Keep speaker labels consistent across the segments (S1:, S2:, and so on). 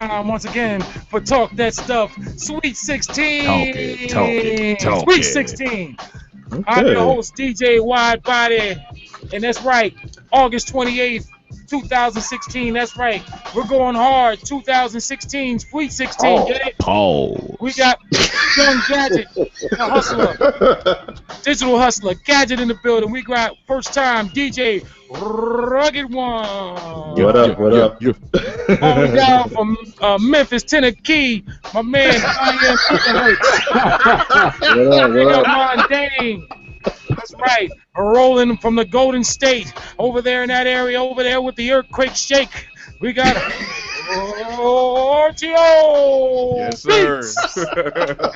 S1: once again for Talk That Stuff, Sweet 16. Sweet 16. I'm your
S2: Okay.
S1: host, DJ Wide Body, and that's right, August 28th, 2016. That's right, we're going hard. 2016, Sweet 16. Get it? We
S3: Pause.
S1: got Young Gadget, the hustler, digital hustler, Gadget in the building. We got first time DJ Rugged
S3: Yeah,
S2: What
S1: One.
S3: yeah,
S2: up? What
S3: yeah,
S2: up?
S3: yeah.
S1: On down from Memphis, Tennessee, my man I am Ethan
S2: What up? What
S1: Hurts.
S2: up?
S1: Mondane. That's right. Rolling from the Golden State over there in that area over there with the earthquake shake. We got RTO
S3: Yes, sir.
S1: Beats.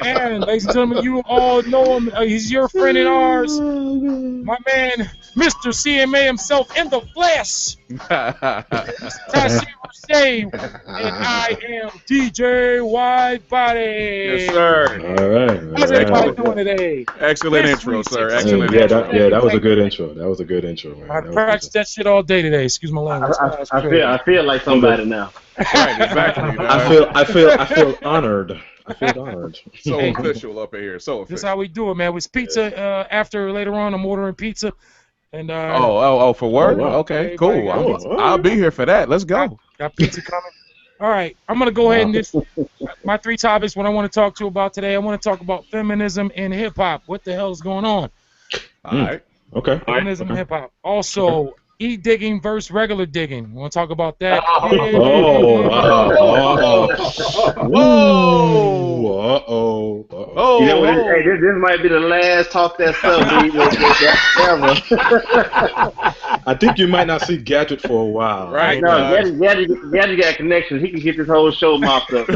S1: And ladies and gentlemen, you all know him. He's your friend and ours. My man, Mr. CMA himself in the flesh. Tashi Roche. And I am DJ Wide Body.
S3: Yes, sir.
S2: All right.
S1: How's everybody doing today?
S3: Excellent
S1: Yes,
S3: intro, sir.
S1: sweet
S3: Excellent
S2: Yeah,
S3: intro.
S2: that was a good intro. That was a good intro, man.
S1: I
S2: That was
S1: practiced that shit all day today. Excuse my language.
S4: I feel like somebody now.
S3: Right, exactly.
S2: I feel honored. I feel honored.
S3: So
S1: Hey.
S3: official up in here. So
S1: This is
S3: official.
S1: how we do it, man. With pizza after later on, I'm ordering pizza. And
S3: For work?
S2: Oh, wow.
S3: Okay, cool.
S1: Everybody
S2: got
S3: I'll be here for that. Let's go.
S1: got pizza coming. All right, I'm gonna go ahead and just my three topics. What I want to talk to you about today. I want to talk about feminism and hip hop. What the hell is going on?
S3: All right.
S2: Okay.
S1: Feminism and hip hop. Also, digging versus regular digging. I want to talk about that.
S2: Oh, wow.
S3: Whoa.
S2: Uh-oh.
S3: Oh,
S4: You know what?
S3: oh.
S4: Hey, this might be the last talk that stuff ever.
S2: I think you might not see Gadget for a while.
S3: Right.
S4: No, Gaddy got connections. He can get this whole show mopped up.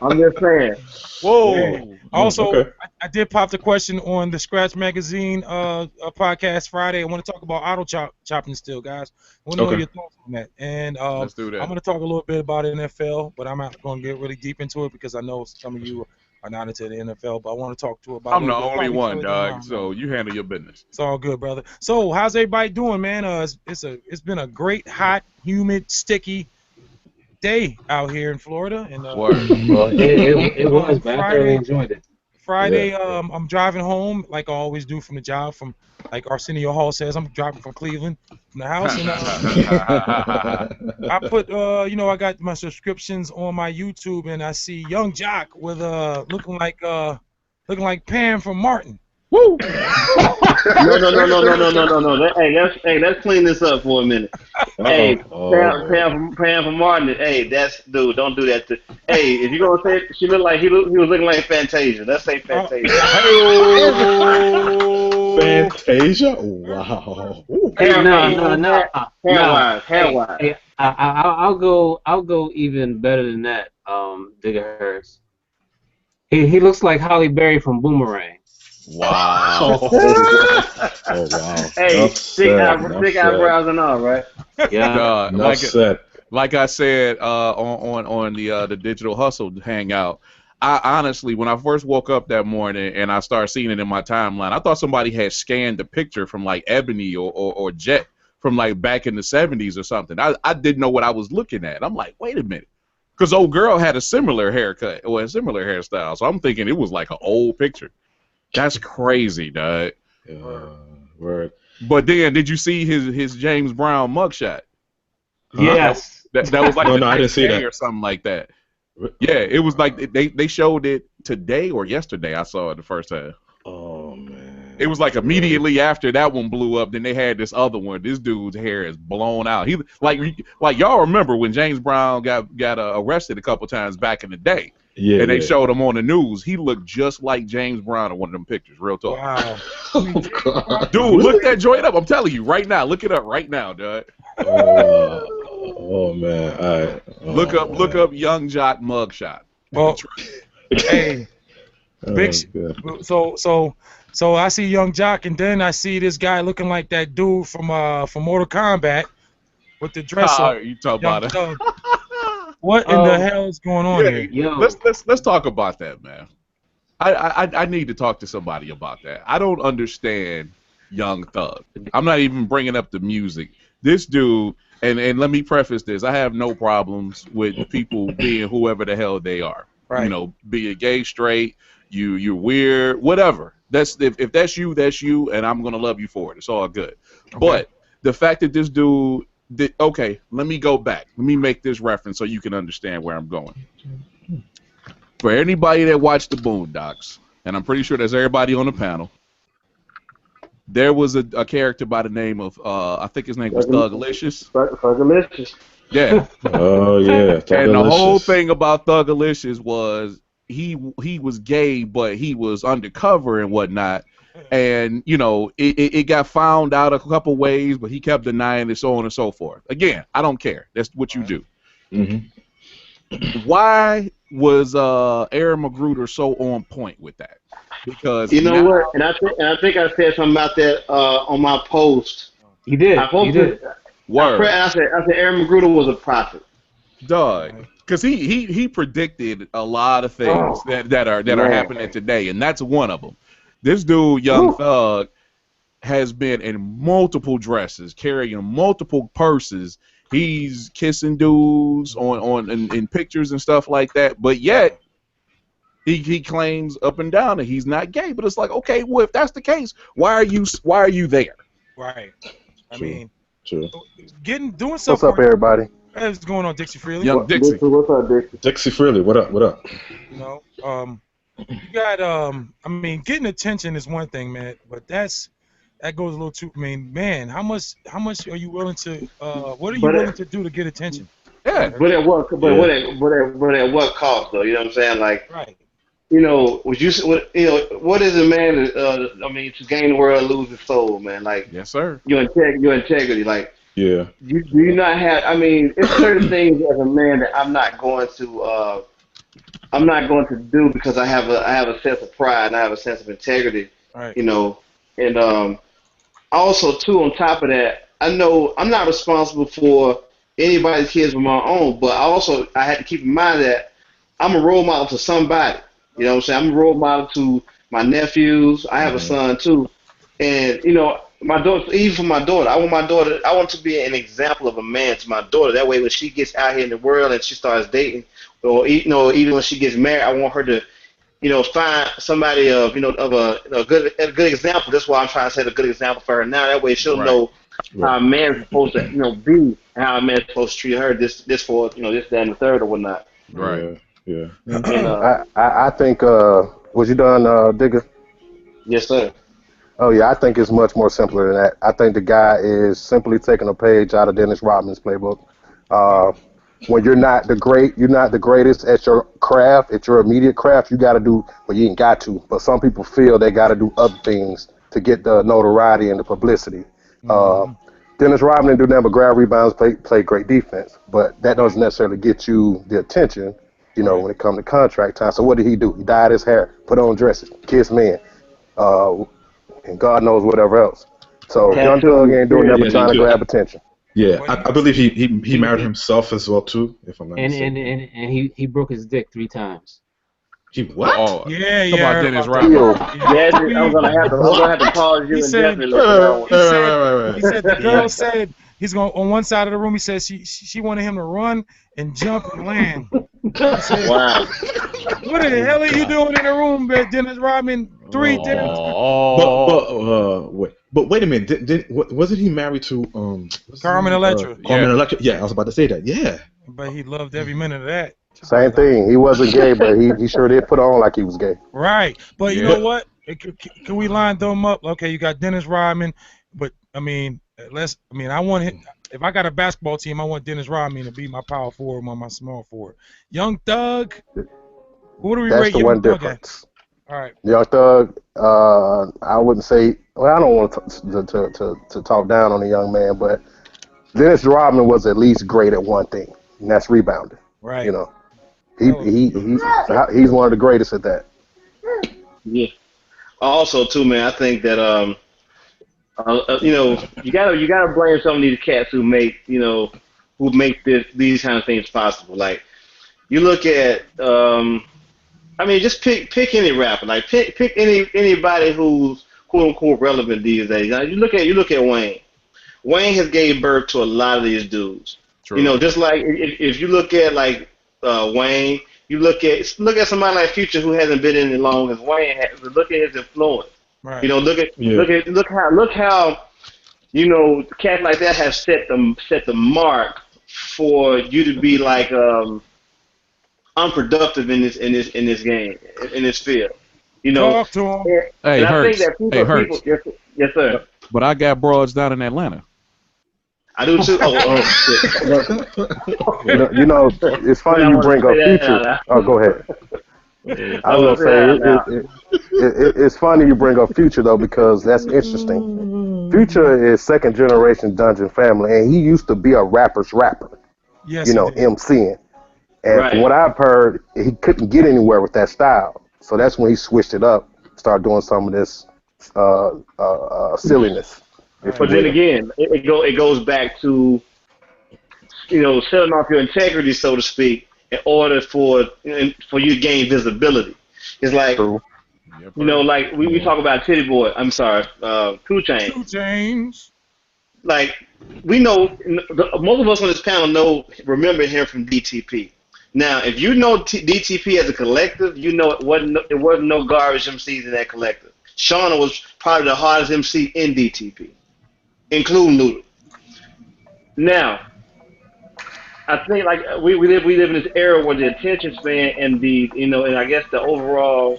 S4: I'm just saying.
S3: Whoa.
S1: Also,
S2: Okay.
S1: I did pop the question on the Scratch Magazine podcast Friday. I want to talk about chopping still, guys. I want to know
S2: Okay.
S1: your thoughts on that. And
S3: Let's do that.
S1: I'm going to talk a little bit about NFL, but I'm not going to get really deep into it because I know some of you are not into the NFL. But I want to talk to about.
S3: I'm the
S1: a little bit
S3: only
S1: about
S3: one,
S1: what's going
S3: dog.
S1: on.
S3: So you handle your business.
S1: It's all good, brother. So how's everybody doing, man? It's been a great, hot, humid, sticky day out here in Florida, and
S3: Word.
S5: Well, it was, man. I
S1: Friday.
S5: thoroughly enjoyed it.
S1: Friday,
S2: Yeah.
S1: I'm driving home like I always do from the job. From like Arsenio Hall says, I'm driving from Cleveland from the house, and I put I got my subscriptions on my YouTube, and I see Young Jock with looking like Pam from Martin.
S3: Woo.
S4: No. Let's clean this up for a minute. Hey, Pam from Martin. Hey, that's dude. Don't do that. Hey, if you're gonna say she looked like he was looking like Fantasia, let's say Fantasia.
S2: Fantasia? Wow. Ooh.
S4: Hair wise.
S5: Hey, I'll go even better than that. Digger Hurst. He looks like Holly Berry from Boomerang.
S3: Wow.
S2: Oh, wow.
S4: Hey,
S2: Enough
S4: thick
S2: said.
S4: eyebrows and all, right?
S5: Yeah.
S2: Enough said.
S3: Like I said on the Digital Hustle hangout, I honestly, when I first woke up that morning and I started seeing it in my timeline, I thought somebody had scanned the picture from like Ebony or Jet from like back in the 70s or something. I didn't know what I was looking at. I'm like, wait a minute. Because old girl had a similar haircut or a similar hairstyle. So I'm thinking it was like an old picture. That's crazy, dog.
S2: Word.
S3: But then, did you see his James Brown mugshot?
S5: Yes.
S3: That was like
S2: No,
S3: the
S2: no, I didn't
S3: next
S2: see
S3: day
S2: that.
S3: or something like that. Yeah, it was like they showed it today or yesterday. I saw it the first time.
S2: Oh, man.
S3: It was like immediately after that one blew up. Then they had this other one. This dude's hair is blown out. He like y'all remember when James Brown got arrested a couple times back in the day.
S2: Yeah.
S3: And they
S2: yeah.
S3: showed him on the news. He looked just like James Brown in one of them pictures. Real talk.
S1: Wow.
S2: Oh, God.
S3: Dude, look that joint up. I'm telling you right now. Look it up right now, dude.
S2: Oh, man. All right. Oh,
S3: Look up Young Jock mugshot.
S1: Well, hey, big.
S2: Good.
S1: So I see Young Jock, and then I see this guy looking like that dude from Mortal Kombat with the dress on.
S3: You talk
S1: Young
S3: about it.
S1: Thug. What in the hell is going on here?
S5: Yo.
S3: Let's talk about that, man. I need to talk to somebody about that. I don't understand Young Thug. I'm not even bringing up the music. This dude, and let me preface this: I have no problems with people being whoever the hell they are.
S1: Right.
S3: You know, be it gay, straight, you're weird, whatever. That's if that's you, and I'm gonna love you for it. It's all good.
S1: Okay.
S3: But the fact that this dude okay, let me go back. Let me make this reference so you can understand where I'm going. For anybody that watched the Boondocks, and I'm pretty sure there's everybody on the panel, there was a character by the name of I think his name was Thugalicious.
S4: Thugalicious.
S3: Yeah.
S2: Oh yeah.
S3: And the whole thing about Thugalicious was he was gay, but he was undercover and whatnot. And you know, it got found out a couple ways, but he kept denying it, so on and so forth. Again, I don't care. That's what you do.
S2: Mm-hmm.
S3: Why was Aaron Magruder so on point with that? Because
S4: you know what, and I think I said something about that on my post.
S5: You did.
S4: You did.
S3: Word.
S4: I said Aaron Magruder was a prophet.
S3: Dog. Because he predicted a lot of things that are happening today, and that's one of them. This dude, Young Thug, has been in multiple dresses, carrying multiple purses. He's kissing dudes in pictures and stuff like that, but yet he claims up and down that he's not gay. But it's like, okay, well, if that's the case, why are you there?
S1: Right. I
S2: True.
S1: mean,
S2: True.
S1: doing something.
S6: What's up, everybody?
S1: What's going on, Dixie Freely?
S3: Young Dixie.
S4: What's up, Dixie?
S2: Dixie Freely, what up? What up?
S1: You know, you got I mean, getting attention is one thing, man, but that goes a little too. I mean, man, how much are you willing to? What are you willing to do to get attention?
S3: Yeah.
S4: But at what cost, though? You know what I'm saying? Like,
S1: Right.
S4: you know, what is a man? To gain the world, lose his soul, man. Like,
S3: Yes, sir.
S4: your integrity, like.
S2: Yeah.
S4: Do you not have? I mean, it's certain things as a man that I'm not going to do because I have a sense of pride and I have a sense of integrity.
S1: Right.
S4: You know, and also too, on top of that, I know I'm not responsible for anybody's kids but my own, but I had to keep in mind that I'm a role model to somebody. You know what I'm saying? I'm a role model to my nephews. I have a son too, and you know. My daughter, even for my daughter, I want to be an example of a man to my daughter. That way, when she gets out here in the world and she starts dating, or even when she gets married, I want her to, find somebody of a good example. That's why I'm trying to set a good example for her now. That way, she'll know how a man's supposed to, be, and how a man's supposed to treat her. This for this, that, and the third, or whatnot.
S3: Right.
S2: Yeah.
S4: And,
S6: I think, was you done, Digger?
S4: yes, sir.
S6: Oh, yeah, I think it's much more simpler than that. I think the guy is simply taking a page out of Dennis Rodman's playbook. When you're not the greatest at your craft, at your immediate craft, you got to do, well, you ain't got to, but some people feel they got to do other things to get the notoriety and the publicity. Dennis Rodman didn't do nothing but grab rebounds, play great defense, but that doesn't necessarily get you the attention, when it comes to contract time. So what did he do? He dyed his hair, put on dresses, kiss men. And God knows whatever else. So Young Thug ain't doing nothing but trying to grab attention.
S2: Yeah, I believe he married himself as well too, if I'm not mistaken.
S5: And he broke his dick 3 times.
S2: He what?
S3: Oh,
S1: Yeah.
S3: Come on, Dennis
S1: about
S3: Rodman.
S4: Yeah, I'm gonna have to pause you and definitely look at that one.
S1: He said the girl said he's going on one side of the room. He said she wanted him to run and jump and land. Said,
S4: wow.
S1: What the hell are you doing in the room, Dennis Rodman? 3 times.
S2: But wait a minute. Wasn't he married to
S1: Carmen Electra?
S2: Carmen Electra. Yeah, I was about to say that. Yeah.
S1: But he loved every minute of that.
S6: Same thing. He wasn't gay, but he sure did put on like he was gay.
S1: Right. But you know what? Can we line them up? Okay, you got Dennis Rodman, but I want him. If I got a basketball team, I want Dennis Rodman to be my power forward, my small forward. Young Thug. Who do we
S6: That's
S1: rate
S6: the
S1: Young
S6: one
S1: Thug
S6: difference.
S1: at? All right.
S6: Young Thug, I wouldn't say. Well, I don't want to talk down on the young man, but Dennis Rodman was at least great at one thing, and that's rebounding.
S1: Right.
S6: He's one of the greatest at that.
S4: Yeah. Also, too, man, I think that you gotta blame some of these cats who make these kind of things possible. Like, you look at just pick any rapper. Like, pick anybody who's quote unquote relevant these days. Now, you look at Wayne. Wayne has gave birth to a lot of these dudes.
S3: True.
S4: You know, just like if you look at like Wayne, you look at somebody like Future who hasn't been in it long as Wayne has. Look at his influence.
S1: Right.
S4: You know, look how you know cats like that have set the mark for you to be like unproductive in this game in this field. You know,
S1: Talk to him.
S3: Hey,
S4: and I think
S3: Hurts.
S4: that people,
S3: Hey, Hurts.
S4: yes, sir.
S3: But I got broads down in Atlanta.
S4: I do too.
S6: You know, it's funny you bring up Future. Oh, go ahead. I was gonna say it's funny you bring up Future though because that's interesting. Future is second generation Dungeon family, and he used to be a rapper's rapper.
S1: Yes.
S6: You know,
S1: he did.
S6: MCing. And
S4: Right.
S6: from what I've heard, he couldn't get anywhere with that style. So that's when he switched it up, started doing some of this silliness.
S4: But then again, it goes back to you know selling off your integrity, so to speak, in order for you to gain visibility. It's like
S6: True.
S4: you know, like we talk about Titty Boy. I'm sorry, 2 Chainz.
S1: 2 Chainz.
S4: Like we know, most of us on this panel remember him from DTP. Now, if you know DTP as a collective, you know it wasn't no garbage MCs in that collective. Shauna was probably the hardest MC in DTP, including Luda. Now, I think like we live in this era where the attention span and and I guess the overall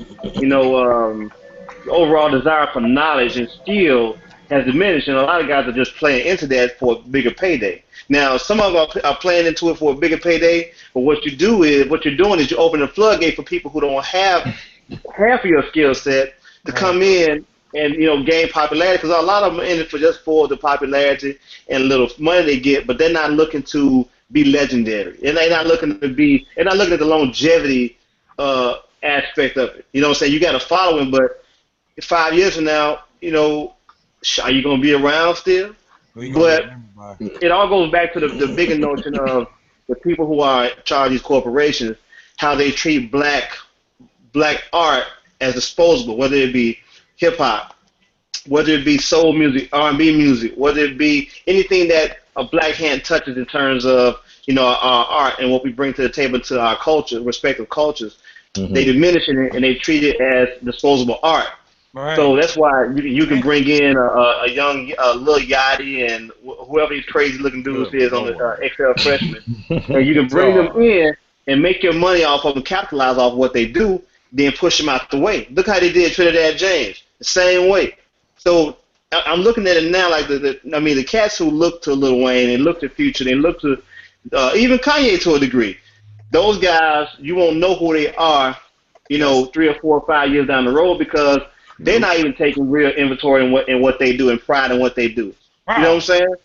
S4: desire for knowledge and skill has diminished, and a lot of guys are just playing into that for a bigger payday. Now, some of them are playing into it for a bigger payday, but what you're doing is you open a floodgate for people who don't have half of your skill set to come in and gain popularity, because a lot of them are in it for the popularity and little money they get, but they're not looking to be legendary, and they're not looking at the longevity aspect of it. You know what I'm saying? You got a following, but 5 years from now, are you gonna be around still? But it all goes back to the bigger notion of the people who are in charge of these corporations, how they treat black art as disposable, whether it be hip hop, whether it be soul music, R&B music, whether it be anything that a black hand touches in terms of our art and what we bring to the table to our culture, respective cultures. Mm-hmm. They diminish it and they treat it as disposable art. Right. So that's why you can bring in a young Lil Yachty and whoever these crazy looking dudes is on the XL freshman, and you can bring them in and make your money off of them, capitalize off what they do, then push them out the way. Look how they did Trinidad James, the same way. So I'm looking at it now like the cats who look to Lil Wayne, they look to Future, they look to even Kanye to a degree. Those guys, you won't know who they are, 3 or 4 or 5 years down the road, because they're not even taking real inventory in what they do and pride in what they do. Wow. You know what I'm saying?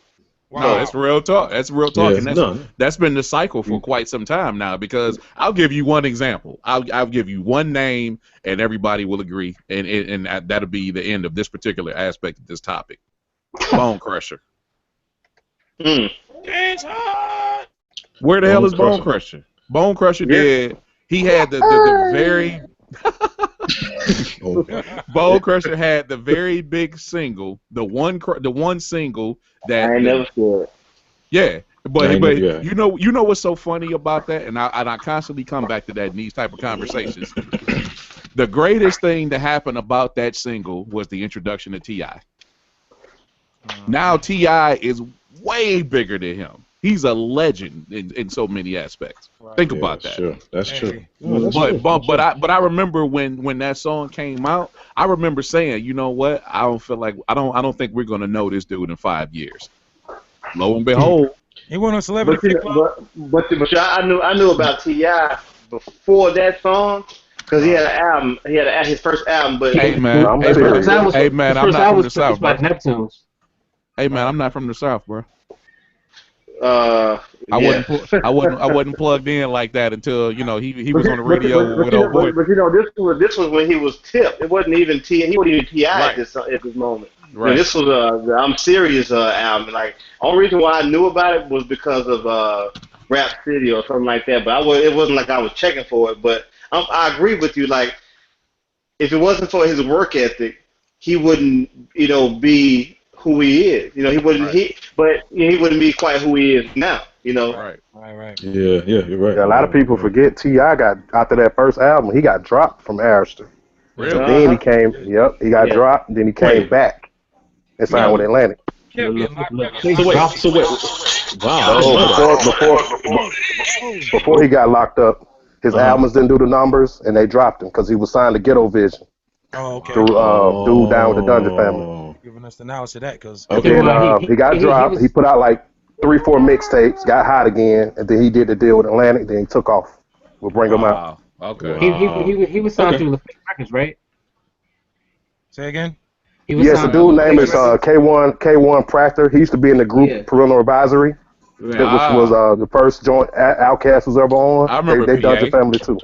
S3: Wow. No, that's real talk. That's real talk, and that's been the cycle for quite some time now. Because I'll give you one example. I'll give you one name, and everybody will agree, and that'll be the end of this particular aspect of this topic. Bone Crusher.
S1: It's hot.
S3: Where the hell is Bone Crusher? Bone Crusher did. He had the very. Bone Crusher had the very big single, the one single that
S4: I ain't never scared.
S3: Yeah, but you know what's so funny about that, and I constantly come back to that in these type of conversations. The greatest thing that happened about that single was the introduction of T.I. Now T.I. is way bigger than him. He's a legend in so many aspects. Right. Think about that.
S2: Sure. That's true.
S3: But I remember when that song came out, I remember saying, you know what? I don't think we're gonna know this dude in 5 years. Lo and behold,
S1: he went on Celebrity.
S4: But I knew about T.I. before that song, because he had an album. He had his first album. But
S3: hey man, I'm not from the South, bro.
S5: Neptunes.
S3: Hey man, I'm not from the South, bro.
S4: I
S3: wasn't plugged in like that until he was on the radio with old boy.
S4: But this was when he was tipped. It wasn't even T. He wasn't even T.I. at this moment. Right. This was I'm Serious album. Like, only reason why I knew about it was because of Rap City or something like that. But it wasn't like I was checking for it. But I agree with you. Like, if it wasn't for his work ethic, he wouldn't be who he is. You know, he wouldn't he wouldn't be quite who he is now. You know,
S3: Right.
S2: Yeah, you're right.
S6: Yeah, a lot of people forget T.I. got, after that first album, he got dropped from Arista.
S3: Really?
S6: Then he came, he got dropped, then he came back and signed with Atlantic.
S2: So wait, wow.
S6: Before he got locked up, his albums didn't do the numbers, and they dropped him because he was signed to Ghetto Vision.
S1: Oh, okay.
S6: Through dude down with the Dungeon Family.
S1: Giving us the knowledge of that, because
S6: And then he got dropped. He put out like 3-4 mixtapes, got hot again, and then he did the deal with Atlantic. Then he took off. We'll bring him out.
S3: Okay.
S5: He was signed through the Records, right?
S1: Say again.
S6: Yes, the dude name is K1 Proctor. He used to be in the group Parental Advisory. Which was the first joint Outkast was ever on.
S3: I remember
S6: they Dungeon Family too.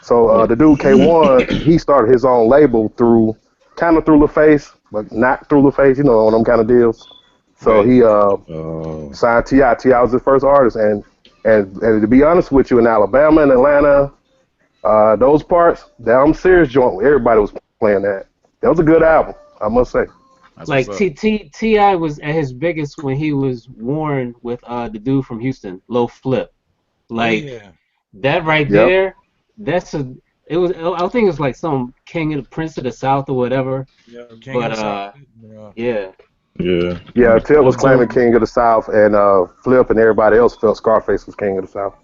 S6: So the dude K1, he started his own label through LaFace, but not through LaFace, you know, on them kind of deals. So he signed T.I. T.I. was his first artist, and to be honest with you, in Alabama and Atlanta, those parts, that I'm serious joint, everybody was playing that. That was a good album, I must say.
S5: Like T.I. was at his biggest when he was worn with the dude from Houston, Low Flip. Like that right there, that's a. It was. I think it was like some Prince of the South or whatever. Yeah, King of the South.
S6: Yeah, Tip was claiming King of the South, and Flip and everybody else felt Scarface was King of the South.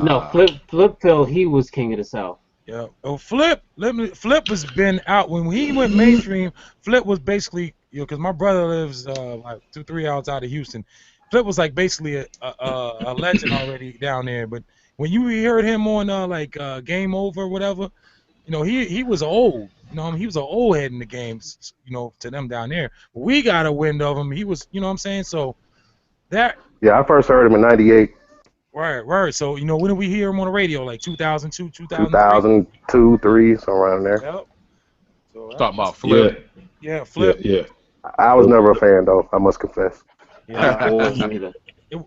S5: No, Flip felt he was King of the South.
S1: Yeah. Oh, Flip has been out when he went mainstream. Flip was basically, because my brother lives like 2-3 hours out of Houston. Flip was like basically a legend already down there. But when you heard him on Game Over or whatever, you know, he was old. You know, he was an old head in the games, you know, to them down there. But we got a wind of him. He was, you know what I'm saying? So that. Yeah,
S6: I first heard him in '98.
S1: Right. So, you know, when did we hear him on the radio? Like 2002, 2003?
S6: 2002, 3, somewhere around there.
S1: Yep. So
S3: talking about Flip.
S1: Yeah, Flip.
S2: Yeah.
S6: I was never a fan, though, I must confess.
S1: Yeah. It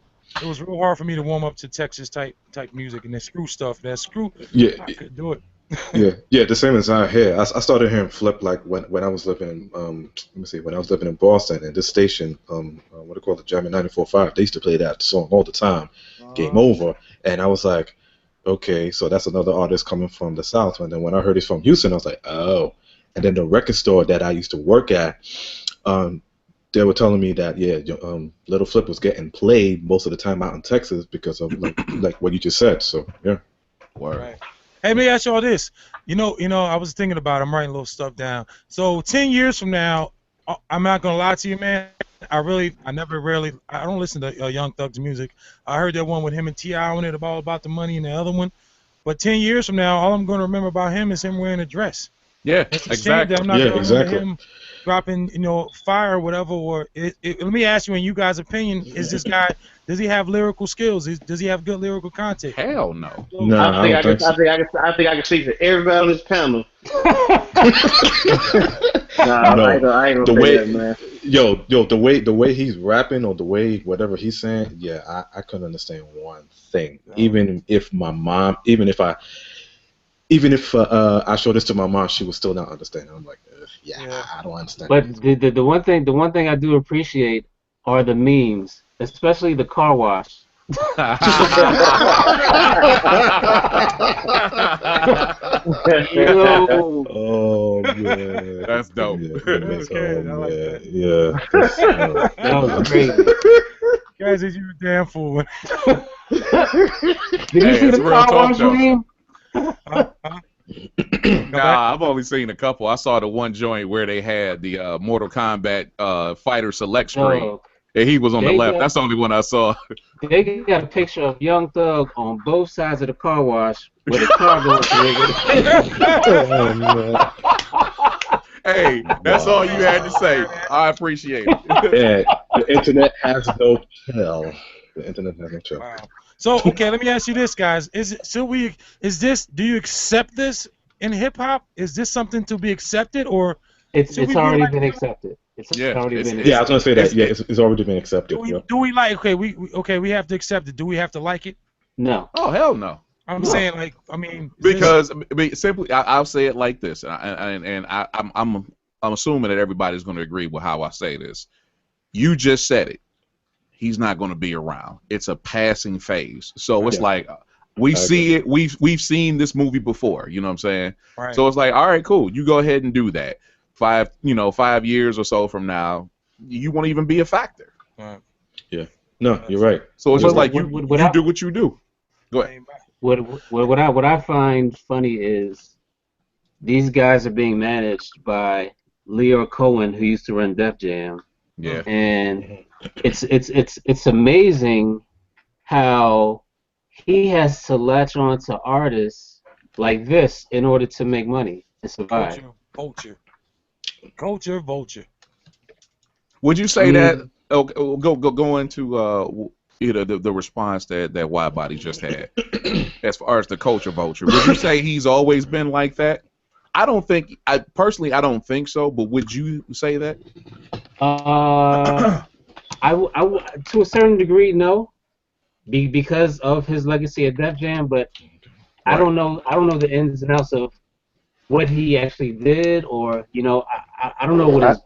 S1: was real hard for me to warm up to Texas type music and the screw stuff. That screw, I couldn't do it.
S2: The same as I hear. I started hearing Flip like when I was living in when I was living in Boston, and this station, what they call it, German 94.5, they used to play that song all the time, Game Over, and I was like, okay, so that's another artist coming from the South. And then when I heard he's from Houston, I was like, oh. And then the record store that I used to work at, they were telling me that Little Flip was getting played most of the time out in Texas because of like what you just said. So yeah.
S3: Word.
S1: Right. Hey, let me ask y'all this. You know, I was thinking about it. I'm writing a little stuff down. So 10 years from now, I'm not gonna lie to you, man. I don't listen to Young Thug's music. I heard that one with him and T.I. on it, all about the money, and the other one. But 10 years from now, all I'm gonna remember about him is him wearing a dress.
S3: Yeah,
S1: it's a shame that I'm not gonna remember him dropping, fire or whatever. Or let me ask you, in you guys' opinion, is this guy? Does he have lyrical skills? Does he have good lyrical content?
S3: Hell no.
S2: No,
S4: I think I can speak for everybody on this panel. I ain't gonna say that, man.
S2: The way he's rapping or the way whatever he's saying, I couldn't understand one thing. No. Even if I showed this to my mom, she would still not understand. I'm like, I don't understand.
S5: But the one thing I do appreciate are the memes, especially the car wash.
S2: Oh man,
S3: that's dope.
S5: That was crazy.
S1: Guys, did you damn fool?
S5: Did you see the car wash meme?
S3: Nah, I've only seen a couple. I saw the one joint where they had the Mortal Kombat fighter select screen. And he was on the left. That's the only one I saw.
S5: They got a picture of Young Thug on both sides of the car wash with a car going through it.
S3: Hey, that's all you had to say. I appreciate it.
S2: Yeah, the internet has no chill. The internet has no chill.
S1: Wow. So, okay, let me ask you this, guys. Do you accept this in hip hop? Is this something to be accepted, or
S5: it's already been accepted? It's already been accepted.
S2: I was gonna say that. It's already been accepted.
S1: Do we like? Okay, we have to accept it. Do we have to like it?
S5: No.
S3: Oh hell no.
S1: I'm saying
S3: because simply I'll say it like this, and I'm assuming that everybody's going to agree with how I say this. You just said it. He's not going to be around. It's a passing phase. So it's like we see it. We've seen this movie before. You know what I'm saying?
S1: Right.
S3: So it's like, all right, cool. You go ahead and do that. 5 years or so from now, you won't even be a factor.
S1: Right.
S2: Yeah. No, you're right.
S3: So it's just like you do what you do. Go ahead.
S5: What I find funny is these guys are being managed by Leo Cohen, who used to run Def Jam.
S3: Yeah.
S5: And it's amazing how he has to latch on to artists like this in order to make money and survive.
S1: Culture vulture.
S3: Would you say that? Go into the response that Widebody just had as far as the culture vulture. Would you say he's always been like that? I don't think so. But would you say that?
S5: To a certain degree, no, because of his legacy at Def Jam. But I don't know the ins and outs of what he actually did, or I don't know what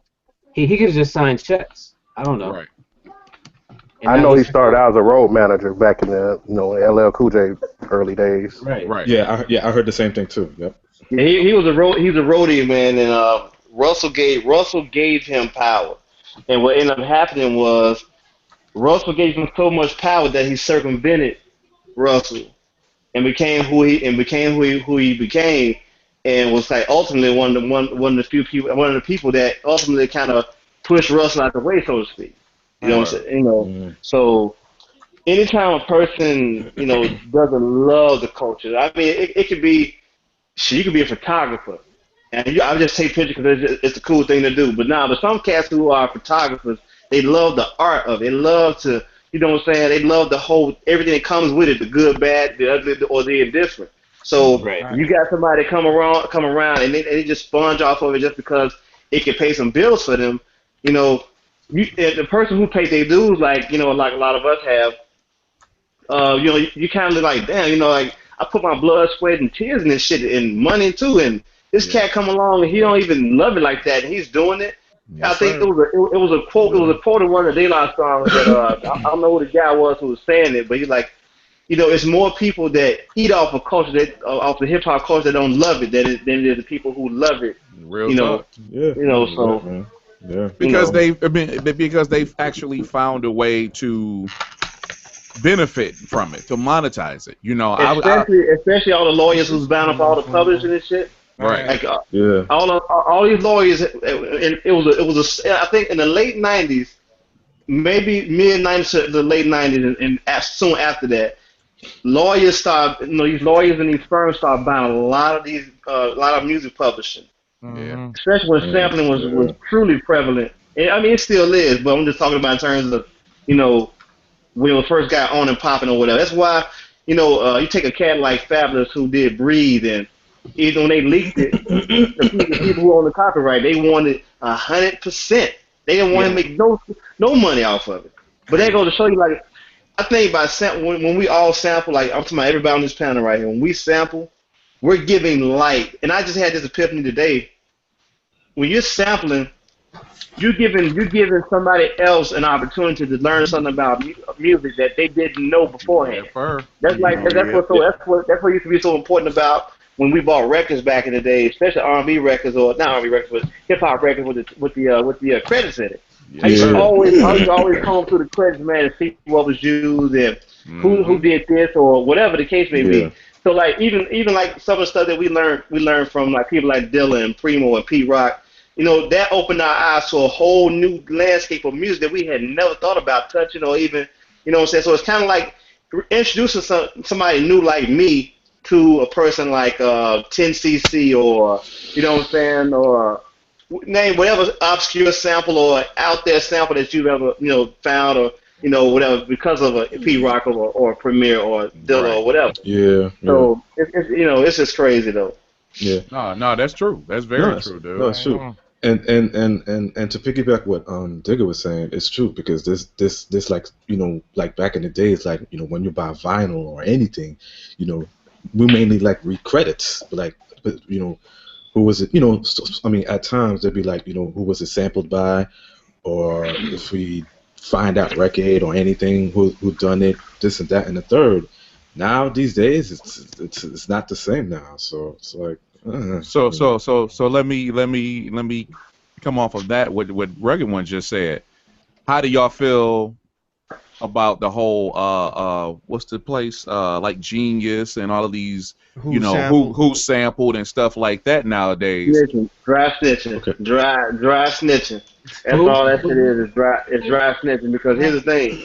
S5: he could have just signed checks. I don't know.
S3: Right.
S6: I know he started out as a road manager back in the LL Cool J early days.
S3: Right.
S2: Yeah, I heard the same thing too. Yep.
S4: Yeah, he was a roadie, man, and Russell gave him power, and what ended up happening was Russell gave him so much power that he circumvented Russell and became who he became, and was like ultimately one of the people that ultimately kind of pushed Russell out the way, so to speak. You know what I'm saying? So anytime a person doesn't love the culture, I mean, it could be. You could be a photographer, and I just take pictures because it's a cool thing to do. But some cats who are photographers, they love the art of it. They love to, you know what I'm saying? They love the whole everything that comes with it, the good, bad, the ugly, or the indifferent. So you got somebody come around, and they just sponge off of it just because it can pay some bills for them. The person who paid their dues, like a lot of us have, you kind of like, damn, like. I put my blood, sweat, and tears in this shit, and money too. And this cat come along, and he don't even love it like that, and he's doing it. Yes, I think it was a quote. It was a quote in one of the De La songs that I don't know who the guy was who was saying it, but he's like, it's more people that eat off of culture off the hip hop culture that don't love it than it is the people who love it.
S3: Real talk. Because they've actually found a way to benefit from it, to monetize it.
S4: Especially all the lawyers who's bound up all the publishing and shit.
S3: Right.
S4: Like, all these lawyers. It was I think in the late '90s, maybe mid '90s to the late '90s, and soon after that, lawyers start. These lawyers and these firms start buying a lot of music publishing.
S3: Yeah.
S4: Especially when sampling was truly prevalent. And, I mean, it still is, but I'm just talking about in terms of when it first got on and popping or whatever. That's why, you take a cat like Fabulous who did Breathe, and even when they leaked it, the people who own the copyright, they wanted 100%. They didn't want to make no money off of it. But that goes to show you, like, I think when we all sample, like I'm talking about everybody on this panel right here, when we sample, we're giving light. And I just had this epiphany today. When you're sampling, you're giving somebody else an opportunity to learn something about music that they didn't know beforehand. That's what used to be so important about when we bought records back in the day, especially R&B records, or not R&B records, but hip hop records with the credits in it. I used to always comb through the credits, man, and see what was used and who did this or whatever the case may be. So like even like some of the stuff that we learned from like people like Dilla and Primo and Pete Rock. That opened our eyes to a whole new landscape of music that we had never thought about touching or even, what I'm saying? So it's kind of like introducing somebody new like me to a person like 10cc or, what I'm saying, or name whatever obscure sample or out there sample that you've ever, found or, whatever, because of a P-Rock or Premier or Dilla or whatever.
S2: Yeah.
S4: So, it's just crazy, though.
S2: Yeah.
S3: No, that's true. That's very true, dude.
S2: No, that's true. And to piggyback what Digger was saying, it's true because this like like back in the days, like when you buy vinyl or anything, we mainly like read credits, but who was it? I mean, at times they'd be like who was it sampled by, or if we find that record or anything who done it, this and that and the third. Now these days it's not the same now. So it's like
S3: So let me come off of that what Rugged One just said. How do y'all feel about the whole what's the place like Genius and all of these who sampled and stuff like that nowadays?
S4: Snitching, dry snitching,
S2: Okay.
S4: dry snitching. That's all that shit is dry. It's dry snitching because here's the thing,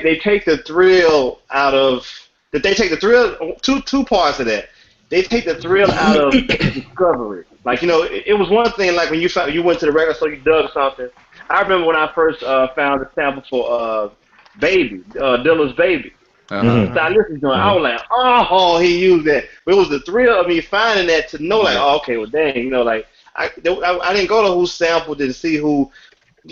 S4: they take the thrill out of that. They take the thrill two parts of that. They take the thrill out of discovery. Like it was one thing like when you went to the record store, you dug something. I remember when I first found the sample for Baby, Dilla's Baby.
S3: Uh-huh.
S4: So I listened to it. I was like, oh, he used that. But it was the thrill of me finding that to know, like, oh, okay, well, dang, like, I didn't go to who sampled it to see who,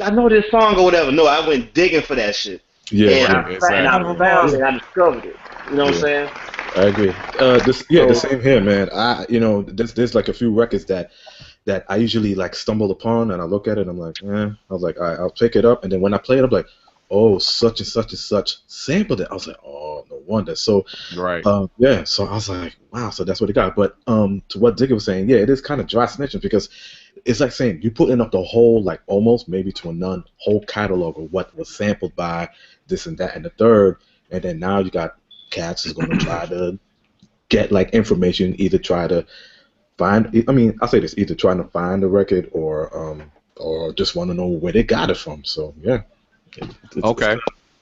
S4: I know this song or whatever. No, I went digging for that shit.
S2: Yeah,
S4: and I found it, I discovered it. You know what I'm saying?
S2: I agree. The same here, man. There's like a few records that I usually like stumble upon, and I look at it, and I'm like, I was like, all right, I'll pick it up, and then when I play it, I'm like, oh, such and such and such sampled it. I was like, oh, no wonder. So,
S3: right.
S2: Yeah. So I was like, wow. So that's what it got. But to what Digger was saying, yeah, it is kind of dry snitching because it's like saying you putting up the whole, like almost maybe to a none, whole catalog of what was sampled by this and that and the third, and then now you got cats is going to try to get like information, either try to find. I mean, I'll say this: either trying to find the record or just want to know where they got it from. So yeah.
S3: Okay.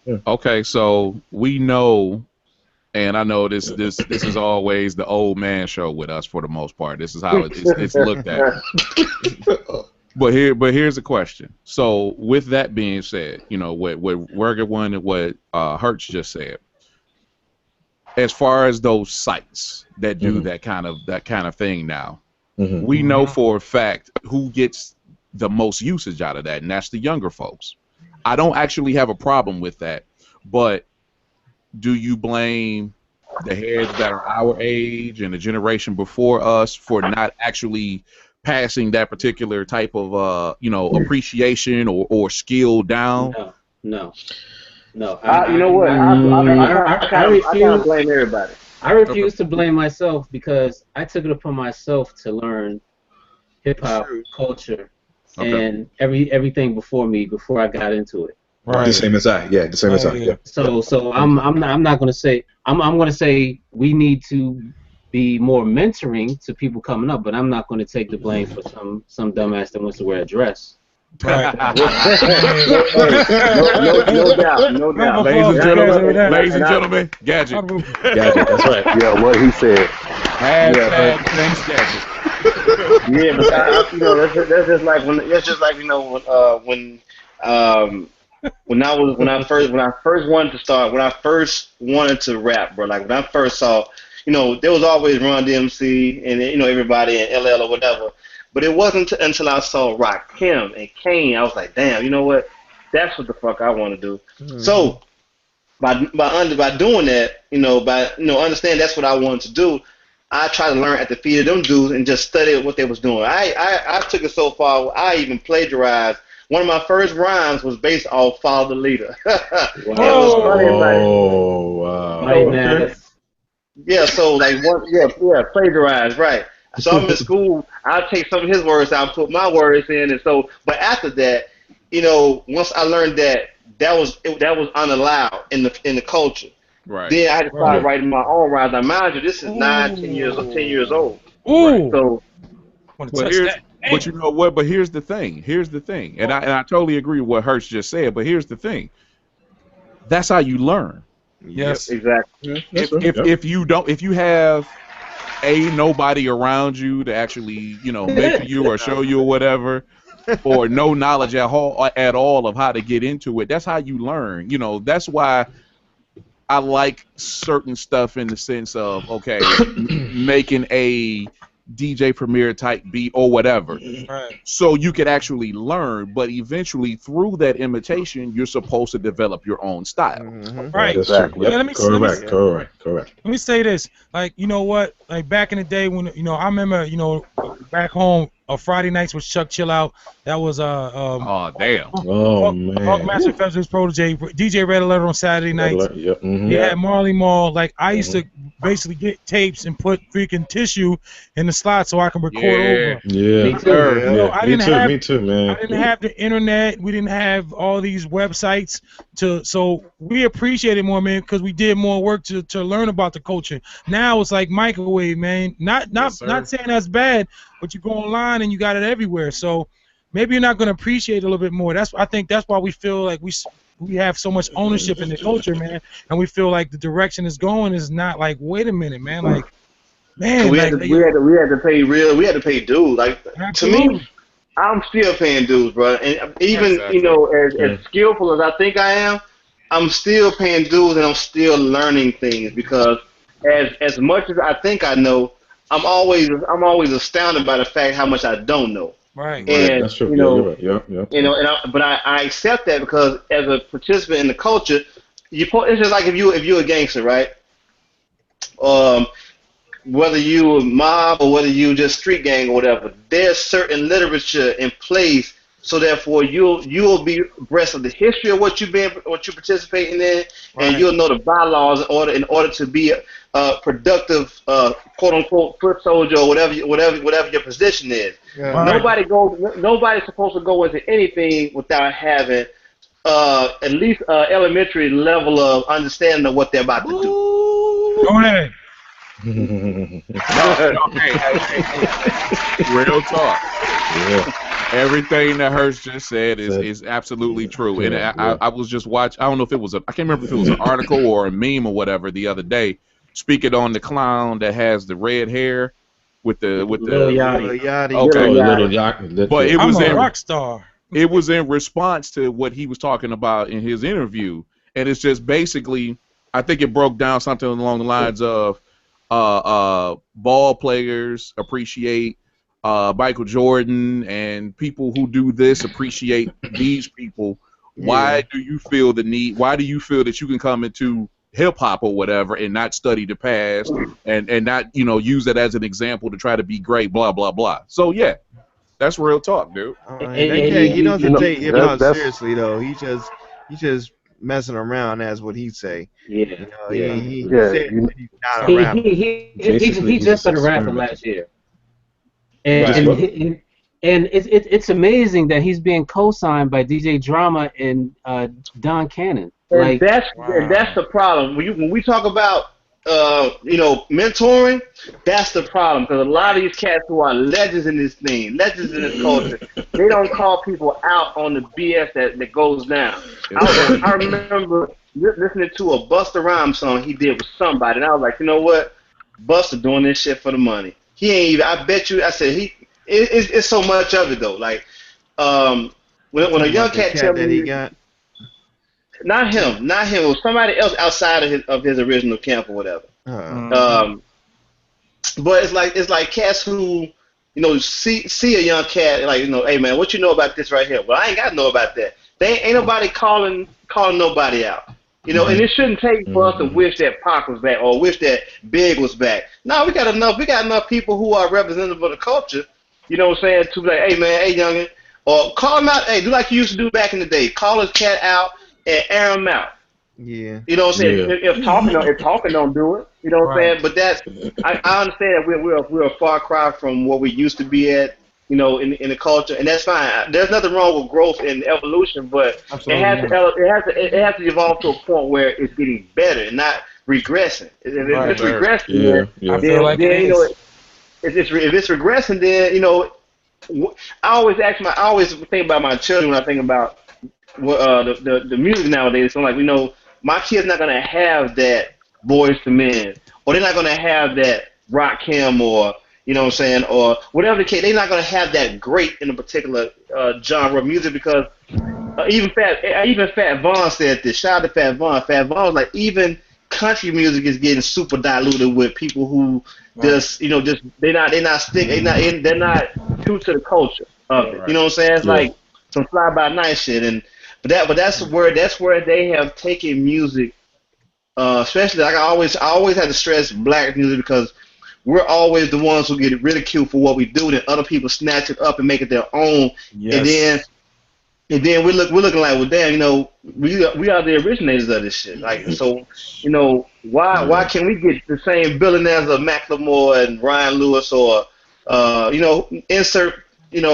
S2: Yeah.
S3: Okay, so we know, and I know this is always the old man show with us for the most part. This is how it's looked at. But here's the question. So with that being said, what Rugged One and what Hertz just said, as far as those sites that do that kind of thing now, we know for a fact who gets the most usage out of that, and that's the younger folks. I don't actually have a problem with that, but do you blame the heads that are our age and the generation before us for not actually passing that particular type of appreciation or skill down?
S5: No.
S4: You know what? I kind of blame everybody.
S5: I refuse to blame myself because I took it upon myself to learn hip hop culture.
S3: Okay.
S5: And everything before I got into it.
S2: Right. The same as I. Yeah, the same as I. Yeah.
S5: So I'm not gonna say I'm gonna say we need to be more mentoring to people coming up, but I'm not gonna take the blame for some dumbass that wants to wear a dress.
S1: Right.
S4: No doubt.
S3: Ladies and gentlemen, Gadget.
S2: That's right.
S6: Yeah, what he said.
S3: Thanks, Gadget.
S4: Yeah, but that's just like when I first wanted to rap, bro. Like when I first saw, there was always Run DMC and everybody in LL or whatever. But it wasn't until I saw Rakim and Kane, I was like, damn, you know what? That's what the fuck I want to do. Mm-hmm. So by doing that, understand that's what I wanted to do. I tried to learn at the feet of them dudes and just study what they was doing. I took it so far. I even plagiarized. One of my first rhymes was based off "Follow the Leader."
S2: Wow!
S4: Yeah, so like plagiarized, right? So I'm in school. I take some of his words out, put my words in, and so. But after that, once I learned that was unallowed in the culture.
S3: Right.
S4: Then I had to start writing my own rhymes. Now, mind you, this is 10 years old.
S1: Ooh.
S4: So,
S3: but you know what? But here's the thing. And I totally agree with what Hertz just said. But here's the thing. That's how you learn.
S1: Yes.
S4: Exactly.
S3: If you have nobody around you to actually mentor you or show you or whatever, or no knowledge at all of how to get into it, that's how you learn. That's why I like certain stuff in the sense of making a DJ Premier type beat or whatever,
S1: right.
S3: So you could actually learn. But eventually, through that imitation, you're supposed to develop your own style.
S1: Mm-hmm. Right.
S2: Exactly.
S1: Yeah,
S2: Correct.
S1: Let me say this. Like, you know what? Like back in the day when I remember, back home Friday nights with Chuck Chill Out. That was
S3: Oh damn.
S2: Oh man.
S1: Master Festival's protege, DJ Red Alert on Saturday nights.
S2: Yep.
S1: You had Marley Marl. Like I used to basically get tapes and put freaking tissue in the slot so I can record over.
S2: Yeah.
S5: Me too.
S1: You know, I didn't have
S2: me too, man.
S1: I didn't have the internet. We didn't have all these websites so we appreciate it more, man, because we did more work to learn about the culture. Now it's like microwave, man. Not saying that's bad, but you go online and you got it everywhere. So maybe you're not going to appreciate it a little bit more. I think that's why we feel like we have so much ownership in the culture, man, and we feel like the direction it's going is not like, wait a minute, man, like, man,
S4: we had to pay dues. Like to me, I'm still paying dues, bro. And even you know, as skillful as I think I am, I'm still paying dues and I'm still learning things because as much as I think I know, I'm always astounded by the fact how much I don't know.
S1: Right.
S4: And
S2: that's true.
S4: you know,
S2: Yeah.
S4: You know, but I accept that because as a participant in the culture, it's just like if you're a gangster, right? Whether you a mob or whether you just street gang or whatever, there's certain literature in place, so therefore you'll be abreast of the history of what you're participating in, and you'll know the bylaws in order to be a productive quote unquote foot soldier or whatever your position is.
S7: Yeah.
S4: Nobody's supposed to go into anything without having at least elementary level of understanding of what they're about to do.
S1: Go ahead.
S3: Hey. Real talk.
S2: Yeah.
S3: Everything that Hurst just said is absolutely true. And I was just watching. I don't know if it was I can't remember if it was an article or a meme or whatever the other day, speaking on the clown that has the red hair with the
S5: Lil Yachty.
S3: Okay,
S2: Little Yachty.
S3: But it
S1: I'm
S3: was
S1: a rock star.
S3: It was in response to what he was talking about in his interview, and it's just basically, I think it broke down something along the lines of ball players appreciate Michael Jordan, and people who do this appreciate these people. Why do you feel the need? Why do you feel that you can come into hip hop or whatever and not study the past and not use it as an example to try to be great? Blah blah blah. So yeah, that's real talk, dude.
S7: He doesn't take hip hop seriously though. He just messing around. That's what he say.
S5: Yeah.
S7: He said he's not a rapper.
S5: He just started rapping last year. And it's amazing that he's being co-signed by DJ Drama and Don Cannon.
S4: And that's the problem. When we talk about mentoring, that's the problem, because a lot of these cats who are legends in this thing, legends in this culture, they don't call people out on the BS that goes down. I remember listening to a Busta Rhymes song he did with somebody, and I was like, you know what, Busta doing this shit for the money. He ain't even. I bet you. I said it's so much of it though. Like when a young cat tell me, not him. It was somebody else outside of his original camp or whatever. But it's like cats who see a young cat like, hey man, what you know about this right here? Well, I ain't got to know about that. Ain't nobody calling nobody out. And it shouldn't take for us to wish that Pac was back or wish that Big was back. No, we got enough people who are representative of the culture, to be like, hey man, hey youngin, or call him out, hey, do like you used to do back in the day. Call his cat out and air him out. Yeah. You know what I'm saying? Yeah. If talking don't do it, you know what I'm saying? But that's I understand that we're a far cry from what we used to be at, in the culture, and that's fine. There's nothing wrong with growth and evolution, but it has to evolve to a point where it's getting better and not regressing. If it's regressing, if it's regressing, then I always think about my children when I think about the music nowadays. So I'm like, my kid's not gonna have that Boys to Men, or they're not gonna have that Rakim, or or whatever the case. They're not gonna have that great in a particular genre of music, because even Fat Vaughn said this. Shout out to Fat Vaughn. Fat Vaun was like, even country music is getting super diluted with people who they're not true to the culture of it. You know what I'm saying? It's like some fly by night shit, but that's where they have taken music, especially like I always had to stress black music, because we're always the ones who get ridiculed for what we do. Then other people snatch it up and make it their own,
S3: Yes.
S4: and then we're looking like, well, damn, we are the originators of this shit. Like, so, why can't we get the same billionaires of Macklemore and Ryan Lewis or, insert,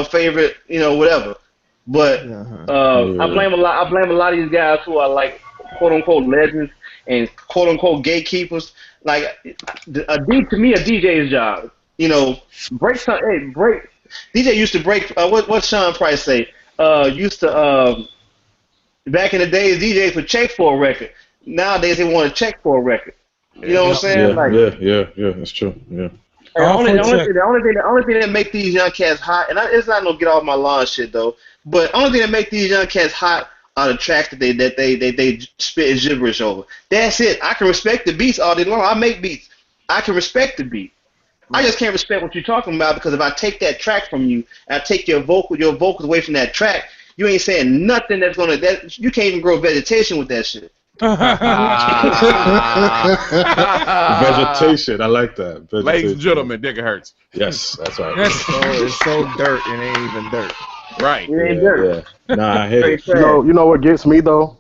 S4: favorite, whatever. But I blame a lot of these guys who are like quote unquote legends and quote unquote gatekeepers. Like, to me, a DJ's job, break. DJ used to break. What Sean Price say? Used to back in the days, DJs would check for a record. Nowadays, they want to check for a record. You know what I'm saying?
S2: Yeah, that's true. Yeah.
S4: The only thing that make these young cats hot, and it's not no get off my lawn shit though, but the only thing that make these young cats hot are the tracks that they spit gibberish over. That's it. I can respect the beats all day long. I make beats. I can respect the beat. I just can't respect what you're talking about, because if I take that track from you and I take your vocals away from that track, you ain't saying nothing you can't even grow vegetation with that shit.
S2: Vegetation, I like that. Vegetation.
S3: Ladies and gentlemen, Digahertz.
S2: Yes, that's right.
S7: It's so dirt, it ain't even dirt.
S3: Right.
S4: It ain't dirt.
S2: Yeah. Nah, I hear it.
S6: You know what gets me though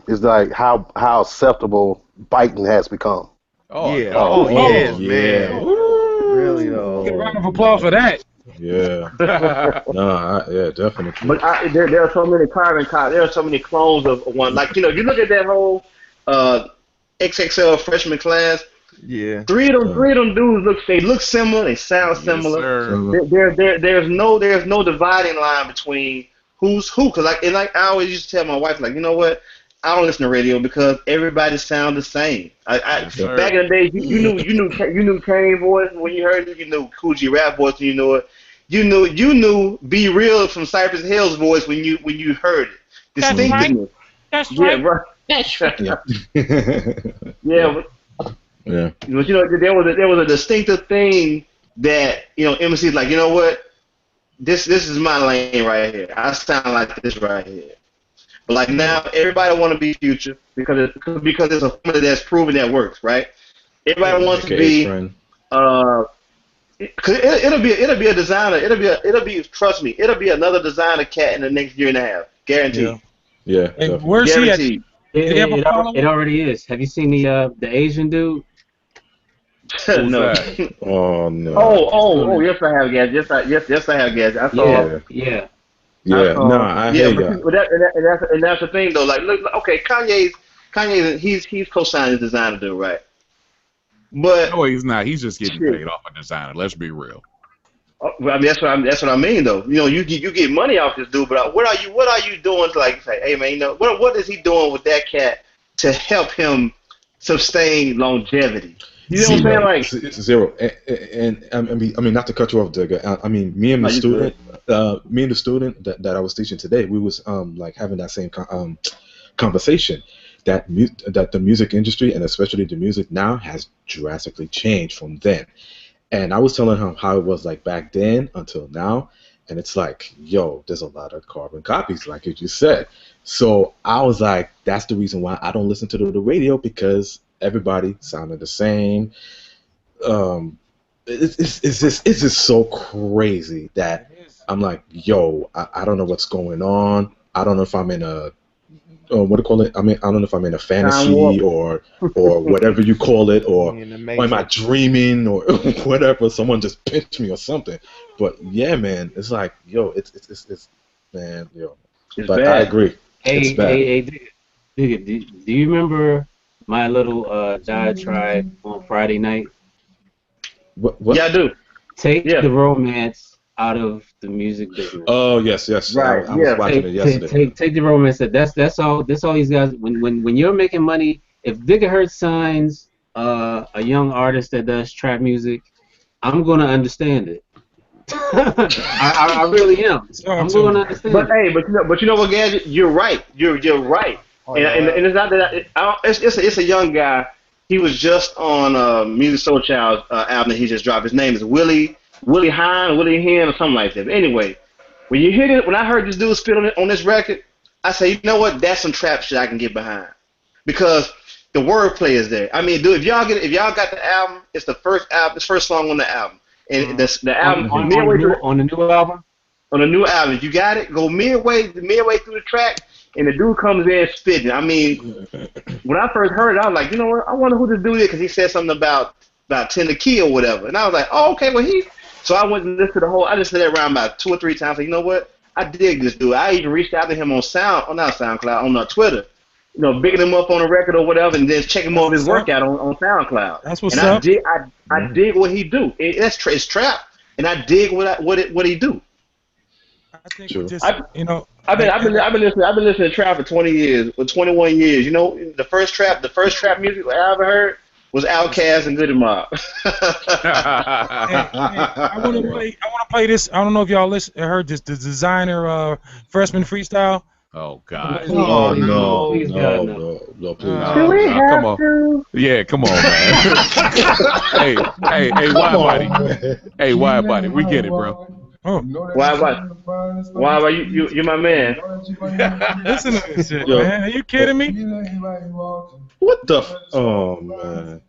S6: is like how acceptable biting has become.
S3: Oh,
S7: yeah.
S3: Yes,
S7: man. Really though.
S1: Get a round of applause for that.
S2: Yeah. Definitely.
S4: But there are so many carbon copies. There are so many clones of one. Like, if you look at that whole XXL freshman class.
S7: Yeah.
S4: Three of them dudes look similar. They sound similar. There's no dividing line between who's who. Cause like I always used to tell my wife, like, you know what? I don't listen to radio because everybody sounds the same. Back in the day, you knew Kane voice when you heard it. You knew Cool G Rap voice when you knew it. You knew Be Real from Cypress Hill's voice when you heard it. Distinctiveness.
S1: That's right.
S4: Yeah, right.
S1: That's right.
S4: Yeah.
S2: Yeah.
S4: But there was a distinctive thing that MC's like, you know what? This is my lane right here. I sound like this right here. But like now, everybody want to be Future because it's a formula that's proven that works, right? Everybody wants to be. Cause it'll be a designer. Trust me, it'll be another designer cat in the next year and a half, guaranteed.
S2: Yeah.
S1: Hey, where's he at?
S5: It already is. Have you seen the Asian dude?
S4: No.
S2: Oh no.
S4: Oh, yes I have, guys. Yes I have, guys. I saw.
S5: Yeah.
S2: I hear you.
S4: And that's the thing though. Like, look, okay, Kanye's he's co-signing his designer dude, right? But
S3: no, he's not. He's just getting paid off a designer. Let's be real.
S4: I mean, that's what I mean though. You get money off this dude, but what are you doing to like say, hey man, what is he doing with that cat to help him sustain longevity? You know what I'm saying? Like,
S2: it's zero. And I mean, not to cut you off, Digger. I mean, me and the student that I was teaching today, we was like having that same conversation. That the music industry, and especially the music now, has drastically changed from then. And I was telling him how it was like back then until now, and it's like, yo, there's a lot of carbon copies, like you just said. So I was like, that's the reason why I don't listen to the radio, because everybody sounded the same. It's just so crazy that I'm like, yo, I don't know what's going on. I don't know if I'm in a what do you call it? I mean, I don't know if I'm in a fantasy or whatever you call it, or am I dreaming or whatever? Someone just pinched me or something. But yeah, man, it's like, yo, it's man, yo.
S4: It's
S2: but
S4: bad.
S2: I agree.
S5: Hey, do you remember my little diatribe on Friday night?
S2: What?
S4: Yeah, I do.
S5: Take the romance out of the music business.
S2: Oh yes.
S4: Right.
S2: I was watching it yesterday.
S5: Take the romance. That's all these guys. When you're making money, if Digahertz signs a young artist that does trap music, I'm gonna understand it. I really am. I'm gonna understand.
S4: But you know what, Gadget? You're right. You're right. And it's not that it's a young guy. He was just on Music Soul Child's album that he just dropped. His name is Willie Hine or something like that. But anyway, when I heard this dude spit on this record, I say, you know what? That's some trap shit I can get behind. Because the wordplay is there. I mean, dude, if y'all got the album, it's the first song on the album, and the album
S5: on the new album.
S4: On the new album, if you got it, go midway through the track, and the dude comes in spitting. I mean, when I first heard it, I was like, you know what? I wonder who this dude is, because he said something about Tender Key or whatever, and I was like, oh, okay, well So I went and listened to the whole. I listened to that around about 2 or 3 times. Like, you know what? I dig this dude. I even reached out to him on not SoundCloud, on Twitter. You know, bigging him up on a record or whatever, and then checking more of his work out on SoundCloud.
S1: That's what's up.
S4: I dig what he do. It's trap, and I dig what he do.
S1: I think just,
S4: I've been listening to trap for 20 years, or 21 years. You know, the first trap music I ever heard was Outkast and Goody Mob.
S1: I want to play this. I don't know if y'all heard this. The Designer freshman freestyle.
S3: Oh God!
S2: Oh no!
S5: Please,
S2: No! Please.
S3: Do we have to? Yeah, come on, man. hey, wide body. Hey, wide body. We get it, bro.
S1: Oh.
S4: Why? You my man.
S1: Listen to this shit, man. Are you kidding me?
S2: What the? Oh man.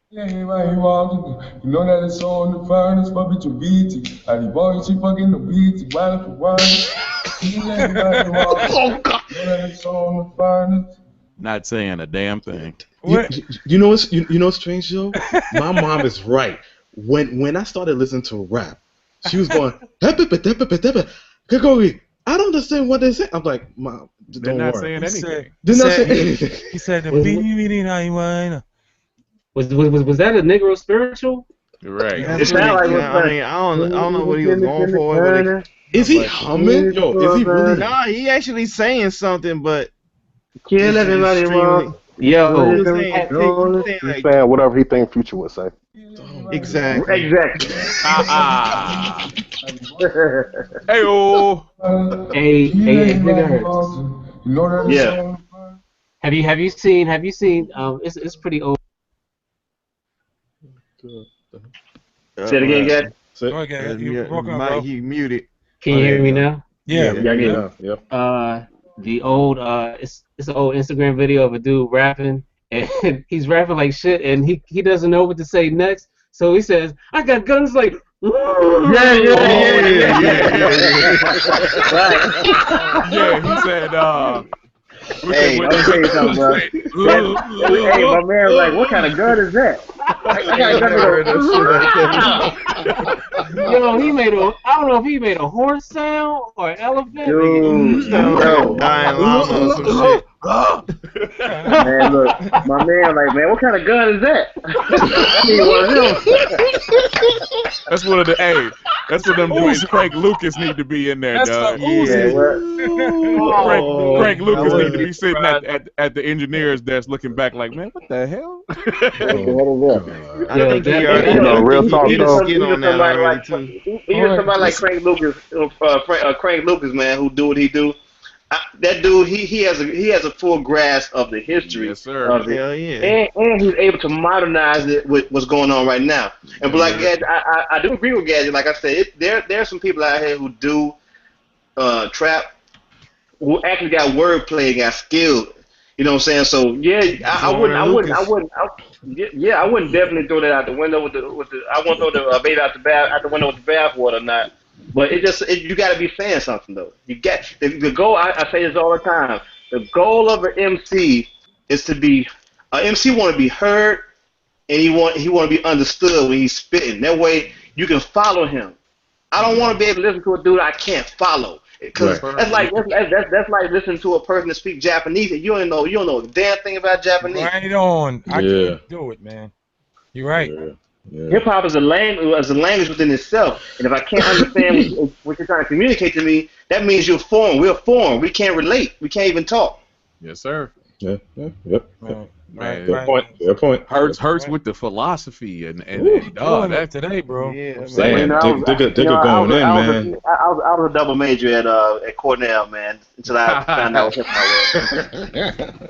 S8: Yeah, why you walking? You know that it's on the furnace, but bitch, you beat it. And the boy, she fucking the beat it, while for one. Oh, God. You know that it's on the furnace.
S3: Not saying a damn thing.
S2: You know what's strange, Joe? My mom is right. When I started listening to rap, she was going, I don't understand what they say. I'm like, Mom,
S3: they're not saying anything.
S2: They're not saying anything.
S1: He said the beanie
S5: Was that a Negro spiritual?
S3: Right.
S7: I don't know what he was going for.
S2: Is he humming? Yo, is he really?
S7: Nah, he actually saying something, but
S4: kill everybody, Mom.
S5: Yo,
S6: He's saying whatever he think Future would say.
S7: Exactly.
S3: Hey-oh.
S5: Hey, nigga.
S4: Yeah.
S5: Have you seen? It's pretty old.
S4: Say it again, guys.
S1: Okay, you broke up, bro.
S7: He muted.
S5: Can you hear me now?
S1: Yeah.
S2: Yep.
S5: The old it's an old Instagram video of a dude rapping, and he's rapping like shit, and he doesn't know what to say next, so he says, "I got guns like."
S4: Yeah.
S3: Yeah, he said,
S4: Hey, let me tell you something, bro. Hey, my man was like, what kind of gun is that? I got a gun to
S5: Yo, I don't know if he made a horse sound or an elephant.
S4: Dude, bro.
S7: Dying llama or some shit.
S4: Man, look, my man like, man, what kind of gun is that? I need one of them.
S3: That's one of the that's what them dudes. Craig Lucas need to be in there, dog.
S4: Yeah,
S3: Craig Lucas need to be sitting at the engineer's desk looking back like, man, what the hell?
S7: I think he already
S6: real talk though.
S4: Even somebody like Craig Lucas, Craig Lucas, man, who do what he do. That dude, he has a full grasp of the history.
S3: Yes, sir.
S4: Of it.
S7: Hell yeah.
S4: And he's able to modernize it with what's going on right now. And but like Gadget, I do agree with Gadget. Like I said, there are some people out here who do trap, who actually got wordplay, got skill. You know what I'm saying? So yeah, I wouldn't definitely throw that out the window with the I wouldn't throw the baby out the window with the bathwater or not. But you got to be saying something though. You get the goal. I say this all the time. The goal of an MC is to be MC want to be heard, and he want to be understood when he's spitting. That way you can follow him. I don't want to be able to listen to a dude I can't follow, because that's like listening to a person that speaks Japanese and you don't know a damn thing about Japanese.
S1: Right on. I can't do it, man. You're right.
S2: Yeah.
S4: Hip hop is a language within itself, and if I can't understand what you're trying to communicate to me, that means you're foreign. We're foreign. We can't relate. We can't even talk.
S3: Yes, sir.
S2: Yep.
S3: Man,
S2: Good point.
S3: Hurts with the philosophy and
S1: that today, bro.
S7: Yeah,
S2: man. They good going in, man.
S4: I was a double major at Cornell, man, until I found out what hip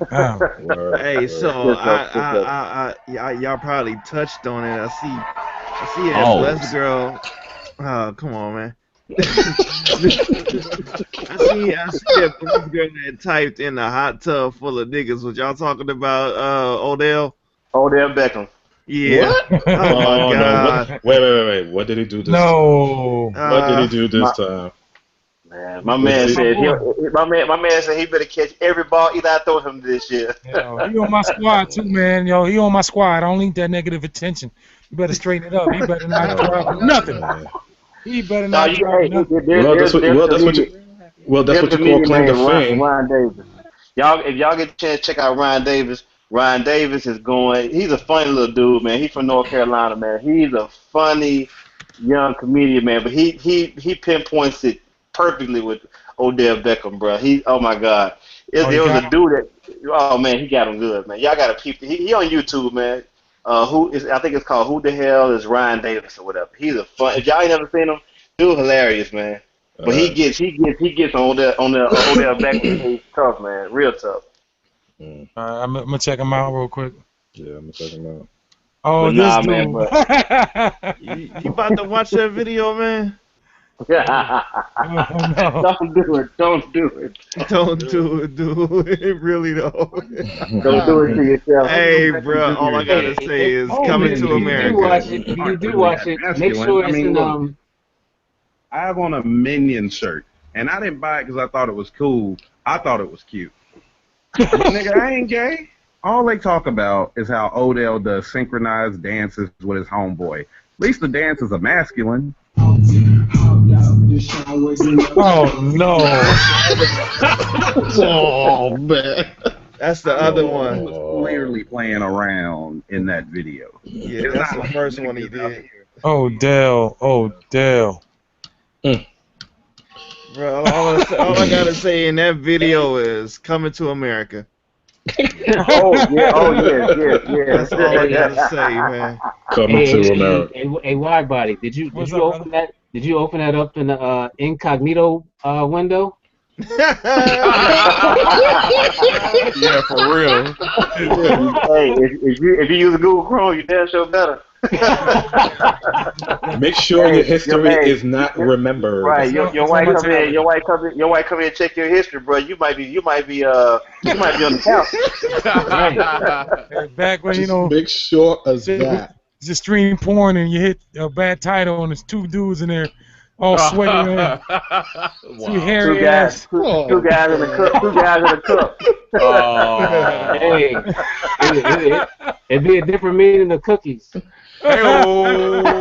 S4: hop was.
S7: Hey, so y'all probably touched on it. I see it as West Girl. Oh, come on, man. I see that police girl that typed in a hot tub full of niggas. Was y'all talking about Odell?
S4: Odell Beckham.
S7: Yeah.
S2: What?
S7: Oh my
S2: Oh no!
S7: God.
S2: Wait! What did he do this time?
S1: No.
S2: What did he do this time?
S4: Man, my man said he better catch every ball Eli throws him this year.
S1: Yo, he on my squad too, man. Yo, he on my squad. I don't need that negative attention. You better straighten it up. He better not drop nothing. He better not drop nothing.
S2: That's what you call claim to fame.
S4: Ryan Davis. If y'all get a chance, check out Ryan Davis. Ryan Davis is going. He's a funny little dude, man. He's from North Carolina, man. He's a funny young comedian, man. But he pinpoints it perfectly with Odell Beckham, bro. Oh my God, there was a dude that, oh man, he got him good, man. Y'all gotta peep. He on YouTube, man. I think it's called Who the Hell is Ryan Davis or whatever. He's a fun. If y'all ain't never seen him, dude, hilarious, man. But he gets on the Odell Beckham page tough, man, real tough.
S1: I'm gonna check him out real quick.
S2: Yeah, I'm gonna check him out.
S1: Oh,
S4: but
S1: this dude.
S7: Man, you about to watch that video, man?
S1: Oh, no.
S4: Don't do it.
S7: Don't do it, dude. Really though.
S4: Don't do it to yourself.
S7: Hey, bro, all I gotta say is coming to America.
S5: You do watch it. Make sure it's in
S9: I have on a Minion shirt, and I didn't buy it because I thought it was cool. I thought it was cute. But, nigga, I ain't gay. All they talk about is how Odell does synchronized dances with his homeboy. At least the dances are masculine.
S1: Oh no!
S2: Oh man,
S7: that's the other one.
S9: He was clearly playing around in that video.
S7: Yeah, that's the first one he did.
S1: Odell.
S7: Bro, all I gotta say in that video is coming to America.
S4: Oh yeah.
S7: That's all I gotta say, man.
S2: Coming to America.
S5: Hey, wide body. Did you open that? Did you open that up in the incognito window?
S3: Yeah, for real.
S4: Hey, if you use Google Chrome, you damn sure better.
S2: Make sure your history is not remembered.
S4: Right, your wife come in. Your wife come in and check your history, bro. You might be on the couch.
S1: Right. Back when
S2: make sure of that.
S1: Just stream porn and you hit a bad title and there's two dudes in there all sweaty, man. Two hairy ass.
S4: Two guys in the cup.
S5: Oh. Hey, it'd be a different meaning of cookies.
S1: All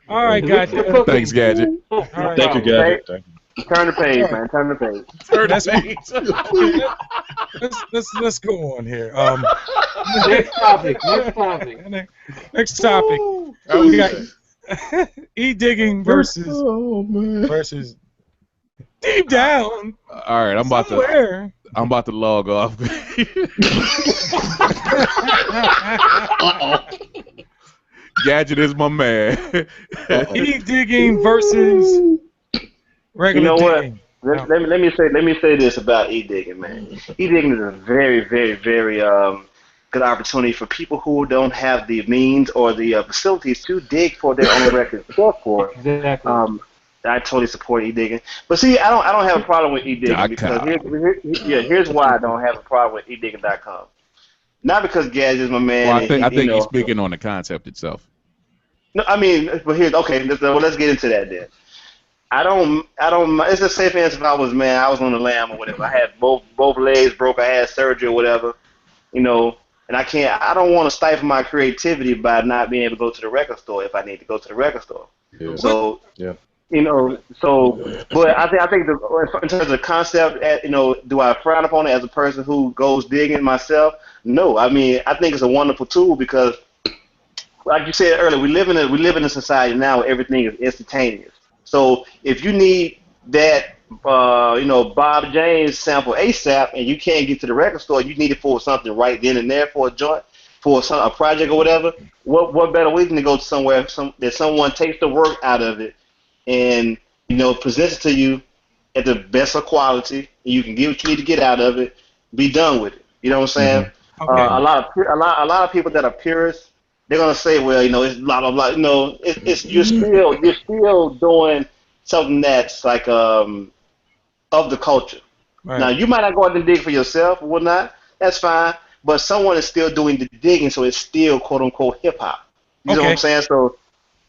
S1: right, Gadget.
S3: Thanks, Gadget.
S1: Right.
S2: Thank you, Gadget. Thank you.
S4: Turn the page, man. Turn the
S1: page. Let's go on here.
S5: Next topic.
S1: Next topic. We got Edigging versus Deep Down.
S3: All right, I'm about to log off. Gadget is my man.
S1: Edigging versus regular.
S4: You know what?
S1: digging.
S4: Let me say this about Edigging, man. Edigging is a very, very, very good opportunity for people who don't have the means or the facilities to dig for their own record software.
S5: Exactly.
S4: I totally support Edigging, but see, I don't have a problem with Edigging because here's why I don't have a problem with Edigging.com. Not because Gadget is my man.
S3: Well, I think he's speaking on the concept itself.
S4: No, I mean, but let's get into that then. I don't. It's the same answer if I was on the lam or whatever. I had both legs broke. I had surgery or whatever, and I don't want to stifle my creativity by not being able to go to the record store if I need to go to the record store.
S2: Yeah.
S4: So,
S2: yeah.
S4: But I think in terms of the concept, do I frown upon it as a person who goes digging myself? No. I mean, I think it's a wonderful tool because, like you said earlier, we live in a society now where everything is instantaneous. So if you need that, Bob James sample ASAP, and you can't get to the record store, you need it for something right then and there, for a joint, for a project or whatever. What better way than to go to somewhere that someone takes the work out of it and presents it to you at the best of quality, and you can get what you need to get out of it, be done with it. You know what I'm saying?
S1: Mm-hmm. Okay.
S4: A lot of people that are purists, they're gonna say, well, it's blah blah blah. It's you're still doing something that's like of the culture.
S1: Right.
S4: Now you might not go out and dig for yourself or whatnot. That's fine, but someone is still doing the digging, so it's still quote unquote hip hop. You know what I'm saying? So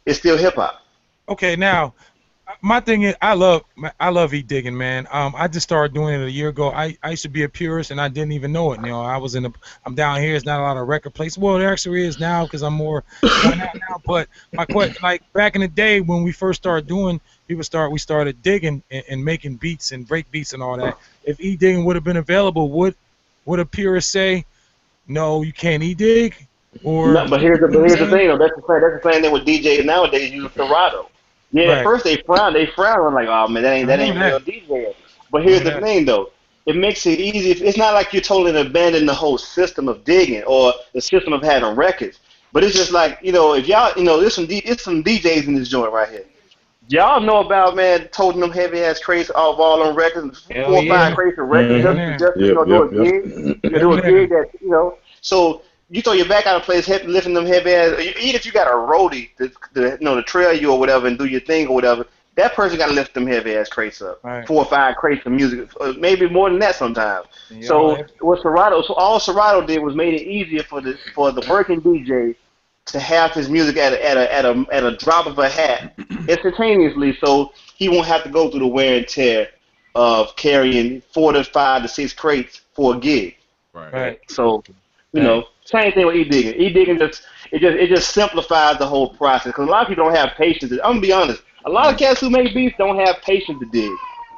S4: it's still hip hop.
S1: Okay, now my thing is, I love Edigging, man. I just started doing it a year ago. I used to be a purist and I didn't even know it. I'm down here. It's not a lot of record places. Well, there actually is now because I'm more going out now. But my question, like back in the day when we first started doing, we started digging and making beats and break beats and all that. If Edigging would have been available, would a purist say, no, you can'tEdig? Or
S4: no, but here's the thing though. That's the same thing with DJs nowadays. Use Serato. Yeah,
S1: Right.
S4: at first they frown. I'm like, oh man, that ain't real DJ. But here's the thing though. It makes it easy. It's not like you're totally abandoning the whole system of digging or the system of having records. But it's just like, if y'all, there's some DJs in this joint right here. Y'all know about, man, toting them heavy ass crates off all them records, 4 or 5 crates of records just do a gig. Do a gig that, so you throw your back out of place, lifting them heavy ass. Even if you got a roadie to trail you or whatever and do your thing or whatever, that person got to lift them heavy ass crates up.
S1: Right.
S4: 4 or 5 crates of music, maybe more than that sometimes.
S1: Yeah,
S4: so all Serato did was made it easier for the working DJ to have his music at a drop of a hat instantaneously, so he won't have to go through the wear and tear of carrying 4 to 5 to 6 crates for a gig.
S1: Right.
S4: So, same thing with Edigging. Edigging just simplifies the whole process because a lot of people don't have patience. I'm gonna be honest. A lot of cats who make beats don't have patience to dig.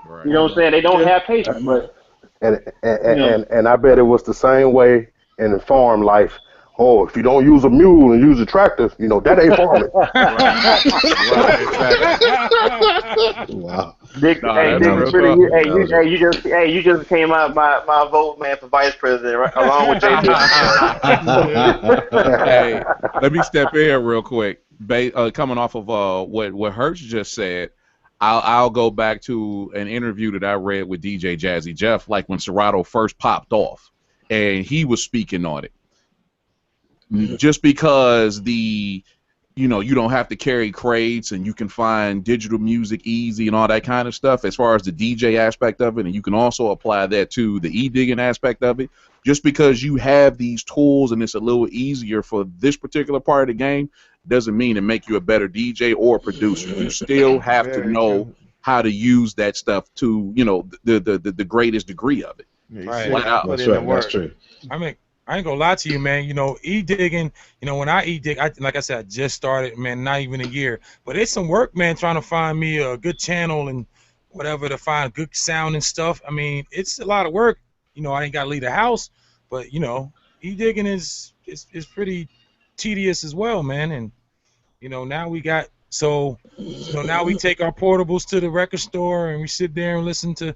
S4: Right. You know what I'm saying? They don't have patience. But
S6: and I bet it was the same way in farm life. Oh, if you don't use a mule and use a tractor, that ain't farming.
S2: Wow.
S4: Dick, you just came out my vote, man, for vice president, right, along with JD.
S3: Hey, let me step in here real quick. Coming off of what Hertz just said, I'll go back to an interview that I read with DJ Jazzy Jeff, like when Serato first popped off, and he was speaking on it. Just because you don't have to carry crates and you can find digital music easy and all that kind of stuff as far as the DJ aspect of it, and you can also apply that to the Edigging aspect of it. Just because you have these tools and it's a little easier for this particular part of the game doesn't mean it make you a better DJ or producer. You still have to know how to use that stuff to, the greatest degree of it.
S1: Right.
S2: That's right. That's true.
S1: I ain't gonna lie to you, man. Edigging, when IEdig, like I said, I just started, man, not even a year. But it's some work, man, trying to find me a good channel and whatever to find good sound and stuff. I mean, it's a lot of work. I ain't gotta leave the house, but Edigging is pretty tedious as well, man. And now we got now we take our portables to the record store and we sit there and listen to.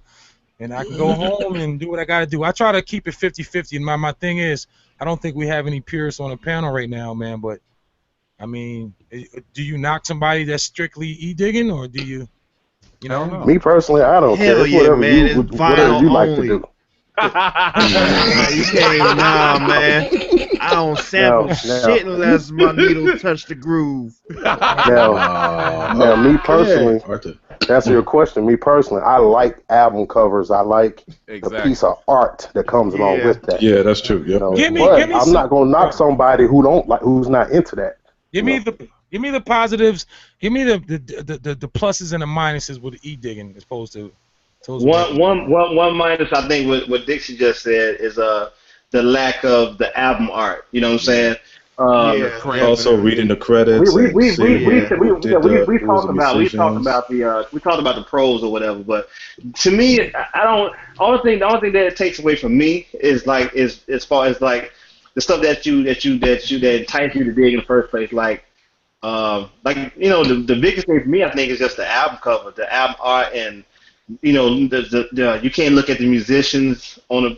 S1: And I can go home and do what I got to do. I try to keep it 50-50. And my thing is, I don't think we have any purists on the panel right now, man. But, I mean, do you knock somebody that's strictly Edigging, or do you,
S6: Me personally, I don't care.
S7: Hell yeah, man. It's
S6: whatever you like to do.
S7: You can't, man. I don't sample shit unless my needle touch the groove.
S6: Now, me personally, to answer your question, me personally, I like album covers. I like the piece of art that comes along with that.
S2: Yeah, that's true. Yep.
S6: But I'm not gonna knock somebody who's not into that.
S1: Give me the positives. Give me the pluses and the minuses with Edigging as opposed to.
S4: One minus, I think what Dixie just said is the lack of the album art. You know what I'm saying?
S2: Also reading the credits.
S4: We talked about the pros or whatever. But to me, I don't. The only thing that it takes away from me is as far as like the stuff that entice you to dig in the first place. The biggest thing for me, I think, is just the album cover, the album art, and you can't look at the musicians on an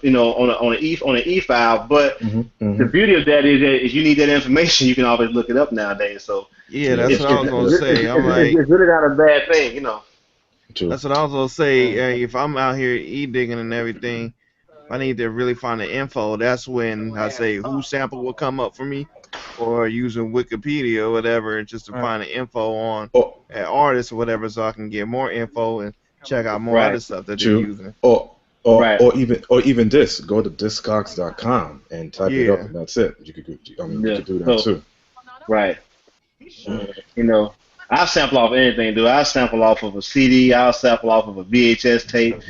S4: E file, but the beauty of that is that if you need that information, you can always look it up nowadays. So
S7: yeah, that's what I was gonna say.
S4: It's really not a bad thing,
S2: True.
S7: That's what I was gonna say. If I'm out here digging and everything, if I need to really find the info, that's when I say whose sample will come up for me. or using Wikipedia or whatever, and just to find the info on an artist or whatever, so I can get more info and check out more other stuff that they're using.
S2: Or even this. Go to discogs.com and type it up, and that's it. You could you could do that too.
S4: Right. You know, I sample off anything, dude. I sample off of a CD. I'll sample off of a VHS tape.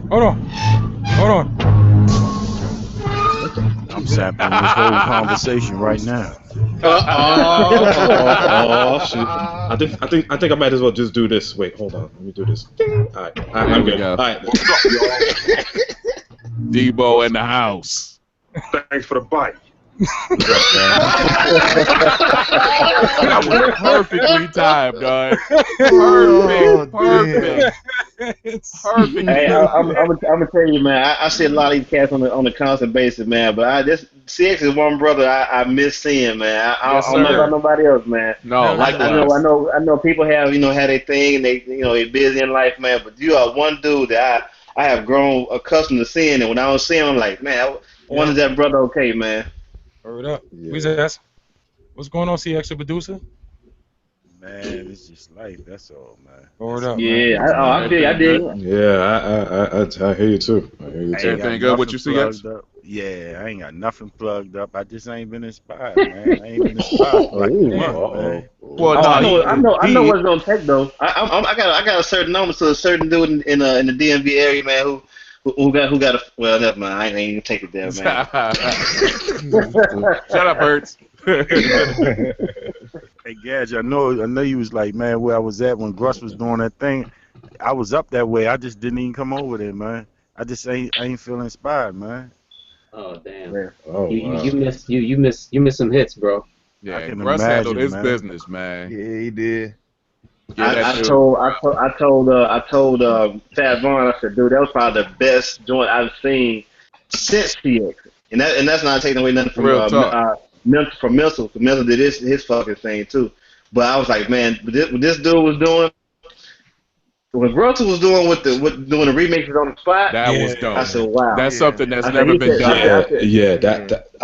S1: Hold on.
S10: I'm sampling this whole conversation right now.
S2: Shoot! I think I might as well just do this. Wait, hold on. Let me do this. All right, I'm good. All right.
S3: Debo in the house.
S8: Thanks for the bite.
S3: That was perfectly timed, dog. Perfect.
S4: Hey, I'm gonna tell you, man. I see a lot of these cats on a constant basis, man. But CX is one brother I miss seeing, man. I don't know about nobody else, man.
S3: No, likewise.
S4: I know people have had their thing and they're busy in life, man. But you are one dude that I have grown accustomed to seeing, and when I was seeing him, I'm like, man, when is that brother okay, man?
S1: Word up. What's going on, CX, the producer?
S10: Man, it's just life. That's all, man.
S1: Word up.
S4: Yeah, I did.
S2: Yeah, I hear you too.
S3: Everything good with you, CX?
S10: Yeah, I ain't got nothing plugged up. I just ain't been inspired, man. I ain't been inspired for like a month, man.
S4: Well, I know what's gonna take though. I got a certain number to a certain dude in the DMV area, man, who got a well, never mind. I ain't even take it there, man.
S3: Shut up, Hertz.
S10: Hey, Gage, I know you was like, man, where I was at when Gruss was doing that thing. I was up that way. I just didn't even come over there, man. I ain't feeling inspired, man.
S5: Oh damn!
S2: Oh,
S5: you miss some hits, bro.
S3: Yeah, Russ handled his business, man.
S7: Yeah, he did.
S4: I told Fat Vaughn, I said, dude, that was probably the best joint I've seen since CX, and that's not taking away nothing from Mental. Mental did his fucking thing too, but I was like, man, what this dude was doing. What Russell was doing doing the remixes on the spot,
S3: that was dope.
S4: I said, "Wow,
S3: that's something that's never been done."
S2: I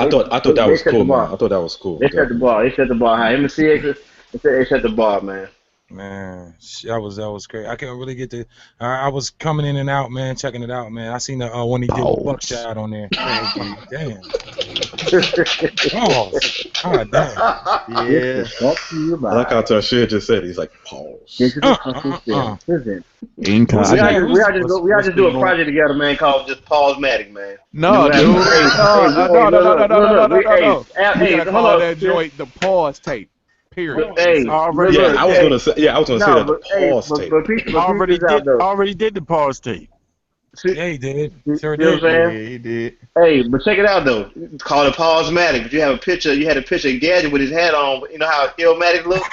S2: thought that was cool, man. I thought that was cool.
S4: They set the bar. Him and CX, they set the bar, man.
S1: Man, that was great. I can't really get the. I was coming in and out, man, checking it out, man. I seen the when he did the buckshot on there. Damn. Pause. God damn.
S7: Yeah.
S2: I like how Tashir just said he's like pause.
S4: We ought just do a project together, man, called just Pause-matic, man.
S3: No, dude. No.
S4: Hey,
S3: hold on. That joint the pause tape. Period.
S4: Hey,
S2: I was gonna say that the pause tape.
S10: Already did the pause tape.
S1: Yeah, he did. Sure
S4: did.
S7: Yeah, he did.
S4: Hey, but check it out though. It's called a Pause-matic. But you had a picture of Gadget with his hat on. But you know how Illmatic looks?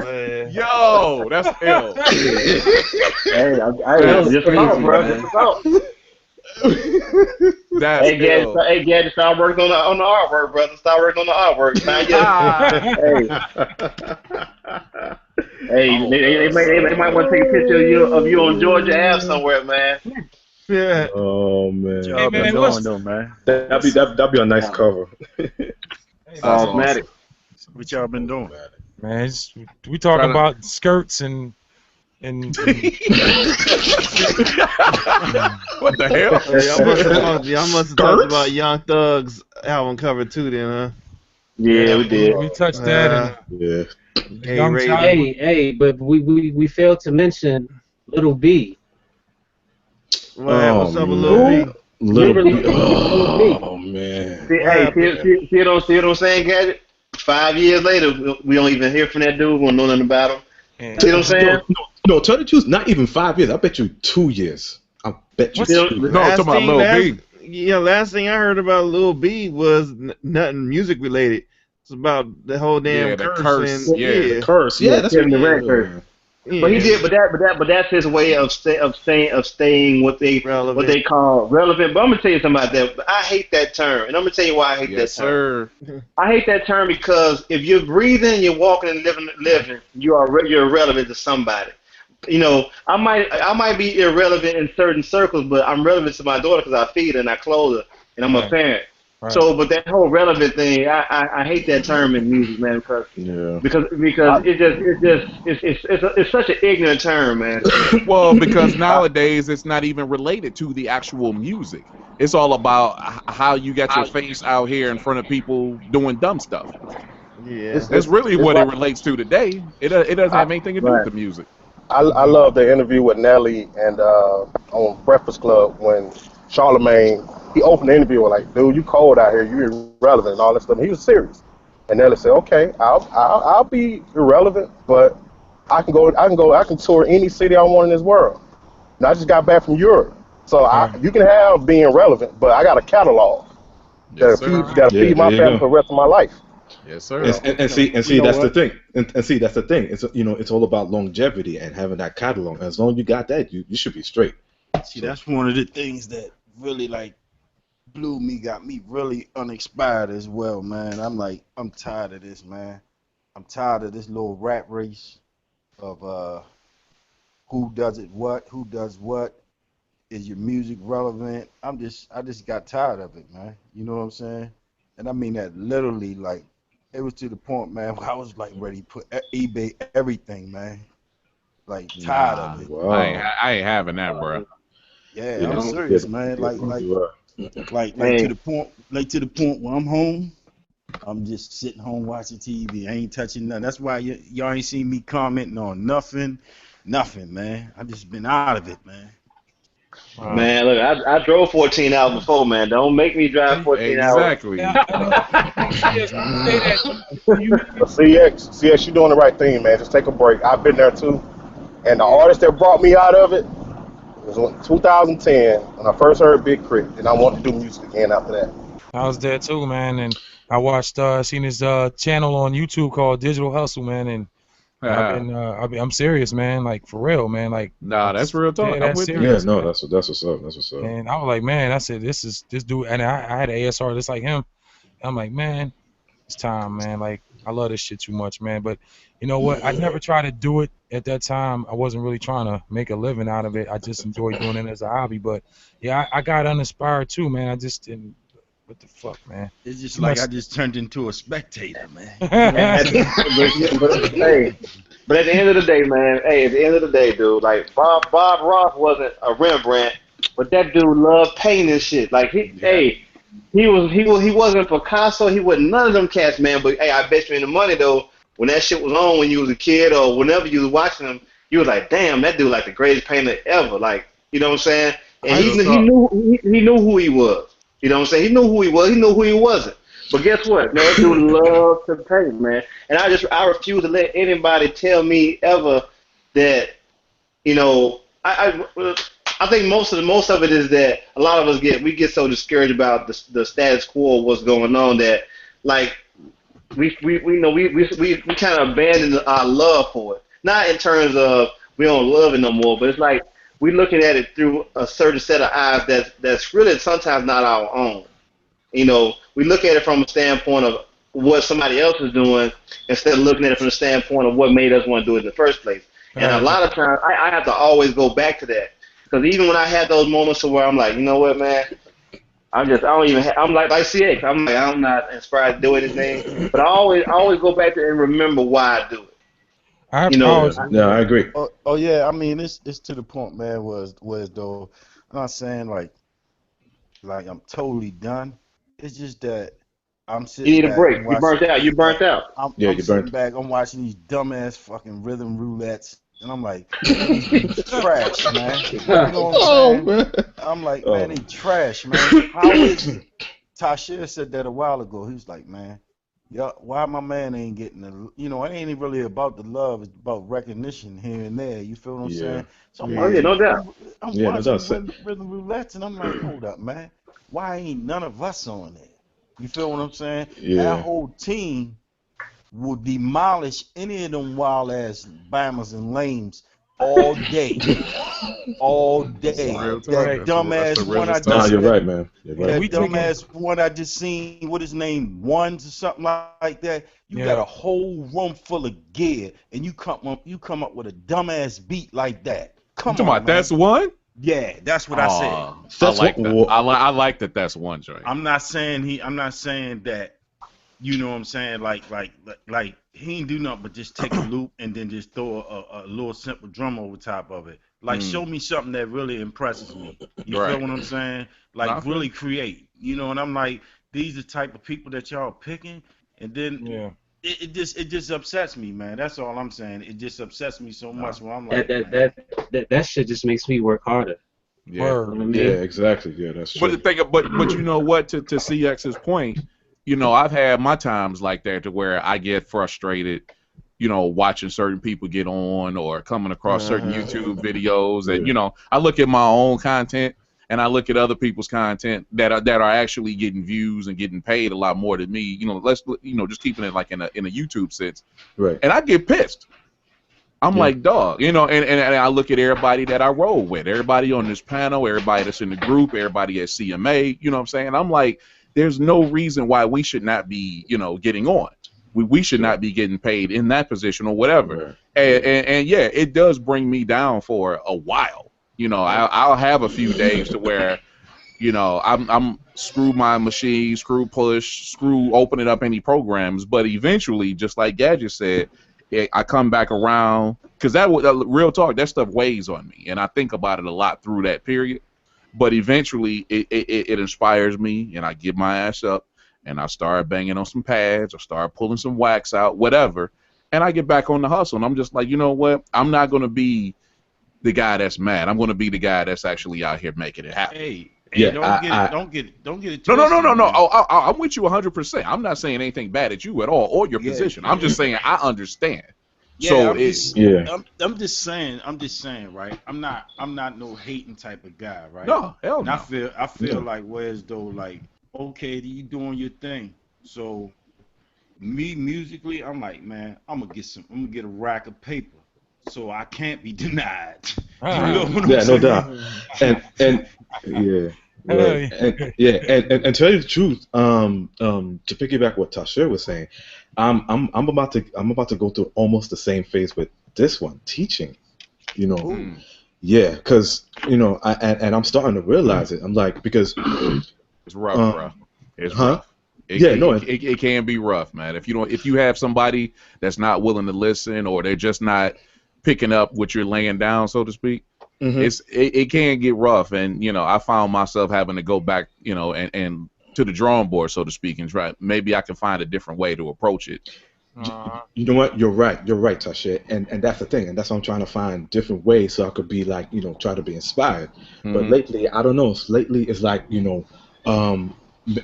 S7: Man.
S3: Yo, that's ill.
S4: Hey, just about, bro. Just about.
S3: That's ill.
S4: Hey, Gadget, start working on the artwork, brother. Start working on the artwork. Hey, they might want to take a picture of you on Georgia Ave somewhere, man.
S7: Yeah.
S2: Oh man.
S1: Hey, man,
S2: That'd be a nice cover.
S4: Pause-matic.
S10: What y'all been doing?
S1: Man, we talking about skirts and
S3: what the hell?
S7: Y'all must have talked about Young Thug's album cover too, then, huh?
S4: Yeah, we did.
S1: We touched that.
S2: Yeah.
S5: But we failed to mention Little B.
S7: What's up with Lil B?
S2: Little B. Oh man.
S4: See what I'm saying, Gadget? 5 years later, we don't even hear from that dude. We don't know nothing about him. See what I'm saying?
S2: No, tell the truth. Not even 5 years. I bet you 2 years. I bet you.
S3: No, talking about Lil B.
S7: Yeah, last thing I heard about Lil B was nothing music related. It's about the whole damn curse.
S2: The curse. Yeah, that's
S4: Kevin Durant curse. Yeah. But he did, but that's his way of staying what they call relevant. But I'm gonna tell you something about that. I hate that term, and I'm gonna tell you why I hate that term.
S3: Sir.
S4: I hate that term because if you're breathing, you're walking and living, you're relevant to somebody. You know, I might be irrelevant in certain circles, but I'm relevant to my daughter because I feed her and I clothe her, and I'm a
S1: Right.
S4: parent.
S1: Right.
S4: So, but that whole relevant thing, I hate that term in music, man, because it's such an ignorant term, man.
S3: Well, because nowadays it's not even related to the actual music. It's all about how you got your face out here in front of people doing dumb stuff.
S7: Yeah.
S3: That's really
S6: it's
S3: what it
S6: like
S3: relates to today. It doesn't have anything to do with
S4: Right.
S3: the music.
S6: I love the interview with Nelly and on Breakfast Club when Charlemagne he opened the interview with like, dude, you cold out here, you irrelevant and all that stuff. And he was serious. And Nelly said, okay, I'll be irrelevant, but I can tour any city I want in this world. And I just got back from Europe, so
S1: Right.
S6: you can have being relevant, but I got a catalog
S3: Yes, sir.
S6: that'll
S2: Yeah,
S6: feed
S2: there
S6: my
S2: you
S6: family
S2: go.
S6: for the rest of my life.
S3: Yes,
S2: And,
S3: sir.
S2: and, and see and
S10: You
S2: see
S10: know
S2: that's the
S10: what?
S2: thing. And see that's the thing. It's it's all about longevity and having that catalog. As long as you got that, you should be straight.
S10: See,
S2: So
S10: that's one of the things that really like blew me, got me really uninspired as well, man. I'm like, I'm tired of this, man. I'm tired of this little rat race of who does it what, who does what. Is your music relevant? I just got tired of it, man. You know what I'm saying? And I mean that literally, like, it was to the point, man, where I was like ready to put eBay everything, man. Like tired of
S3: Nah,
S10: it.
S2: wow.
S3: I ain't having that, bro.
S10: Yeah,
S2: Yeah,
S10: I'm
S2: yeah,
S10: serious, man.
S2: yeah, you are.
S10: Like
S4: Hey,
S10: to the point where I'm home. I'm just sitting home watching TV. I ain't touching nothing. That's why y'all ain't seen me commenting on nothing, man. I just been out of it, man.
S1: Wow.
S4: man, look, I drove 14 hours before, man. Don't make me drive
S1: Hey,
S4: 14 hours.
S3: Exactly.
S1: I know. Hey, CS, when you say that, you
S6: But CX, you're doing the right thing, man. Just take a break. I've been there too. And the
S4: Yeah.
S6: artist that brought me out of it was in 2010 when I first heard Big Crit, and I wanted to do music again after that.
S1: I was there too, man, and I watched, seen his channel on YouTube called Digital Hustle, man, and I'm serious, man, like for real, man, like
S3: Nah,
S1: I'm
S3: that's real talk.
S1: dead
S3: I'm
S1: ass
S3: with you.
S2: Yeah,
S1: serious,
S2: no,
S1: man.
S2: that's what's up. That's what's up.
S1: And I was like, man, I said this dude, and I had an ASR just like him. I'm like, man, it's time, man. Like I love this shit too much, man. But you know what? I never tried to do it at that time. I wasn't really trying to make a living out of it. I just enjoyed doing it as a hobby. But yeah, I got uninspired too, man. I just didn't. What the fuck, man?
S10: It's just
S1: Too
S10: like
S1: much.
S10: I just turned into a spectator, man. You know what I'm
S4: At,
S10: saying?
S4: hey, but at the end of the day, man, hey, at the end of the day, dude, like Bob Ross wasn't a Rembrandt, but that dude loved painting shit. Like
S3: Yeah.
S4: he wasn't Picasso, he wasn't none of them cats, man. But hey, I bet you any money though, when that shit was on when you was a kid or whenever you was watching him, you was like, damn, that dude like the greatest painter ever. Like, you know what I'm saying? And
S3: Real
S4: he
S3: talk.
S4: knew who he was. You know what I'm saying? He knew who he was. He knew who he wasn't. But guess what, man? That dude loved to paint, man. And I refuse to let anybody tell me ever that I think most of it is that a lot of us get so discouraged about the status quo of what's going on that like we kind of abandon our love for it. Not in terms of we don't love it no more, but it's like we looking at it through a certain set of eyes that's really sometimes not our own. We look at it from a standpoint of what somebody else is doing instead of looking at it from the standpoint of what made us want to do it in the first place. And a lot of times, I have to always go back to that because even when I had those moments where I'm like, you know what, man, I'm like CX. I'm like, I'm not inspired to do anything, but I always go back to and remember why I do it.
S1: I
S4: You know,
S2: Yeah,
S1: always
S2: no, I agree.
S10: Oh yeah, I mean it's to the point, man. Was though I'm not saying like I'm totally done. It's just that I'm
S4: you
S10: sitting
S4: need a
S10: back,
S4: break.
S10: I'm
S4: You burnt
S10: watching
S4: out. You burnt
S10: like
S4: out.
S2: Yeah,
S10: I'm
S2: you
S10: sitting
S2: burnt.
S10: back, I'm watching these dumbass fucking rhythm roulettes, and I'm like, these be trash, man. You know what I'm
S2: Oh
S10: saying?
S2: man.
S10: I'm like, man,
S2: Oh.
S10: they trash, man. How is it? Tashir said that a while ago. He was like, man, yeah, why my man ain't getting it ain't really about the love, it's about recognition here and there. You feel what I'm
S2: Yeah.
S10: saying? So I'm
S4: Oh
S2: Yeah.
S4: yeah,
S10: watching
S4: no
S10: these
S4: doubt.
S10: I'm
S2: Yeah, no
S10: watching
S2: doubt.
S10: these rhythm roulettes, and I'm like, hold up, man. Why ain't none of us on there? You feel what I'm saying? Our
S2: Yeah.
S10: whole team will demolish any of them wild ass Bammers and lames all day. All day.
S3: Real talk.
S10: That dumbass
S3: the
S10: one I
S3: realest
S2: Nah,
S10: just
S2: you're
S10: that,
S2: right, man. You're right.
S10: that
S1: we taking
S10: dumbass one I just seen, what his name, Ones or something like that. You got
S1: yeah.
S10: a whole room full of gear and you come up with a dumbass beat like that.
S3: You
S10: Come
S3: talking
S10: on,
S3: about
S10: man.
S3: that's one?
S10: Yeah, that's what I said.
S3: I
S2: That's
S3: like
S2: what.
S3: that. I like that. That's one joint.
S10: I'm not saying that, you know what I'm saying, like he ain't do nothing but just take a loop and then just throw a little simple drum over top of it. Like show me something that really impresses me. You
S3: Right.
S10: feel what I'm saying? Like
S3: Nah, I feel
S10: really
S3: you.
S10: create. You know, and I'm like, these are the type of people that y'all picking, and then
S1: Yeah.
S10: it just upsets me, man. That's all I'm saying. It just upsets me so much when I'm
S5: That
S10: like,
S5: that
S10: man.
S5: that shit just makes me work harder.
S3: Yeah.
S5: You know
S1: Word.
S5: what I mean?
S2: Yeah, exactly. Yeah, that's
S3: But
S2: true.
S3: the thing, but you know what? To CX's point, you know, I've had my times like that to where I get frustrated, you know, watching certain people get on or coming across certain YouTube videos, and
S2: Yeah.
S3: you know, I look at my own content and I look at other people's content that are actually getting views and getting paid a lot more than me. You know, just keeping it like in a YouTube sense,
S2: Right.
S3: and I get pissed. I'm
S2: Yeah.
S3: like, dog, you know, and I look at everybody that I roll with, everybody on this panel, everybody that's in the group, everybody at CMA, you know what I'm saying? I'm like, there's no reason why we should not be, you know, getting on. We should not be getting paid in that position or whatever.
S2: Right.
S3: And yeah, it does bring me down for a while. You know, I'll have a few days to where, you know, I'm screw my machine, screw push, screw opening up any programs, but eventually, just like Gadget said, I come back around because that real talk, that stuff weighs on me, and I think about it a lot through that period. But eventually, it inspires me, and I get my ass up, and I start banging on some pads, or start pulling some wax out, whatever, and I get back on the hustle. And I'm just like, you know what? I'm not gonna be the guy that's mad. I'm gonna be the guy that's actually out here making it happen.
S10: Hey,
S2: Yeah,
S10: don't get it
S3: No.
S10: twisted,
S3: No.
S10: man.
S3: I'm with you 100%. I'm not saying anything bad at you at all or your
S10: Yeah,
S3: position. I'm just saying I understand.
S10: Yeah,
S3: So
S10: I'm
S3: it's
S10: just saying, right? I'm not no hating type of guy, right?
S3: no hell
S10: And
S3: no.
S10: I feel like whereas though, like, okay, you doing your thing. So me musically, I'm like, man, I'm gonna get a rack of paper, so I can't be denied. You know what I'm
S2: Yeah, no
S10: saying?
S2: doubt. And yeah, right. And yeah, and tell you the truth, to piggyback what Tasha was saying, I'm about to go through almost the same phase with this one, teaching. You know,
S10: Ooh.
S2: yeah, because you know, I'm starting to realize it. I'm like, because
S3: It's rough, bro. It's
S2: huh?
S3: rough. It can be rough, man. If you have somebody that's not willing to listen, or they're just not picking up what you're laying down, so to speak, it can get rough. And you know, I found myself having to go back, you know, and to the drawing board, so to speak, and try. Maybe I can find a different way to approach it.
S2: You know what? You're right, Tasha, and that's the thing, and that's why I'm trying to find different ways so I could be like, you know, try to be inspired. But lately, I don't know. Lately, it's like, you know,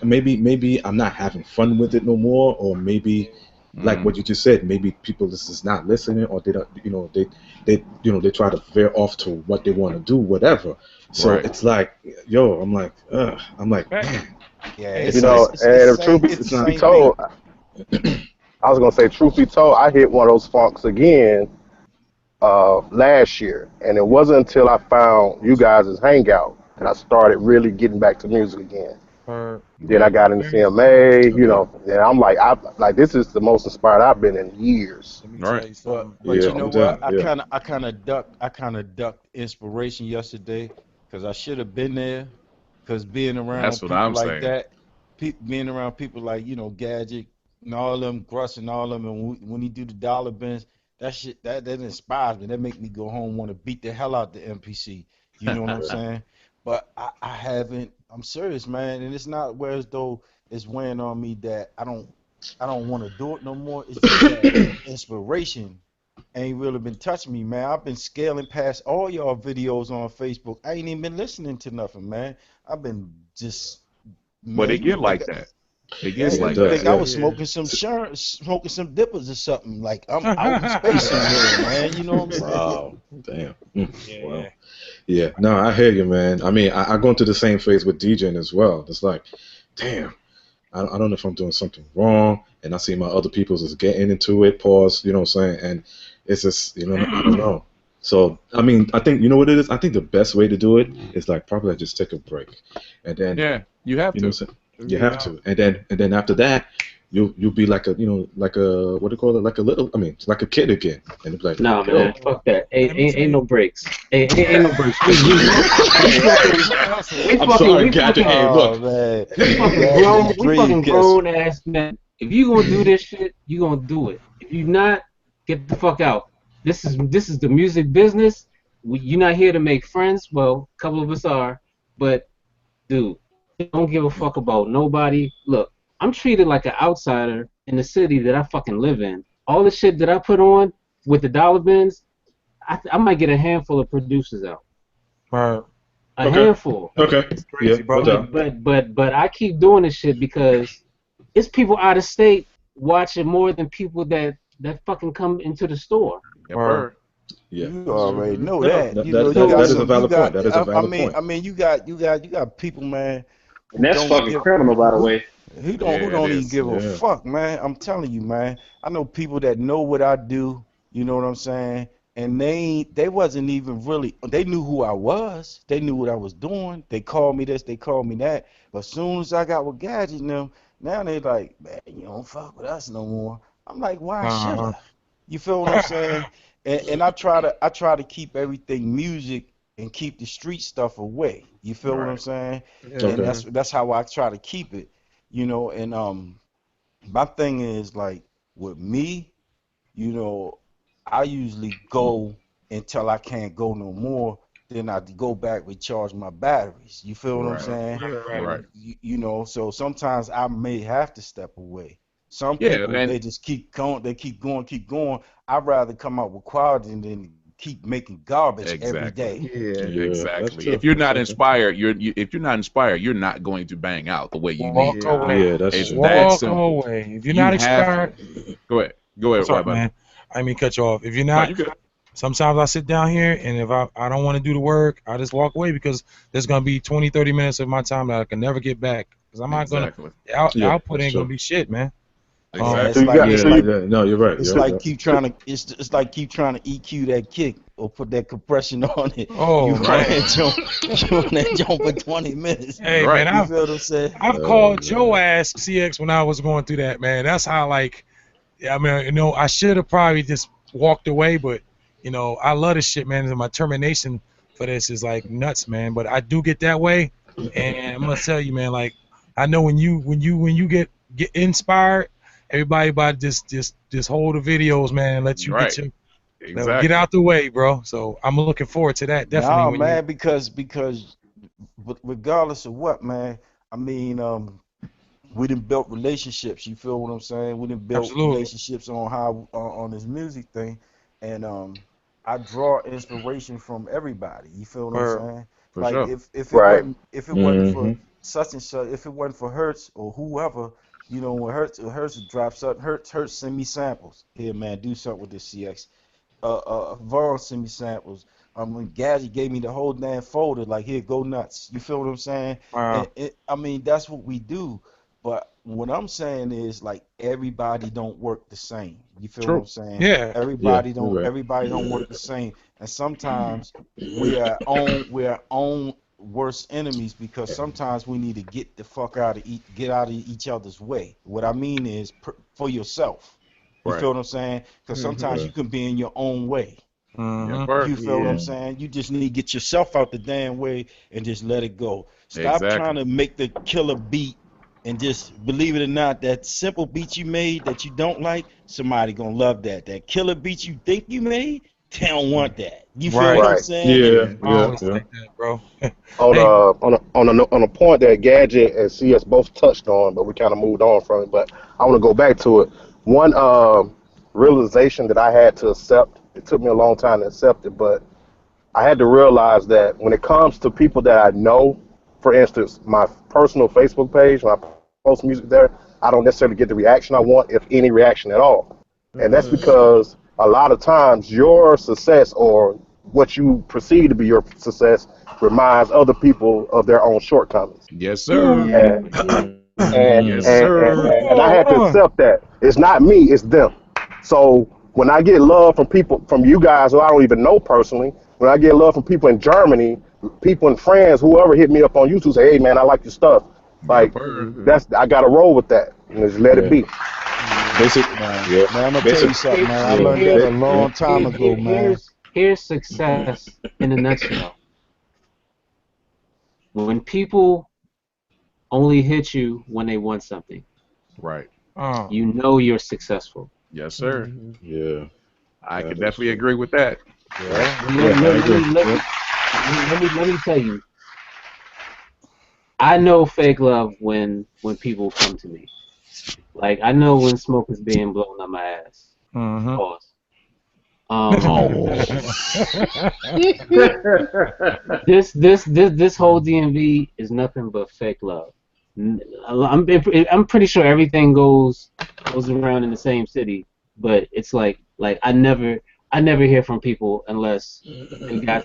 S2: maybe I'm not having fun with it no more, or maybe like what you just said, maybe people this is not listening, or they don't, you know, they try to veer off to what they want to do, whatever. So it's like, yo, I'm like, man,
S10: Yeah,
S6: you know, and truth be told, I was gonna say, truth be told, I hit one of those funks again last year, and it wasn't until I found you guys' hangout that I started really getting back to music again. Then I got into CMA, you know, and I'm like, this is the most inspired I've been in years.
S1: Let me tell you something.
S10: But you know what?
S2: yeah.
S10: I kind of ducked inspiration yesterday because I should have been there. Because being around
S3: That's what
S10: people
S3: I'm
S10: like
S3: saying.
S10: that, being around people like, you know, Gadget and all them, Gruss and all them, and when he do the dollar bins, that shit that inspires me. That make me go home want to beat the hell out the MPC. You know what I'm saying? But I haven't. I'm serious, man, and it's not where as though it's weighing on me that I don't want to do it no more. It's just that inspiration ain't really been touching me, man. I've been scaling past all y'all videos on Facebook. I ain't even been listening to nothing, man. I've been just.
S3: But it get like that. It gets like
S10: I
S3: that.
S10: think I was smoking some dippers or something. Like I'm out in space somewhere, man. You know what I'm saying?
S2: Wow, damn. Wow. Yeah, no, I hear you, man. I mean, I go into the same phase with DJing as well. It's like, damn, I don't know if I'm doing something wrong, and I see my other people's is getting into it. Pause, you know what I'm saying? And it's just, you know, I don't know. So I mean, I think you know what it is. I think the best way to do it is like probably just take a break, and then
S3: you have to.
S2: You have to, and then after that, you'll be like a like a what do you call it, like a little, I mean, like a kid again, and it's like,
S5: nah, man, fuck that. Ain't no breaks. Ain't no breaks. We fucking grown ass men. If you gonna do this shit, you gonna do it. If you not, get the fuck out. This is the music business. You're not here to make friends. Well, a couple of us are, but dude, don't give a fuck about nobody. Look, I'm treated like an outsider in the city that I fucking live in. All the shit that I put on with the dollar bins, I might get a handful of producers out. A handful.
S2: Okay.
S1: It's crazy, bro.
S5: But I keep doing this shit because it's people out of state watching more than people that fucking come into the store.
S10: Yeah. You already know that.
S2: That is a valid point. That is a valid point.
S10: I mean, you got people, man.
S4: And that's fucking criminal, by the way.
S10: Who don't even give a fuck, man. I'm telling you, man. I know people that know what I do. You know what I'm saying? And they wasn't even really. They knew who I was. They knew what I was doing. They called me this. They called me that. But as soon as I got with Gadget and them, now they like, man, you don't fuck with us no more. I'm like, why should I? You feel what I'm saying? And I try to keep everything music and keep the street stuff away. You feel what I'm saying? Yeah. And that's how I try to keep it, you know. And my thing is like with me, you know, I usually go until I can't go no more. Then I go back, recharge my batteries. You feel what I'm saying?
S3: Right.
S10: You know, so sometimes I may have to step away. Some people, they just keep going. They keep going. I'd rather come out with quality than keep making garbage every day.
S3: Yeah, exactly. If you're not inspired, if you're not inspired, you're not going to bang out the way you need to.
S1: Yeah,
S3: that's
S1: walk away. If you're not inspired,
S3: go ahead.
S1: Sorry, man. I didn't mean to cut you off. If you're not, sometimes I sit down here, and if I don't want to do the work, I just walk away because there's gonna be 20, 30 minutes of my time that I can never get back because I'm not gonna. Output ain't gonna be shit, man.
S3: Exactly.
S2: No, you're right.
S10: It's like keep trying to EQ that kick or put that compression on it.
S1: Oh,
S10: you on that jump for 20 minutes.
S1: Hey, man, I've called Joe ass CX when I was going through that, man. That's how, like, I mean, you know, I should have probably just walked away, but you know, I love this shit, man. And my termination for this is like nuts, man. But I do get that way, and I'm gonna tell you, man. Like, I know when you get inspired. Everybody about just hold the videos, man, and let you get out the way, bro. So I'm looking forward to that, definitely.
S10: No, man, because regardless of what, man, I mean, we done built relationships. You feel what I'm saying? We done built relationships on this music thing, and I draw inspiration from everybody. You feel what I'm saying? Like if it wasn't for such and such, if it wasn't for Hertz or whoever. You know, when Hertz drops up, Hertz send me samples. Here, man, do something with this CX. Vaughn send me samples. When Gadget gave me the whole damn folder, like, here, go nuts. You feel what I'm saying?
S1: Wow.
S10: I mean, that's what we do. But what I'm saying is, like, everybody don't work the same. You feel what I'm saying?
S1: Yeah.
S10: Everybody don't work the same. And sometimes we are our own worst enemies because sometimes we need to get the fuck out of each other's way. What I mean is for yourself. You feel what I'm saying? Because sometimes you can be in your own way. You feel what I'm saying? You just need to get yourself out the damn way and just let it go. Stop trying to make the killer beat and just believe it or not, that simple beat you made that you don't like, somebody gonna love that. That killer beat you think you made, they don't want that. You feel what I'm saying?
S2: Yeah.
S1: Like that, bro.
S6: On a point that Gadget and CS both touched on, but we kind of moved on from it. But I want to go back to it. One realization that I had to accept. It took me a long time to accept it, but I had to realize that when it comes to people that I know, for instance, my personal Facebook page, when I post music there, I don't necessarily get the reaction I want, if any reaction at all. And that's because a lot of times your success or what you perceive to be your success reminds other people of their own shortcomings.
S3: Yes, sir.
S6: And I had to accept that. It's not me, it's them. So when I get love from people, from you guys who I don't even know personally, when I get love from people in Germany, people and friends, whoever hit me up on YouTube, say, hey man, I like your stuff. Like that's, I gotta roll with that and just let it be.
S2: Basic,
S10: Man, I'm gonna tell you something, man. I learned that a long time ago, man.
S5: Here's success in a nutshell. When people only hit you when they want something,
S3: right?
S5: You know you're successful.
S3: Yes, sir.
S2: Yeah,
S3: I can definitely agree with that.
S5: Let me tell you. I know fake love when people come to me. Like I know when smoke is being blown up my ass. Pause. This whole DMV is nothing but fake love. I'm pretty sure everything goes around in the same city, but it's like I never hear from people unless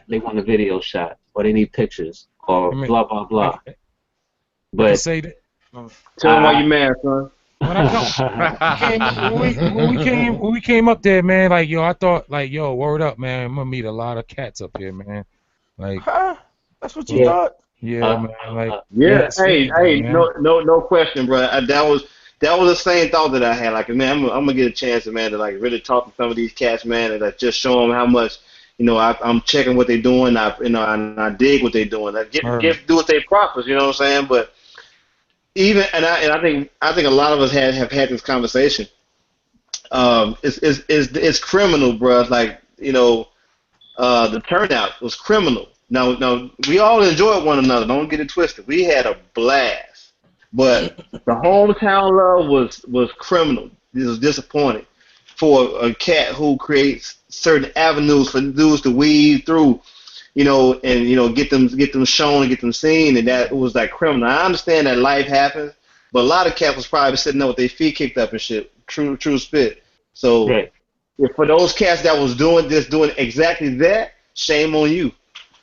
S5: they want a video shot or they need pictures or blah blah blah. But
S1: I can say that.
S4: Tell them why you mad, son.
S1: When we came up there, man, like yo, I thought like yo, word up, man, I'm gonna meet a lot of cats up here, man. Like,
S10: that's what you thought?
S1: Yeah, man. Like,
S4: hey, no question, bro. That was the same thought that I had. Like, man, I'm gonna get a chance, man, to like really talk to some of these cats, man, and like just show them how much, I'm checking what they're doing. I dig what they're doing. I do what they promise. You know what I'm saying? But I think a lot of us have had this conversation. It's criminal, bro. Like, the turnout was criminal. Now we all enjoyed one another. Don't get it twisted. We had a blast, but the hometown love was criminal. This was disappointing for a cat who creates certain avenues for dudes to weave through, and get them shown and get them seen, and that was like criminal. I understand that life happens, but a lot of cats was probably sitting there with their feet kicked up and shit. True spit. So if for those cats that was doing exactly that, shame on you.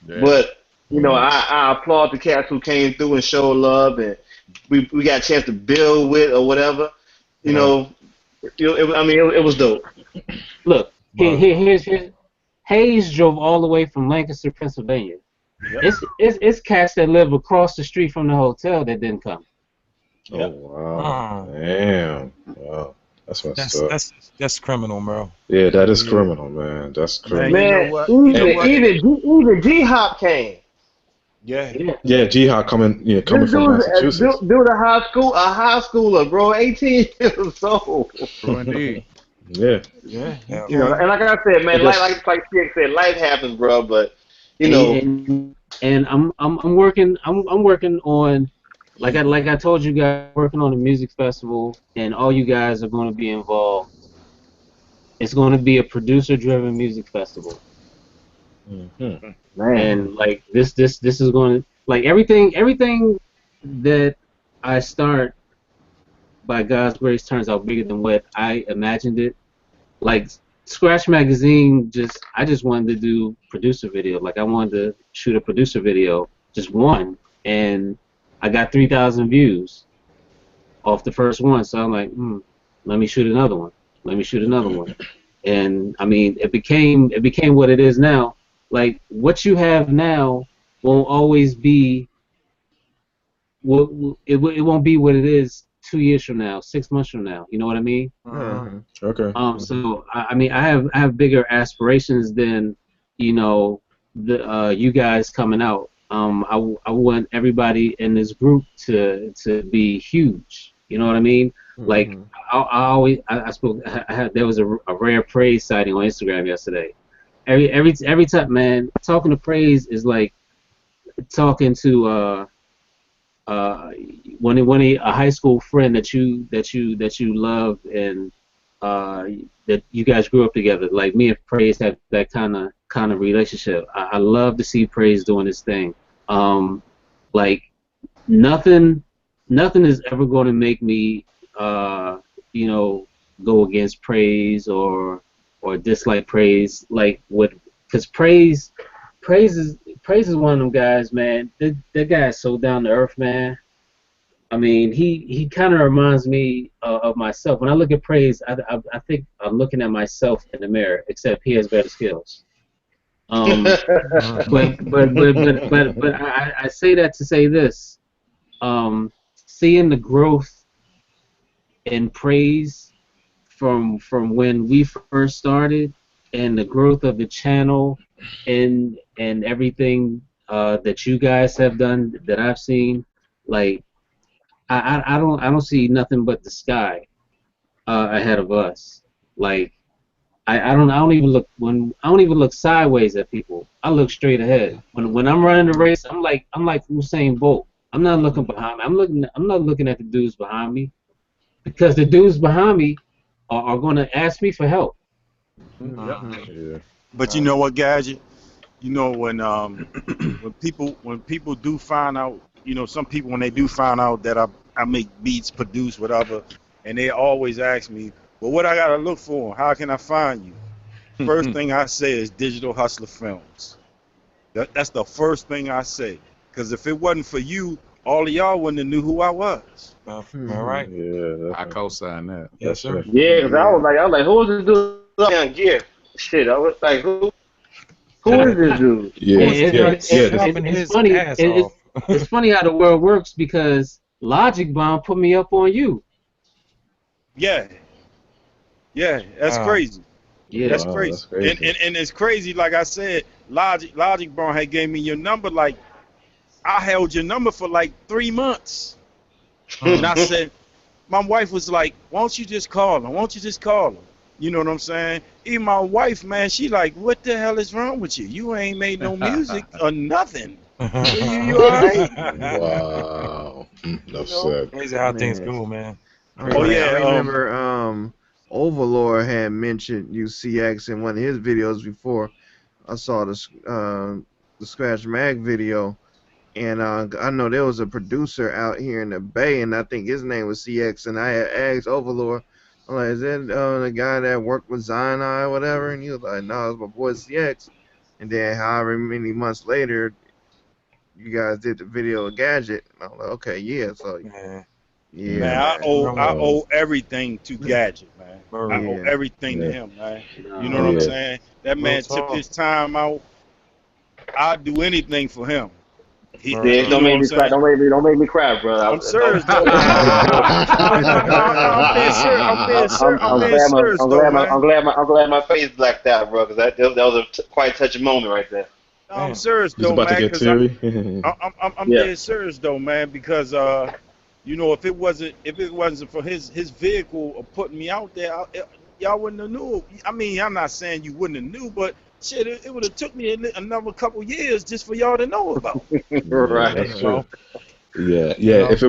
S4: Yeah. But I applaud the cats who came through and showed love, and we got a chance to build with or whatever. It was dope.
S5: Look, here's Hayes drove all the way from Lancaster, Pennsylvania. Yep. It's cats that live across the street from the hotel that didn't come.
S2: Oh wow! Damn! Wow.
S1: That's criminal, bro.
S2: Yeah, that is criminal, man. That's criminal.
S4: Man, even G-Hop came.
S2: Yeah, G-Hop coming from Massachusetts.
S4: Dude, a high schooler, bro, 18 years old.
S3: True indeed.
S2: Yeah.
S4: And like I said, man, like Chick said, life happens, bro. But
S5: and I'm working on. Like I told you guys, working on a music festival, and all you guys are going to be involved. It's going to be a producer-driven music festival, and like this is going to, like, everything that I start by God's grace turns out bigger than what I imagined it. Like Scratch Magazine, I just wanted to do producer video. Like I wanted to shoot a producer video, just one, and I got 3,000 views off the first one, so I'm like, let me shoot another one. And I mean, it became what it is now. Like what you have now won't always be. It won't be what it is 2 years from now, 6 months from now. You know what I mean?
S2: Okay.
S5: So I mean, I have bigger aspirations than you guys coming out. I want everybody in this group to be huge. You know what I mean? Like I spoke. There was a rare praise sighting on Instagram yesterday. Every time, man, talking to praise is like talking to a high school friend that you love and that you guys grew up together. Like me and Praise have that kind of relationship. I love to see Praise doing his thing. Like nothing is ever going to make me go against Praise or dislike Praise. Like because Praise is one of them guys, man. That guy is so down to earth, man. I mean, he kind of reminds me of myself. When I look at Praise, I think I'm looking at myself in the mirror, except he has better skills. But I say that to say this. Seeing the growth in Praise from when we first started, and the growth of the channel, and everything that you guys have done that I've seen, like I don't see nothing but the sky ahead of us. Like I don't even look sideways at people. I look straight ahead. When I'm running the race, I'm like Usain Bolt. I'm not looking behind me. I'm not looking at the dudes behind me, because the dudes behind me are going to ask me for help.
S10: Yeah.
S11: But you know what, Gadget? You know when people do find out, you know, some people when they do find out that I make beats, produce, whatever, and they always ask me, well, what I gotta look for? How can I find you? First thing I say is Digital Hustler Films. That's the first thing I say. Because if it wasn't for you, all of y'all wouldn't have knew who I was.
S1: All right.
S2: Yeah,
S3: I co-sign that.
S1: Yes, sir.
S4: Yeah, because I was like, who is this dude on gear? Shit, I was like, who is this dude?
S5: It's funny. It's funny how the world works, because Logic Bomb put me up on you.
S11: Yeah, that's crazy.
S5: Yeah,
S11: that's crazy. And it's crazy. Like I said, Logic Bomb had gave me your number. Like I held your number for like 3 months, and I said, my wife was like, "Why don't you just call him? Why don't you just call him?" You know what I'm saying? Even my wife, man, she like, "What the hell is wrong with you? You ain't made no music or nothing. You all right?"
S2: Wow. Enough said.
S1: Crazy how things go, man.
S7: I remember Overlord had mentioned UCX in one of his videos before. I saw the Scratch Mag video, and I know there was a producer out here in the Bay, and I think his name was CX, and I had asked Overlord, I'm like, is that the guy that worked with Zion or whatever? And he was like, no, it's my boy CX. And then however many months later, you guys did the video of Gadget. And I'm like, okay, yeah. So, yeah.
S11: Man, I owe everything to Gadget, man. I owe everything to him, man. You know what I'm saying? That man took his time out. I'd do anything for him.
S4: Don't make me cry. Don't make me cry, bro.
S11: I'm serious, though.
S4: I'm glad my face blacked out, bro, because that was a quite touching moment right there.
S11: No, I'm serious though, man. I'm dead serious though, man, because you know, if it wasn't for his vehicle of putting me out there, y'all wouldn't have knew. I mean, I'm not saying you wouldn't have knew, but shit, it would have took me another couple years just for y'all to know about.
S4: Right.
S2: That's true. Yeah. If it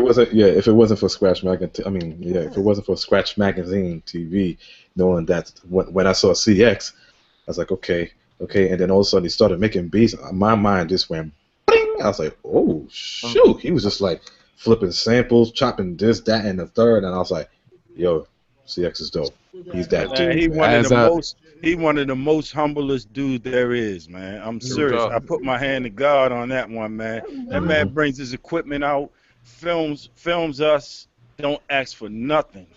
S2: wasn't for Scratch Magazine, if it wasn't for Scratch Magazine TV, knowing that when I saw CX, I was like, okay, and then all of a sudden he started making beats. My mind just went, bing! I was like, oh shoot! He was just like flipping samples, chopping this, that, and the third, and I was like, yo, CX is dope. He's that dude.
S11: He one of the most humblest dudes there is, man. I'm serious. I put my hand to God on that one, man. That man brings his equipment out, films us, don't ask for nothing.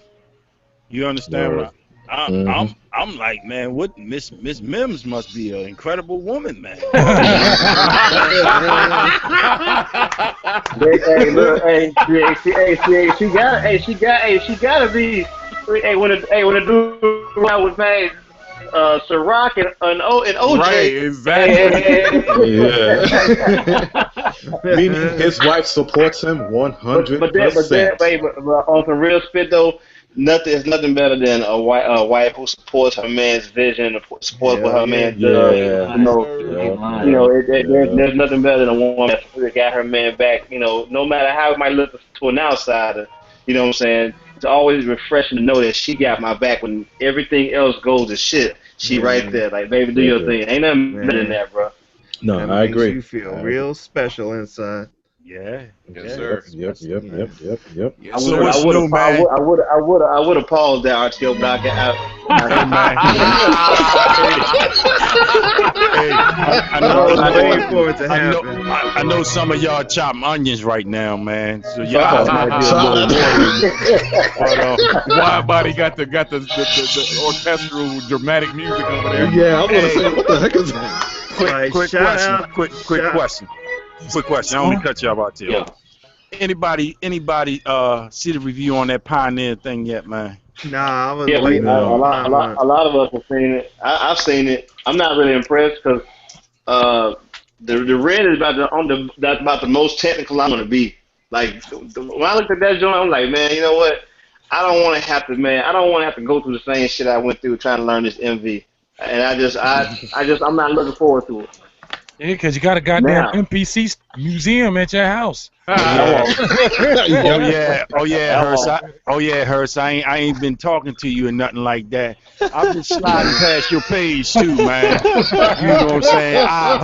S11: You understand? I'm like, man, what Miss Mims must be an incredible woman, man.
S4: She gotta be. Hey, when a dude was named Ciroc and OJ.
S3: Right, exactly.
S2: Meaning his wife supports him 100%.
S4: But on some real spit though, there's nothing better than a wife who supports her man's vision, supports what her man does. There's nothing better than a woman that got her man back. You know, no matter how it might look to an outsider. You know what I'm saying? It's always refreshing to know that she got my back when everything else goes to shit. She right there, like, baby, do your thing. Ain't nothing better than that, bro.
S2: No,
S7: that
S2: I agree.
S7: You feel real special inside.
S11: Yeah.
S3: Yes, sir.
S2: Yep.
S3: Yes,
S4: I
S3: sir.
S4: would have paused that RTO block out.
S11: Hey man. Hey, I
S7: I was waiting
S11: know.
S7: for it to
S11: I know.
S7: happen.
S11: I know some of y'all chopping onions right now, man. So your eyes might be a little watering. But
S3: Wide body got the orchestral dramatic music over there.
S2: Yeah, I was gonna say, what the heck is that?
S7: Like,
S11: quick
S7: shout
S11: question.
S7: out.
S11: Quick
S7: Shout-
S11: question. Quick question. I don't mean to cut y'all out here.
S4: Yeah.
S11: Anybody see the review on that Pioneer thing yet, man?
S7: Nah, I was
S4: Yeah,
S7: waiting
S2: No.
S7: for
S4: a lot of us have seen it. I've seen it. I'm not really impressed because the red is that's about the most technical I'm gonna be. Like when I looked at that joint, I'm like, man, you know what? I don't want to have to go through the same shit I went through trying to learn this MV. And I'm not looking forward to it.
S1: Yeah, because you got a goddamn
S4: Now.
S1: MPC museum at your house.
S11: Oh yeah, Hurst. I ain't been talking to you or nothing like that. I've been sliding past your page too, man. You know what I'm saying? I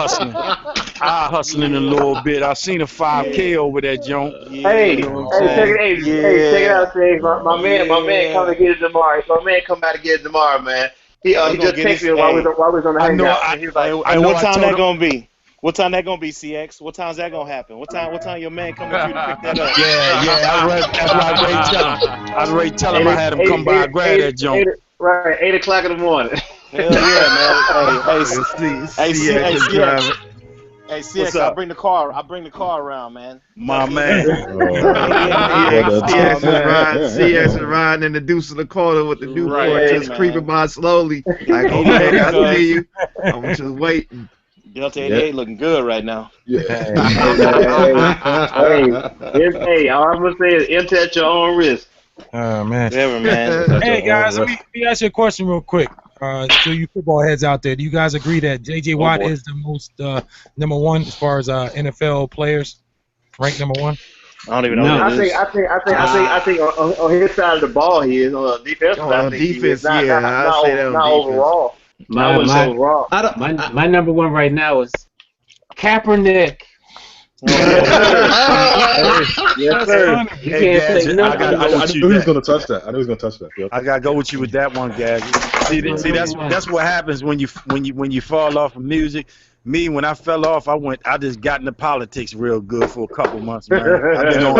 S11: hustling a little bit. I seen a 5K over that joint.
S4: Hey,
S11: You know what I'm
S4: check it out, Sage. My man come to get it tomorrow. My man come out to get it tomorrow, man. He just texted me while we was on the hangout. He was like,
S11: what time
S12: that gonna be? What time that gonna be, CX? What time's that gonna happen? What time your man coming through to pick that up?
S11: Yeah. That's what I was ready to tell him. I had him come by and grab that joint.
S4: Right, 8 o'clock in the morning.
S12: Hell yeah, man. Hey, CX, I bring the car around, man.
S11: My man.
S7: CX is riding in the deuce of the corner with the Newport just creeping by slowly. Like, okay, I see you. I'm just waiting.
S12: Delta 88 looking good right now.
S4: Hey, all I'm gonna say is enter at your own risk.
S1: Oh man.
S12: Whatever, man.
S1: Hey guys, let me ask you a question real quick. So you football heads out there, do you guys agree that J.J. Watt is the most number one as far as NFL players, ranked number one?
S12: I don't even know.
S4: I think on his side of the ball he is. On the defense, I think he is. Not overall.
S5: My number one right now is Kaepernick.
S4: Yes, sir.
S5: You can't say nothing.
S2: I knew he was gonna touch that. Yep.
S11: I gotta go with you with that one, guys. See, that's what happens when you fall off of music. Me, when I fell off, I just got into politics real good for a couple months, man. I've been on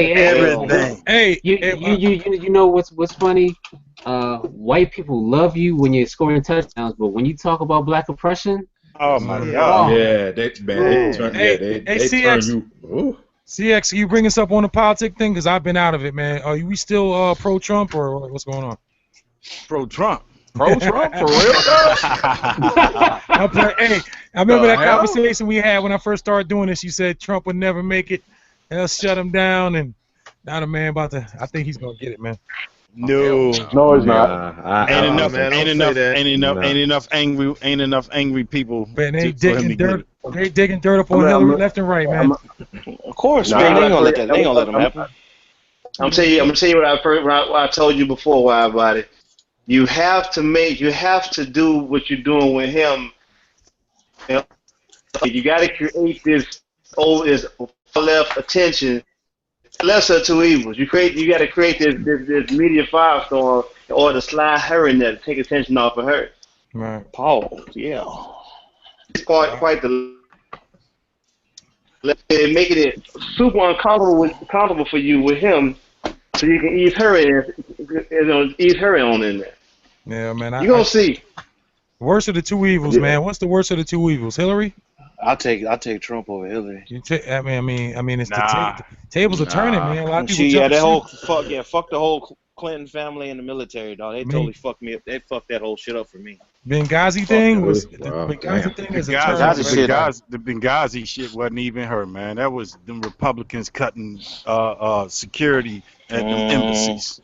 S11: everything.
S5: Hey, you know what's funny? White people love you when you're scoring touchdowns, but when you talk about black oppression,
S11: oh my God!
S2: Yeah, they turn you. Ooh.
S1: CX, you bring us up on the politic thing because I've been out of it, man. Are we still pro-Trump or what's going on?
S11: Pro-Trump.
S3: Pro-Trump for real?
S1: Hey, I remember that conversation we had when I first started doing this. You said Trump would never make it. They'll shut him down, and now the man I think he's gonna get it, man.
S11: No,
S6: it's not.
S11: Ain't enough angry people.
S1: Man, they digging dirt. They digging dirt up on Hillary left and right, man.
S12: Of course, man. They ain't gonna let them happen.
S4: I'm tell you what I told you before a while about it. You have to do what you're doing with him. You got to create this left attention. Lesser of two evils. You got to create this media firestorm in order to slide her in there to take attention off of her.
S1: Right.
S12: Paul, yeah.
S4: It's quite the. Making it super uncomfortable for you with him, so you can ease her on in there.
S1: Yeah, man.
S4: You gonna see.
S1: Worst of the two evils, man. What's the worst of the two evils? Hillary?
S12: I'll take Trump over Hillary.
S1: I mean, it's the tables are turning, man. A lot of
S12: people. Fuck the whole Clinton family and the military, dog. They totally fucked me up. They fucked that whole shit up for me.
S1: Benghazi thing was the Benghazi thing is
S11: the Benghazi shit wasn't even her, man. That was them Republicans cutting security at the embassies.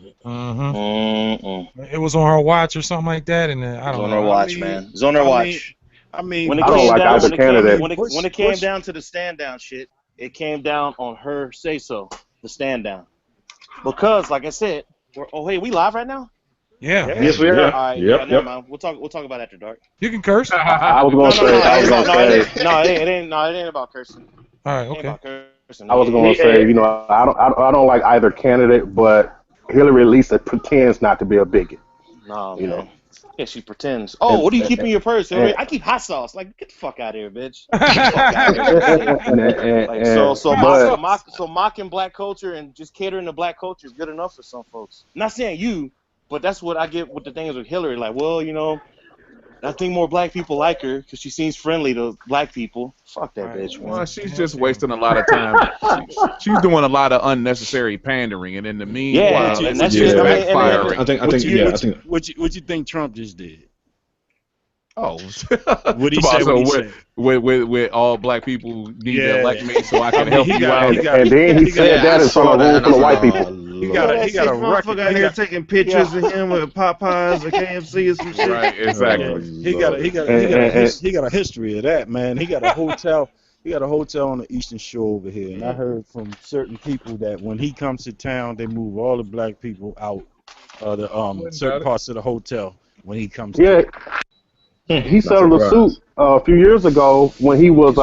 S1: It was on her watch or something like that, and I don't know.
S12: On her watch, man. It was on her watch.
S7: I mean,
S12: when it came down to the stand down shit, it came down on her say so, the stand down. Because, like I said, hey, we live right now?
S1: Yeah.
S4: Yes, we are.
S12: All right, never mind. We'll talk about after dark.
S1: You can curse.
S6: I was gonna say.
S12: No, it ain't about cursing.
S1: All right,
S12: Ain't
S1: okay.
S12: about cursing.
S6: I was going to say, I don't like either candidate, but Hillary at least pretends not to be a bigot.
S12: No,
S6: You
S12: man.
S6: know.
S12: Yeah, she pretends. Oh, what do you keep in your purse, Hillary? I keep hot sauce. Like, get the fuck out of here, bitch. Get the fuck out of here. So mocking black culture and just catering to black culture is good enough for some folks. I'm not saying you, but that's what I get with the things with Hillary. Like, well, I think more black people like her because she seems friendly to black people. Fuck that bitch, man.
S3: Well, she's just wasting a lot of time. She's doing a lot of unnecessary pandering, and in the meanwhile,
S12: and that's just
S3: backfiring.
S11: What you think Trump just did?
S3: Oh,
S11: what he said?
S3: With all black people need to elect me so I can help you out.
S6: And then he said that in front of a room full of white people.
S7: He got a record out here taking pictures of him with Popeyes or KFC or some shit.
S3: Right, exactly.
S11: He got a history of that, man. He got a hotel. He got a hotel on the Eastern Shore over here, and I heard from certain people that when he comes to town, they move all the black people out of the certain parts of the hotel when he comes.
S6: He settled a suit a few years ago when he was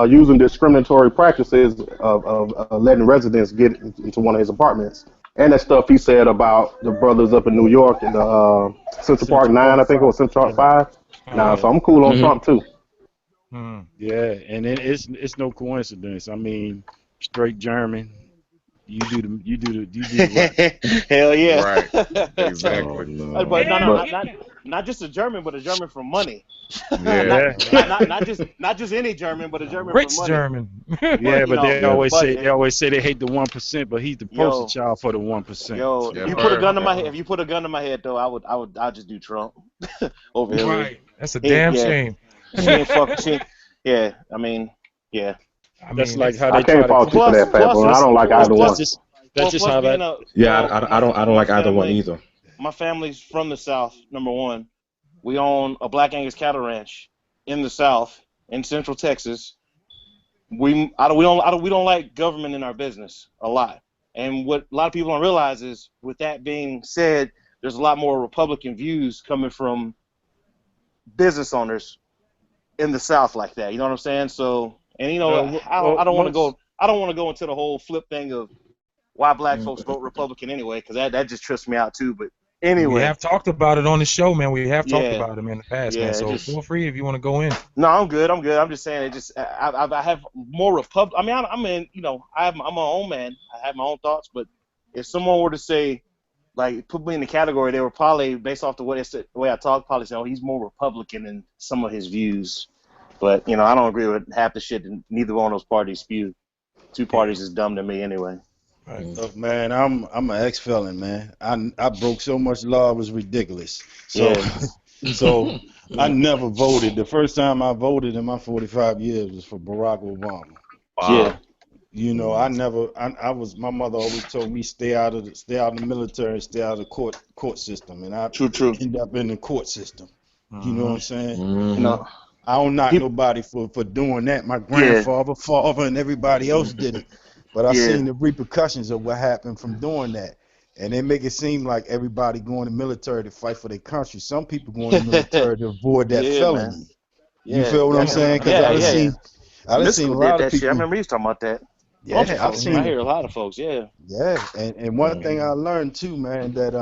S6: using discriminatory practices of letting residents get into one of his apartments. And that stuff he said about the brothers up in New York in the Central Park 9, I think, or Central Park 5. So I'm cool on Trump, too.
S11: Yeah, and it's no coincidence. I mean, straight German. You do the right.
S12: Hell yeah.
S3: Right. Exactly.
S12: But not just a German, but a German for money.
S11: Yeah.
S12: not just any German, but a German
S1: Rich
S12: for money.
S1: German.
S11: Yeah, but they always say they hate the 1%, but he's the poster child for the 1%.
S12: Yo, if you put a gun to my head, if you put a gun to my head though, I'd just do Trump over here.
S1: Right. That's a damn shame.
S12: She ain't fucking. Yeah, I mean, yeah.
S11: That's like how they
S6: I can't fault you for that, Pat. I don't like either one.
S11: That's just how that.
S2: I don't like either one either.
S12: My family's from the South. Number one, we own a Black Angus cattle ranch in the South, in Central Texas. We don't like government in our business a lot. And what a lot of people don't realize is, with that being said, there's a lot more Republican views coming from business owners in the South like that. You know what I'm saying? So, and I don't want to go into the whole flip thing of why black folks vote Republican anyway, because that just trips me out too. But anyway,
S1: we have talked about it on the show, man. We have talked about it in the past, man. So feel free if you want to go in.
S12: No, I'm good. I'm just saying I have more Republican. I mean, I'm my own man. I have my own thoughts. But if someone were to say, like, put me in the category, they were probably, based off the way I talk, probably say, oh, he's more Republican in some of his views. But I don't agree with half the shit that neither one of those parties spew. Two parties is dumb to me anyway.
S11: Right. Look, man, I'm an ex-felon, man. I broke so much law it was ridiculous. So so I never voted. The first time I voted in my 45 years was for Barack Obama.
S12: Wow.
S11: Yeah. My mother always told me stay out of the military, stay out of the court system, and I end up in the court system. You know what I'm saying?
S12: No.
S11: I don't knock nobody for doing that. My grandfather, father, and everybody else did it. But I've seen the repercussions of what happened from doing that. And they make it seem like everybody going to the military to fight for their country. Some people going to the military to avoid that felony. Man. You feel what I'm saying? Because I've seen a lot of people.
S12: Shit. I remember you talking about that.
S11: Yeah,
S12: I hear a lot of folks. Yeah.
S11: Yeah, and one thing I learned too, man, that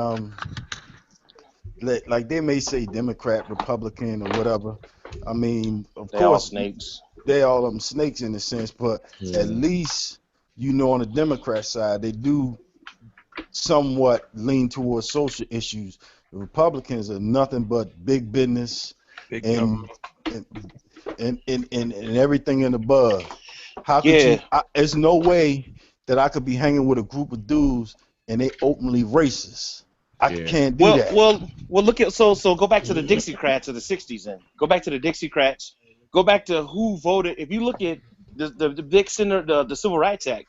S11: like they may say Democrat, Republican, or whatever. I mean, of course,
S12: all snakes.
S11: They all them snakes in a sense, but at least on the Democrat side, they do somewhat lean towards social issues. The Republicans are nothing but big business and everything in the bud. How could there's no way that I could be hanging with a group of dudes and they openly racist. I can't do that.
S12: Well, look at so go back to the Dixiecrats of the '60s. Then go back to the Dixiecrats. Go back to who voted. If you look at the big center, the Civil Rights Act.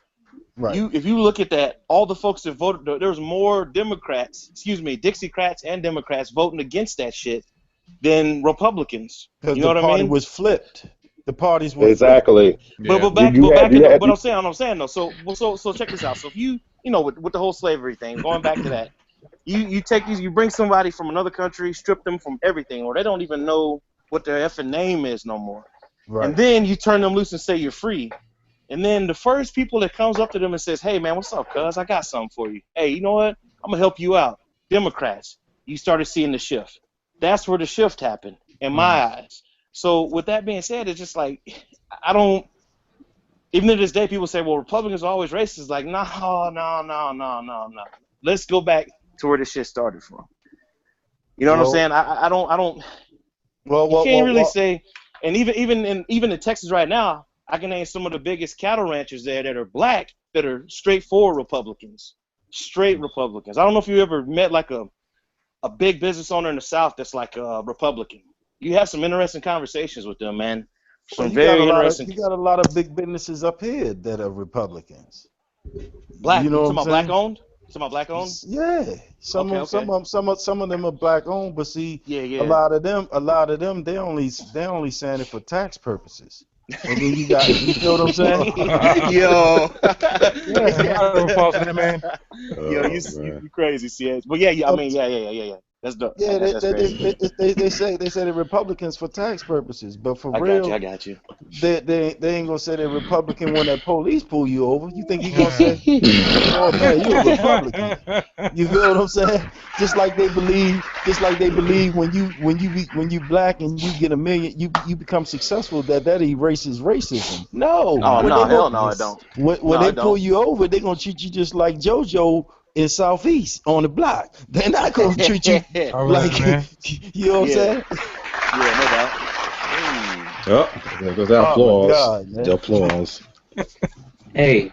S11: Right.
S12: If you look at that, all the folks that voted, there was more Dixiecrats and Democrats voting against that shit than Republicans.
S11: Because
S12: you know
S11: the
S12: what I
S11: party
S12: mean?
S11: was flipped. The parties were
S6: exactly.
S12: But I'm saying though. So check this out. So if you with the whole slavery thing, going back to that, you bring somebody from another country, strip them from everything, or they don't even know what their effing name is no more. Right. And then you turn them loose and say you're free. And then the first people that comes up to them and says, hey, man, what's up, cuz? I got something for you. Hey, you know what? I'm going to help you out. Democrats, you started seeing the shift. That's where the shift happened in my eyes. So with that being said, it's just like, I don't, even to this day, people say, well, Republicans are always racist. Like, no. Let's go back to where this shit started from. You know what I'm saying? I don't. You can't really say. And even in Texas right now, I can name some of the biggest cattle ranchers there that are black that are straightforward Republicans. Straight Republicans. I don't know if you ever met like a big business owner in the South that's like a Republican. You have some interesting conversations with them, man. Some very interesting.
S10: You got a lot of big businesses up here that are Republicans.
S12: Black.
S10: You know what I'm
S12: about
S10: saying?
S12: black owned? Some black owned?
S10: Yeah. Some of them are black owned, but see,
S12: yeah.
S10: a lot of them, they only saying it for tax purposes. And then you got, you feel what I'm saying?
S12: Yo.
S1: Man.
S12: Yo, you crazy, CH. But yeah. I mean, yeah. That's dope.
S10: Yeah,
S12: that's crazy.
S10: they say the Republicans for tax purposes, but for real,
S12: I got you.
S10: They ain't gonna say they're Republican when that police pull you over. You think he gonna say, "Oh man, you a Republican"? You feel what I'm saying? Just like they believe when you black and you get $1 million, you become successful, that erases racism. No,
S12: hell no, I don't.
S10: When they pull you over, they gonna treat you just like JoJo in Southeast on the block. They're not gonna treat you like you know what I'm saying?
S12: Yeah, no doubt.
S2: Oh, there goes that applause. The applause.
S5: Hey,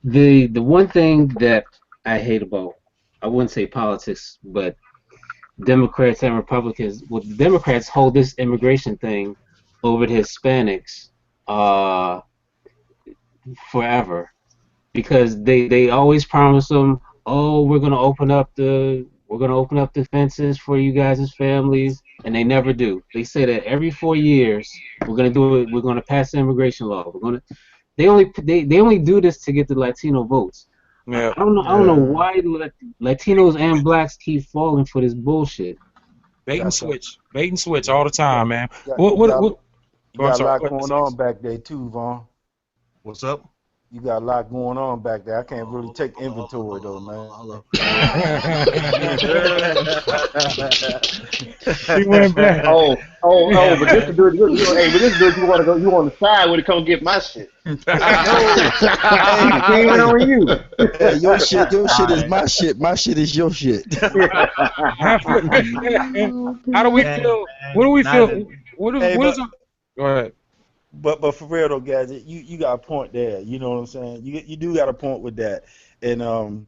S5: the one thing that I hate about, I wouldn't say politics, but Democrats and Republicans, well, the Democrats hold this immigration thing over the Hispanics forever. Because they always promise them, oh, we're gonna open up the fences for you guys' families, and they never do. They say that every 4 years we're gonna do it. We're gonna pass the immigration law. They only do this to get the Latino votes.
S1: Yeah.
S5: I don't know why Latinos and blacks keep falling for this bullshit.
S1: Bait and switch all the time, man.
S10: You got a lot going on back there too, Vaughn.
S11: What's up?
S10: You got a lot going on back there. I can't really take inventory though, man.
S12: He went back. Oh, but this dude, you want to go? You on the side when it come get my shit? Shame on you.
S10: Hey, your shit is my shit. My shit is your shit.
S1: How do we feel? What do we feel? What is? Go ahead.
S10: But for real though, guys, you got a point there. You know what I'm saying? You do got a point with that. And a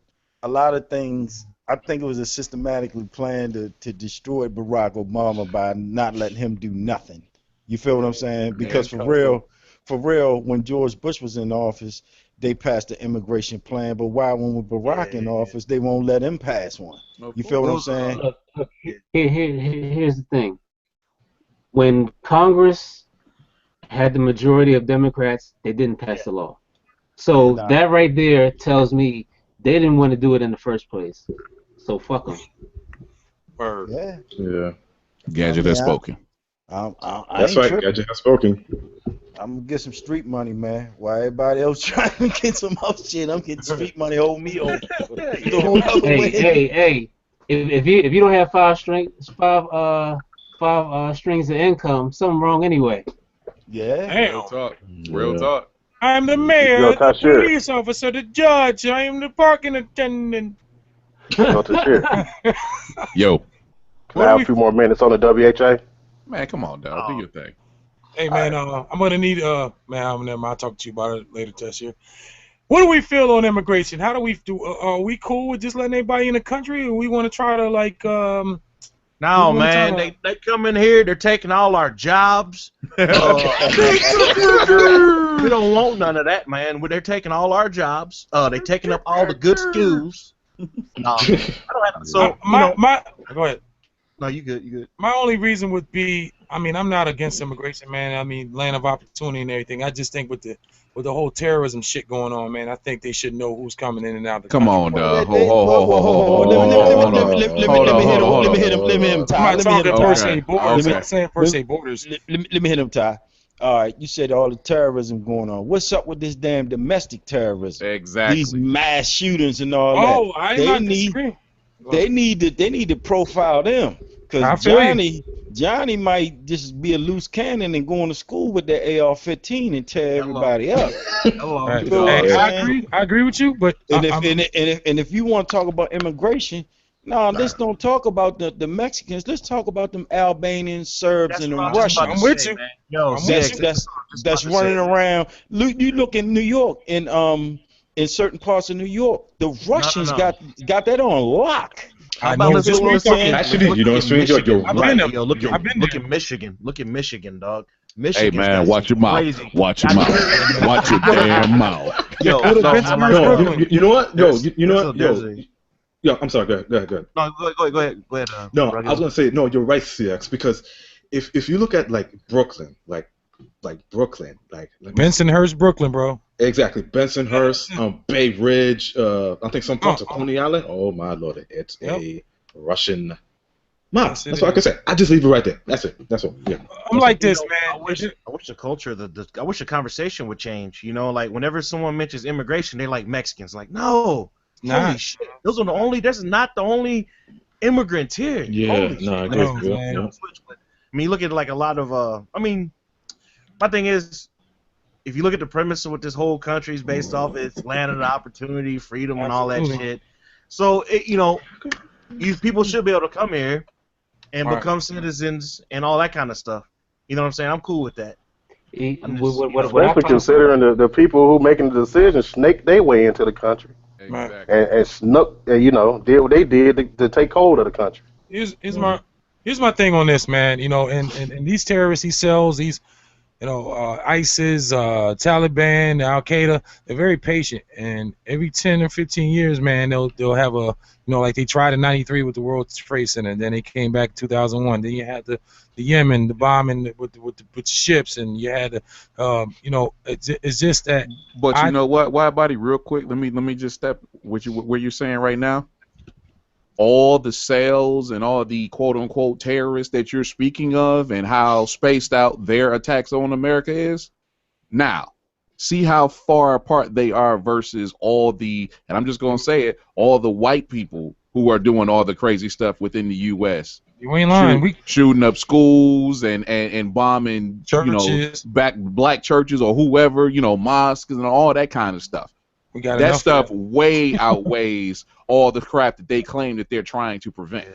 S10: lot of things, I think it was a systematically planned to destroy Barack Obama by not letting him do nothing. You feel what I'm saying? Because for real, when George Bush was in office, they passed the immigration plan. But why, when with Barack in office, they won't let him pass one? You feel what I'm saying?
S5: Look, here's the thing. When Congress had the majority of Democrats, they didn't pass the law. So that right there tells me they didn't want to do it in the first place. So fuck them.
S2: Yeah.
S3: Gadget has spoken.
S2: That's right, Gadget has spoken.
S10: I'm gonna get some street money, man. While everybody else trying to get some other shit, I'm getting street money. Hold me over.
S5: Hey. If you don't have five strings of income, something wrong anyway.
S10: Yeah.
S3: Real talk.
S1: I'm the mayor, the police officer, the judge. I am the parking attendant.
S3: Yo.
S6: Can I have a few more minutes on the WHA?
S3: Man, come on, dog. Do your thing.
S1: Hey, man, I'm going to need, man, I'll talk to you about it later, Tess here. What do we feel on immigration? How do we do? Are we cool with just letting anybody in the country? Or we want to try to, like,
S11: no, man, they come in here, they're taking all our jobs. We don't want none of that, man. They're taking all our jobs. They're taking up all the good schools. No, I don't have, so
S1: go ahead.
S11: No, you good.
S1: My only reason would be, I mean, I'm not against immigration, man. I mean, land of opportunity and everything. I just think with the whole terrorism shit going on, man, I think they should know who's coming in and out of the country.
S3: Come on, dog. Hold on.
S10: Let me hit him, Ty.
S1: I'm not talking per se borders. I'm saying per se borders.
S10: Let me hit him, Ty. all right, you said all the terrorism going on. What's up with this damn domestic terrorism?
S3: Exactly.
S10: These mass shootings and all that.
S1: Oh, I'm not disagreeing.
S10: They need to profile them,
S1: I
S10: because
S1: feel you.
S10: Johnny might just be a loose cannon and going to school with that AR-15 and tear everybody up.
S1: Right.
S10: You know what I'm
S1: Hey,
S10: saying?
S1: I agree with you, but
S10: And if you want to talk about immigration, no, let's don't talk about the Mexicans. Let's talk about them Albanians, Serbs, and them Russians.
S1: I'm with you.
S13: Yo,
S10: That's running around. Look, you look in New York, in certain parts of New York, the Russians got that on lock.
S13: How about let's
S10: You know what I'm saying?
S2: Actually, you know, stranger, you're
S13: I've
S2: right.
S13: been there. Yo, look
S1: I've been
S13: at
S1: there.
S13: Michigan. Look at Michigan, dog.
S3: Hey
S13: Michigan's
S3: man,
S13: got
S3: watch your
S13: some
S3: mouth.
S13: crazy-
S3: Watch your mouth. Watch your damn mouth.
S13: Yo,
S1: Go to
S13: so,
S1: Bensonhurst,
S13: no,
S1: Brooklyn.
S2: You know what? Yo, you know what?
S13: there's
S2: Yo,
S13: a-
S2: yeah, I'm sorry. Go ahead.
S13: No, go ahead.
S2: No, I was gonna say no. You're right, CX. Because if you look at like Brooklyn, like Brooklyn, like
S1: Bensonhurst, Brooklyn, bro.
S2: exactly Bensonhurst, Bay Ridge, I think some parts of Coney Island. Oh my lord, it's a Russian mob.
S1: Yes, it
S2: That's what I can
S1: is.
S2: say. I just leave it right there. That's it. That's all. Yeah.
S1: I'm like
S13: You
S1: this,
S13: know,
S1: man.
S13: I wish the culture, I wish the conversation would change. You know, like whenever someone mentions immigration, they like Mexicans. Like, no,
S1: Nah.
S13: holy shit, those are the only. This is not the only immigrants here.
S2: Yeah.
S13: Holy
S2: No, I
S13: shit.
S2: agree.
S1: No,
S2: Yeah,
S1: man.
S2: yeah.
S13: I mean, you look at like a lot of. I mean, my thing is, if you look at the premise of what this whole country is based off, it's land of opportunity, freedom, and all that
S1: Absolutely.
S13: shit. So, people should be able to come here and
S1: Right.
S13: become citizens and all that kind of stuff. You know what I'm saying? I'm cool with that.
S5: What I
S6: Especially
S5: found,
S6: considering the people who making the decisions snake their way into the country
S3: Exactly.
S6: and snuck, did what they did to take hold of the country.
S1: Here's my thing on this, man. You know, and these terrorists, these cells, these, ISIS, Taliban, Al Qaeda, they're very patient, and every 10 or 15 years, man, they'll have a, like they tried in '93 with the World Trade Center, and then they came back in 2001. Then you had the Yemen, the bombing with the ships, and you had it's just that.
S3: But you know what? Wide body, real quick. Let me just step with you where you're saying right now. All the cells and all the quote unquote terrorists that you're speaking of, and how spaced out their attacks on America is. Now, see how far apart they are versus all the, and I'm just gonna say it, all the white people who are doing all the crazy stuff within the U.S.
S1: You ain't lying.
S3: Shooting up schools and bombing,
S1: Churches.
S3: black churches or whoever, mosques and all that kind of stuff.
S1: We got
S3: That
S1: enough
S3: stuff
S1: of
S3: way outweighs all the crap that they claim that they're trying to prevent.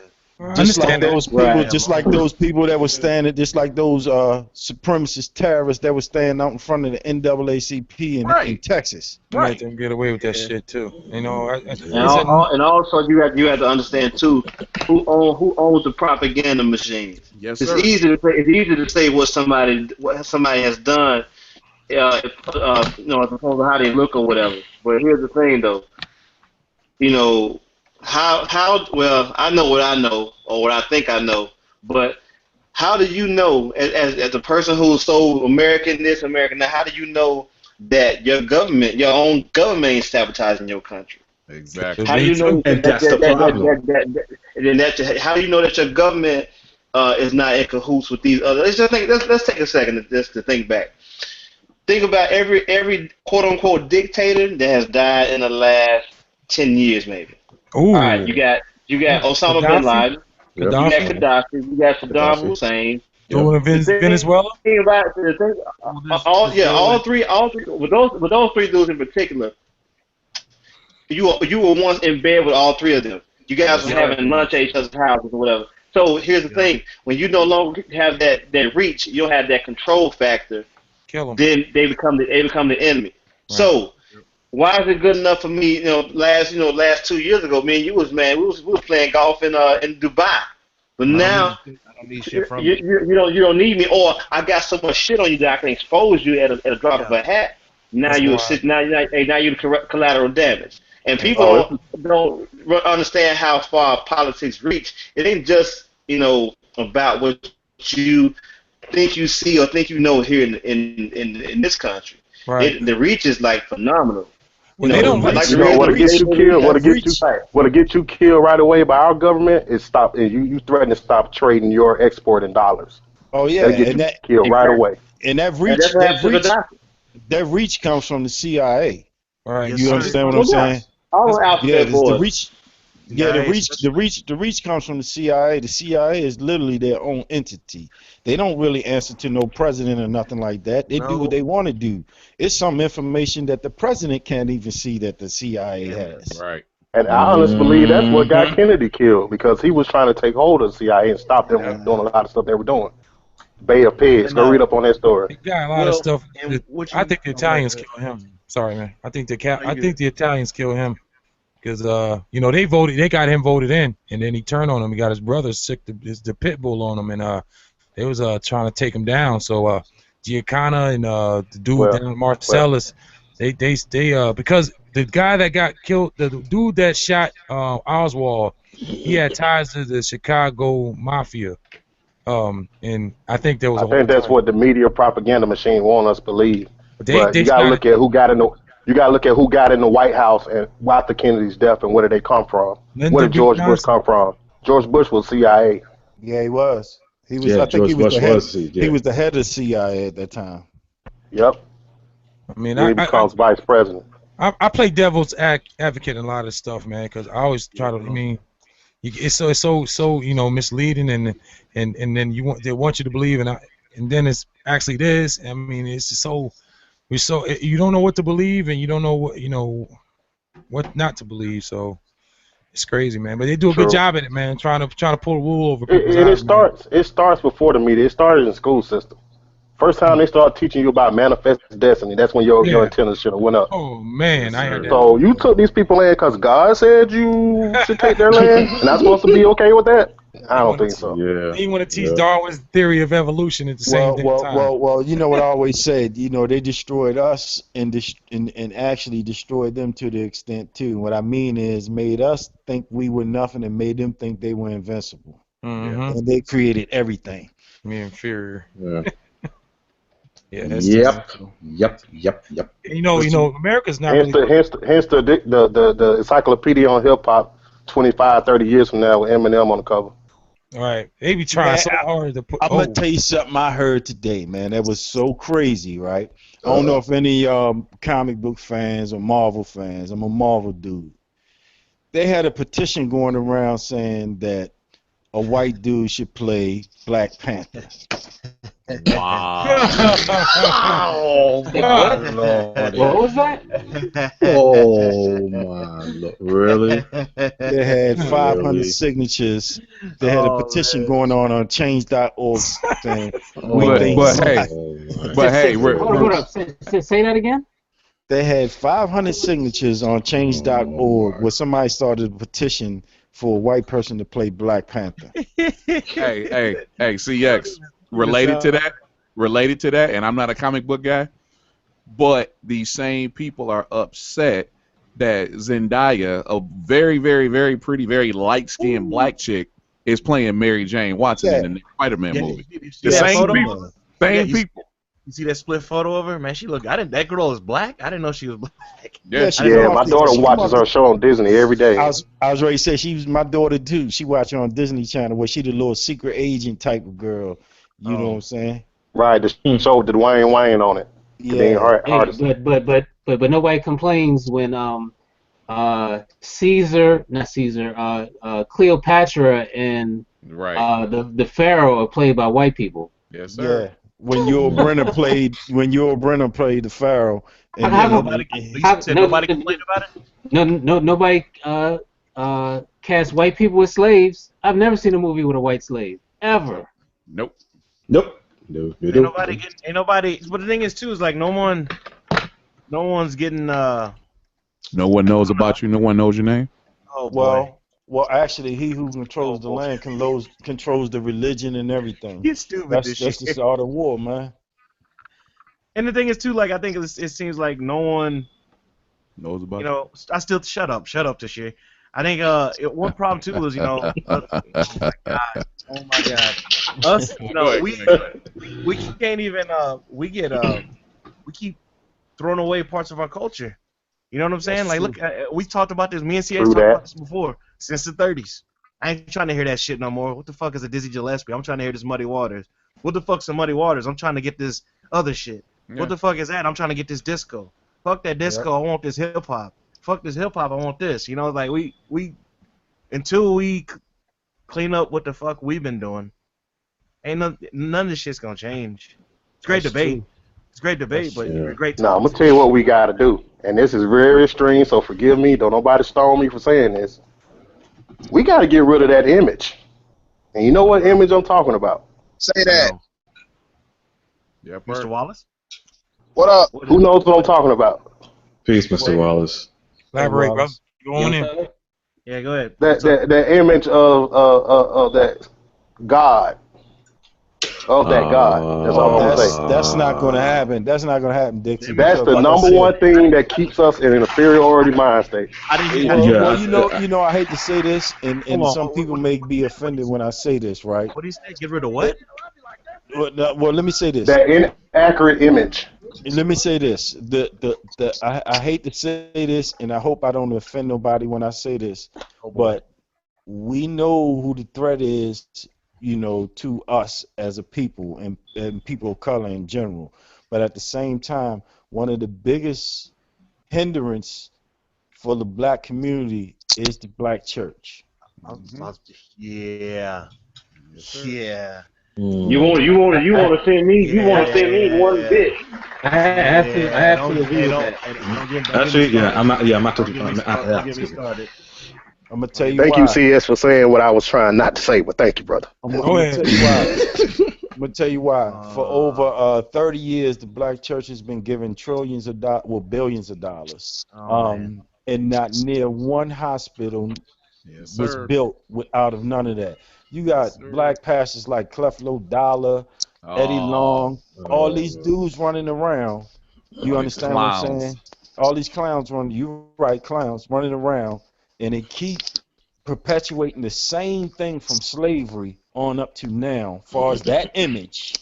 S10: Just like those people,
S4: Right.
S10: just like those people that were standing, just like those supremacist terrorists that were standing out in front of the NAACP in Texas.
S1: You let them get away with that shit too. And
S4: also you have to understand too who owns the propaganda machines.
S3: Yes,
S4: It's
S3: sir.
S4: easy to say what somebody has done, as opposed to how they look or whatever. But here's the thing though, how well I know what I know or what I think I know, but how do you know as a person who's so American this, American that, how do you know that your own government ain't sabotaging your country?
S3: Exactly.
S4: How do you know
S2: And that's the problem.
S4: how do you know that your government is not in cahoots with these other? Let's take a second to think back. Think about every quote unquote dictator that has died in the last 10 years, maybe.
S1: Ooh.
S4: All right, you got Osama bin Laden, you got Gaddafi, you got Saddam Hussein.
S1: Doing Venezuela.
S4: All three. With those three dudes in particular, you were once in bed with all three of them. You guys were having lunch at each other's houses or whatever. So here's the thing: when you no longer have that reach, you don't have that control factor.
S1: Kill them.
S4: Then they become the enemy. Right. So why is it good enough for me? Last 2 years ago, me and you we was playing golf in Dubai. But now
S13: I don't need shit from
S4: you don't need me, or I got so much shit on you that I can expose you at a drop of a hat. Now you're collateral damage, and people don't understand how far politics reach. It ain't just about what you think you see or think you know here in this country. Right. The reach is like phenomenal.
S6: They don't what'll get you killed? What'll get you killed right away by our government is you threaten to stop trading your export in dollars.
S10: Oh yeah,
S6: and get you killed right away.
S10: and that
S4: And that's what happened to Gaddafi.
S10: reach comes from the CIA.
S1: Right.
S13: Yes,
S10: You
S13: sir.
S10: understand what I'm saying?
S4: All the alphabet
S10: The
S4: boys.
S10: reach. Yeah, the reach comes from the CIA. The CIA is literally their own entity. They don't really answer to no president or nothing like that. They do what they want to do. It's some information that the president can't even see that the CIA has.
S3: Right.
S6: And I honestly believe that's what got Kennedy killed, because he was trying to take hold of the CIA and stop them from doing a lot of stuff they were doing. Bay of Pigs. Go read up on that story.
S1: He got a lot of stuff. I think the Italians killed him. Sorry, man. I think the Italians killed him because you know, they got him voted in, and then he turned on him. He got his brother sick, the pit bull on him, and they was trying to take him down. So Giancana and the dude down Marcellus, they because the guy that got killed, the dude that shot Oswald, he had ties to the Chicago Mafia. And I think there was. I
S6: think that's what the media propaganda machine want us to believe. But you gotta look at who got in the. You gotta look at who got in the White House and after Kennedy's death, and where did they come from? Where did George Bush come from? George Bush was CIA.
S10: Yeah, he was. He was.
S2: Yeah,
S10: I think
S2: George Bush was.
S10: he was the head of CIA at that time.
S6: Yep.
S1: I mean,
S6: he becomes vice president.
S1: I play devil's advocate in a lot of stuff, man, because I always try to. I mean, it's so you know, misleading, and then they want you to believe, and then it's actually this. I mean, it's just you don't know what to believe, and you don't know what not to believe. So it's crazy, man. But they do a good job at it, man, trying to pull the wool over people's eyes.
S6: It starts before the media. It started in the school system. First time they start teaching you about manifest destiny, that's when your antennas should have went up.
S1: Oh man, I heard that.
S6: So you took these people in because God said you should take their land, and I'm supposed to be okay with that? I don't think so.
S2: Yeah.
S1: They want to teach Darwin's theory of evolution at the same time.
S10: Well, you know what I always said. You know, they destroyed us and actually destroyed them to the extent too. What I mean is, made us think we were nothing and made them think they were invincible.
S1: Mm-hmm.
S10: And they created everything.
S1: Me inferior.
S2: Yeah.
S1: Yeah, that's
S2: Yep.
S1: You know, America's not
S6: hence the encyclopedia on hip hop 25, 30 years from now with Eminem on the cover.
S1: All right, they be trying so hard to put.
S10: I'm gonna tell you something I heard today, man. That was so crazy, right? I don't know if any comic book fans or Marvel fans. I'm a Marvel dude. They had a petition going around saying that a white dude should play Black Panther.
S3: Wow.
S5: Oh, my Lord. What was that?
S2: Oh my Lord. Really?
S10: They had 500 signatures. They had a petition going on Change.org saying,
S3: but hey,
S5: hold up. Say that again.
S10: They had 500 signatures on Change.org where somebody started a petition for a white person to play Black Panther.
S3: hey, CX. Related to that, and I'm not a comic book guy, but these same people are upset that Zendaya, a very, very, very pretty, very light-skinned black chick, is playing Mary Jane Watson in the Spider-Man movie. The same people. Same people.
S13: You see that split photo of her? Man, she look. That girl is black. I didn't know she was black.
S6: Yeah, my daughter watches her show on Disney every day.
S10: I was ready to say she was my daughter too. She watching on Disney Channel where she the little secret agent type of girl. You know what I'm saying?
S6: Right, the show with Dwayne Wayne on it.
S10: Yeah.
S5: But nobody complains when Cleopatra and the Pharaoh are played by white people.
S3: Yes, sir.
S10: Yeah. When Yul Brynner played the Pharaoh.
S13: Nobody complained about it?
S5: Nobody cast white people as slaves. I've never seen a movie with a white slave. Ever.
S3: Nope.
S13: Ain't nobody. But the thing is too is like no one's getting.
S3: No one knows about you. No one knows your name.
S13: Oh boy.
S10: Well, actually, he who controls the land controls the religion and everything.
S13: You're stupid.
S10: That's the start of war, man.
S13: And the thing is too, like I think it seems like no one
S3: knows about.
S13: You know, I still shut up, Tashir. I think one problem too is oh my god, us we can't even we keep throwing away parts of our culture. You know what I'm saying? Like look, we talked about this. Me and CH talked about this before since the 30s. I ain't trying to hear that shit no more. What the fuck is a Dizzy Gillespie? I'm trying to hear this Muddy Waters. What the fuck's a Muddy Waters? I'm trying to get this other shit. What the fuck is that? I'm trying to get this disco. Fuck that disco. I want this hip hop. Fuck this hip hop. I want this. You know, like we until we clean up what the fuck we've been doing, ain't none of this shit's gonna change. It's great debate.
S7: True.
S13: It's great debate, but great
S6: Now, I'm
S13: talk.
S6: going to tell you what we got to do. And this is very extreme, so forgive me. Don't nobody stone me for saying this. We got to get rid of that image. And you know what image I'm talking about?
S14: Say that.
S3: Yeah,
S13: Mr. Wallace?
S14: What up?
S6: Who knows what I'm talking about?
S2: Peace, Mr. Wallace.
S1: Elaborate, bro. Go on in.
S13: Yeah, go ahead.
S6: That image of that God. Of that God. That's all I'm going to say.
S10: That's not going to happen. That's not going to happen, Dixie.
S6: That's the number one thing that keeps us in an inferiority mind state.
S10: Well, you know, I hate to say this, and some people may be offended when I say this, right?
S13: What do you say? Get rid of what?
S10: Well, let me say this.
S6: That inaccurate image.
S10: Let me say this. I hate to say this, and I hope I don't offend nobody when I say this, but we know who the threat is, you know, to us as a people and people of color in general. But at the same time, one of the biggest hindrance for the black community is the black church.
S13: Yeah. Yeah.
S4: You want to send me? You want to send me one bit?
S5: I have to agree with that.
S2: Actually, I'm not totally.
S13: Don't get me started.
S10: I'm gonna tell you
S6: Thank
S10: why.
S6: you, CS, for saying what I was trying not to say, but thank you, brother.
S10: I'm gonna tell you why. For over 30 years, the black church has been given trillions of billions of dollars, and not near one hospital was built out of none of that. You got black pastors like Creflo Dollar, Eddie Long, all these dudes running around. You understand what I'm saying? All these clowns clowns running around, and they keep perpetuating the same thing from slavery on up to now. As far as that image,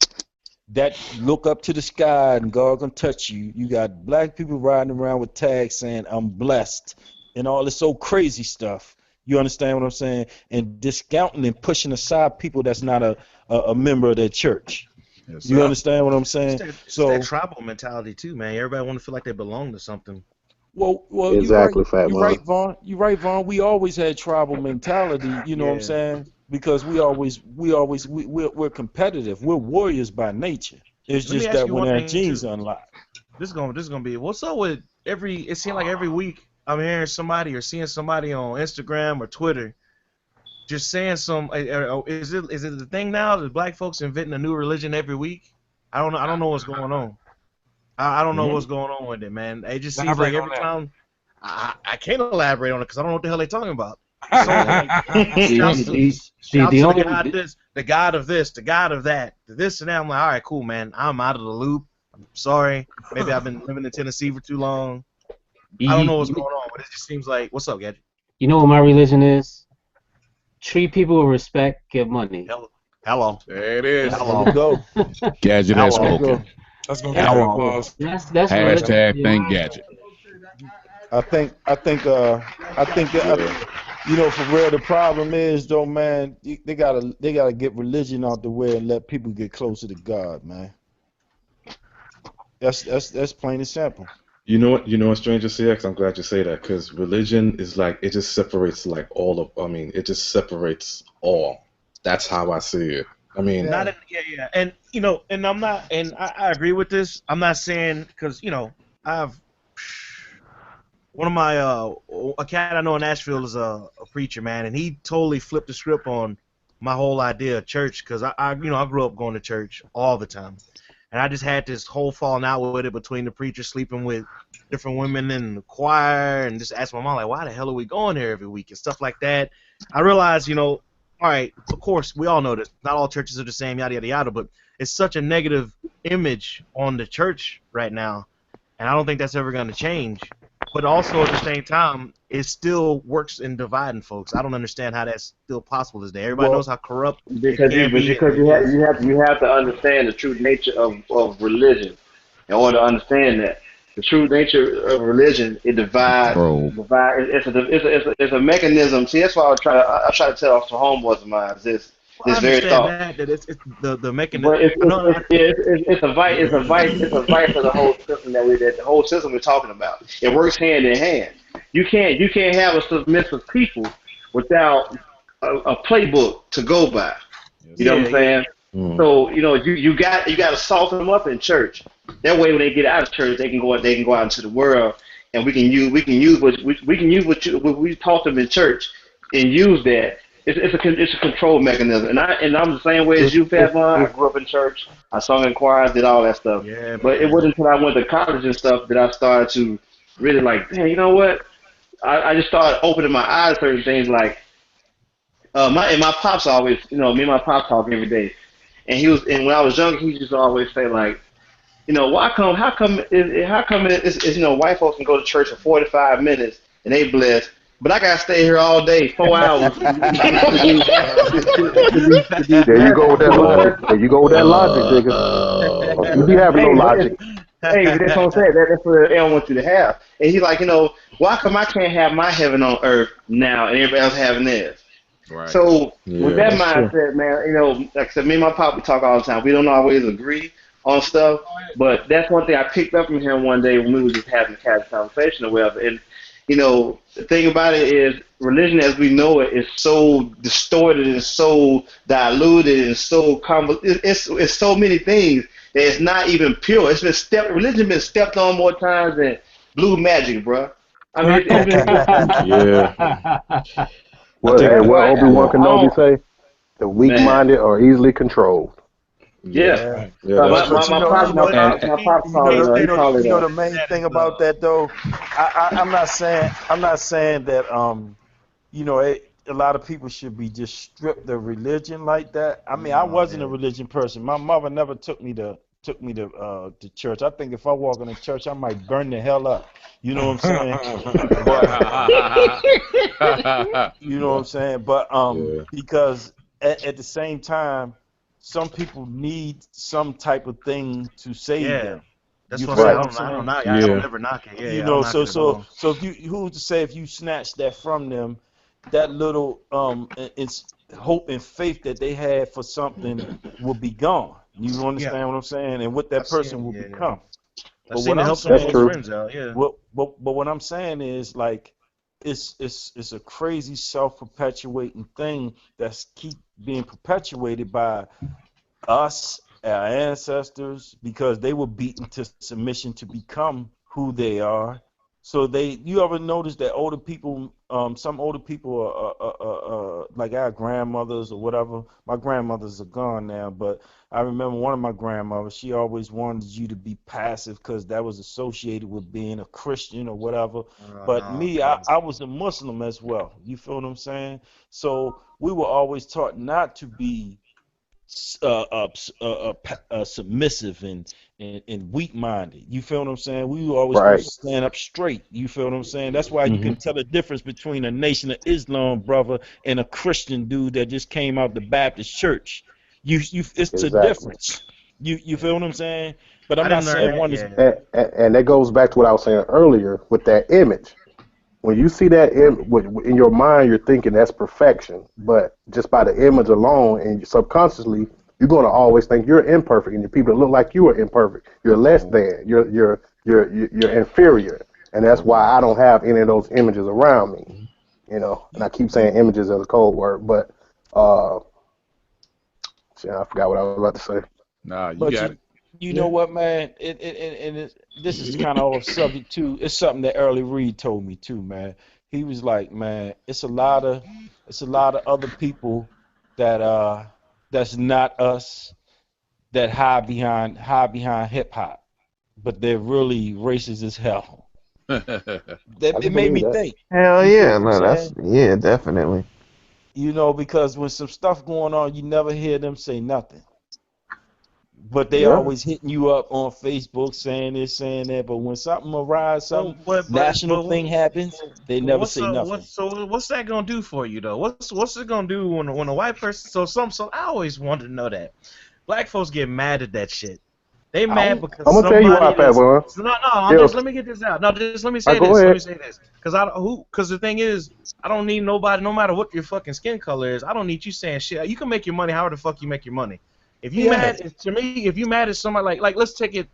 S10: that look up to the sky and God gonna touch you. You got black people riding around with tags saying I'm blessed and all this so crazy stuff. You understand what I'm saying? And discounting and pushing aside people that's not a member of their church. Yes, you understand what I'm saying?
S13: It's that tribal mentality too, man. Everybody want to feel like they belong to something.
S10: Well,
S6: exactly,
S10: you're right, Vaughn. You're right, Vaughn. We always had tribal mentality. You know what I'm saying? Because we're competitive. We're warriors by nature. It's just that when our genes unlocked.
S13: This is gonna be what's up with it seems like every week I'm hearing somebody or seeing somebody on Instagram or Twitter just saying is it the thing now that black folks inventing a new religion every week? I don't know what's going on. I don't know what's going on with it, man. It just seems like every time I can't elaborate on it because I don't know what the hell they're talking about. The God of this, the God of that, this and that. I'm like, all right, cool, man. I'm out of the loop. I'm sorry. Maybe I've been living in Tennessee for too long. I don't know what's going on, but it just seems like, what's up, Gadget?
S5: You know what my religion is? Treat people with respect, give money.
S13: Hello.
S3: There it is.
S13: Hello.
S10: Go.
S3: Gadget has spoken.
S1: That's gonna get
S5: that's
S3: hashtag thank Gadget.
S10: I think you know, for real, the problem is though, man, they gotta get religion out the way and let people get closer to God, man. That's plain and simple.
S2: You know what, Stranger CX? I'm glad you say that, because religion is like, it just separates like it just separates all. That's how I see it. I mean,
S13: and you know, and I'm not, and I agree with this. I'm not saying because you know I've one of my a cat I know in Nashville is a preacher, man, and he totally flipped the script on my whole idea of church because I grew up going to church all the time, and I just had this whole falling out with it between the preacher sleeping with different women in the choir, and just asked my mom like, why the hell are we going there every week and stuff like that. I realized, you know. All right, of course, we all know this. Not all churches are the same, yada, yada, yada, but it's such a negative image on the church right now, and I don't think that's ever going to change. But also, at the same time, it still works in dividing folks. I don't understand how that's still possible this day. Everybody knows how corrupt
S4: because you have to understand the true nature of religion in order to understand that. The true nature of religion, it divides. It's a mechanism. See, that's why I try to tell some homeboys of mine. This
S13: I
S4: It's very
S13: understand
S4: thought.
S13: that it's the mechanism.
S4: But it's a vice of the whole system that the whole system we're talking about. It works hand in hand. You can't have a submissive people without a playbook to go by. You know what I'm saying? So you got to soften them up in church. That way, when they get out of church, they can go out into the world, and we can use what we taught them in church, and use that. It's a control mechanism, and I'm the same way as you, Fat Von. I grew up in church. I sung in choirs, did all that stuff.
S13: Yeah,
S4: but it wasn't until I went to college and stuff that I started to really like, damn, you know what? I just started opening my eyes to certain things like my pops always, me and my pops talk every day, and when I was young, he just always say like, how come white folks can go to church for 45 minutes and they blessed, but I gotta stay here all day, 4 hours.
S6: There you go with that logic. There you go with that logic, nigga. You be having no logic.
S4: But that's what I'm saying. That's what they don't want you to have. And he's like, why come I can't have my heaven on earth now and everybody else having theirs? Right. So with that mindset, man, like I said, me and my pop, we talk all the time. We don't always agree on stuff, but that's one thing I picked up from him one day when we were just having a casual conversation or whatever. And the thing about it is religion as we know it is so distorted and so diluted and so it's so many things that it's not even pure. Religion been stepped on more times than blue magic, bro. I mean,
S6: What Obi-Wan Kenobi say? The weak-minded are easily controlled.
S4: Yeah.
S10: The main thing about that though, I'm not saying that a lot of people should be just stripped of religion like that. I mean, I wasn't a religion person. My mother never took me to church. I think if I walk in a church, I might burn the hell up. You know what I'm saying? You know what I'm saying? But because at the same time, some people need some type of thing to save them.
S13: That's what I don't never knock it.
S10: So if if you snatch that from them, that little it's hope and faith that they had for something will be gone. You understand what I'm saying? And what that person will become. But what I'm saying, but what I'm saying is like it's a crazy self-perpetuating thing that's keep being perpetuated by us, our ancestors, because they were beaten to submission to become who they are. So you ever notice that older people, some older people are like our grandmothers or whatever. My grandmothers are gone now, but I remember one of my grandmothers, she always wanted you to be passive because that was associated with being a Christian or whatever. But I was a Muslim as well. You feel what I'm saying? So we were always taught not to be submissive and weak-minded. You feel what I'm saying? We were always supposed to stand up straight. You feel what I'm saying? That's why you can tell the difference between a Nation of Islam brother and a Christian dude that just came out the Baptist church. It's a difference. You feel what I'm saying? But I'm not saying one is.
S6: And that goes back to what I was saying earlier with that image. When you see that in your mind, you're thinking that's perfection. But just by the image alone, and subconsciously, you're going to always think you're imperfect, and the people that look like you are imperfect. You're less than. You're inferior, and that's why I don't have any of those images around me. And I keep saying images as a code word, but I forgot what I was about to say.
S3: Nah, you got it.
S10: You know what, man? This is kind of off subject too. It's something that Early Reed told me too, man. He was like, man, it's a lot of other people that's not us that hide behind hip hop, but they're really racist as hell. It made me think.
S7: Hell yeah, no, definitely.
S10: Because when some stuff going on, you never hear them say nothing. But they always hitting you up on Facebook saying this, saying that. But when something arises, some national thing happens, they never say nothing.
S13: So what's that gonna do for you though? What's it gonna do when a white person? So I always wanted to know that black folks get mad at that shit. They mad because
S6: I'm gonna tell you why,
S13: somebody
S6: Fat Boy.
S13: just let me get this out. No, just let me say
S6: Go
S13: this.
S6: ahead.
S13: Let me say this. Because the thing is, I don't need nobody, no matter what your fucking skin color is. I don't need you saying shit. You can make your money however the fuck you make your money. If you mad, to me, if you mad at somebody like let's take it.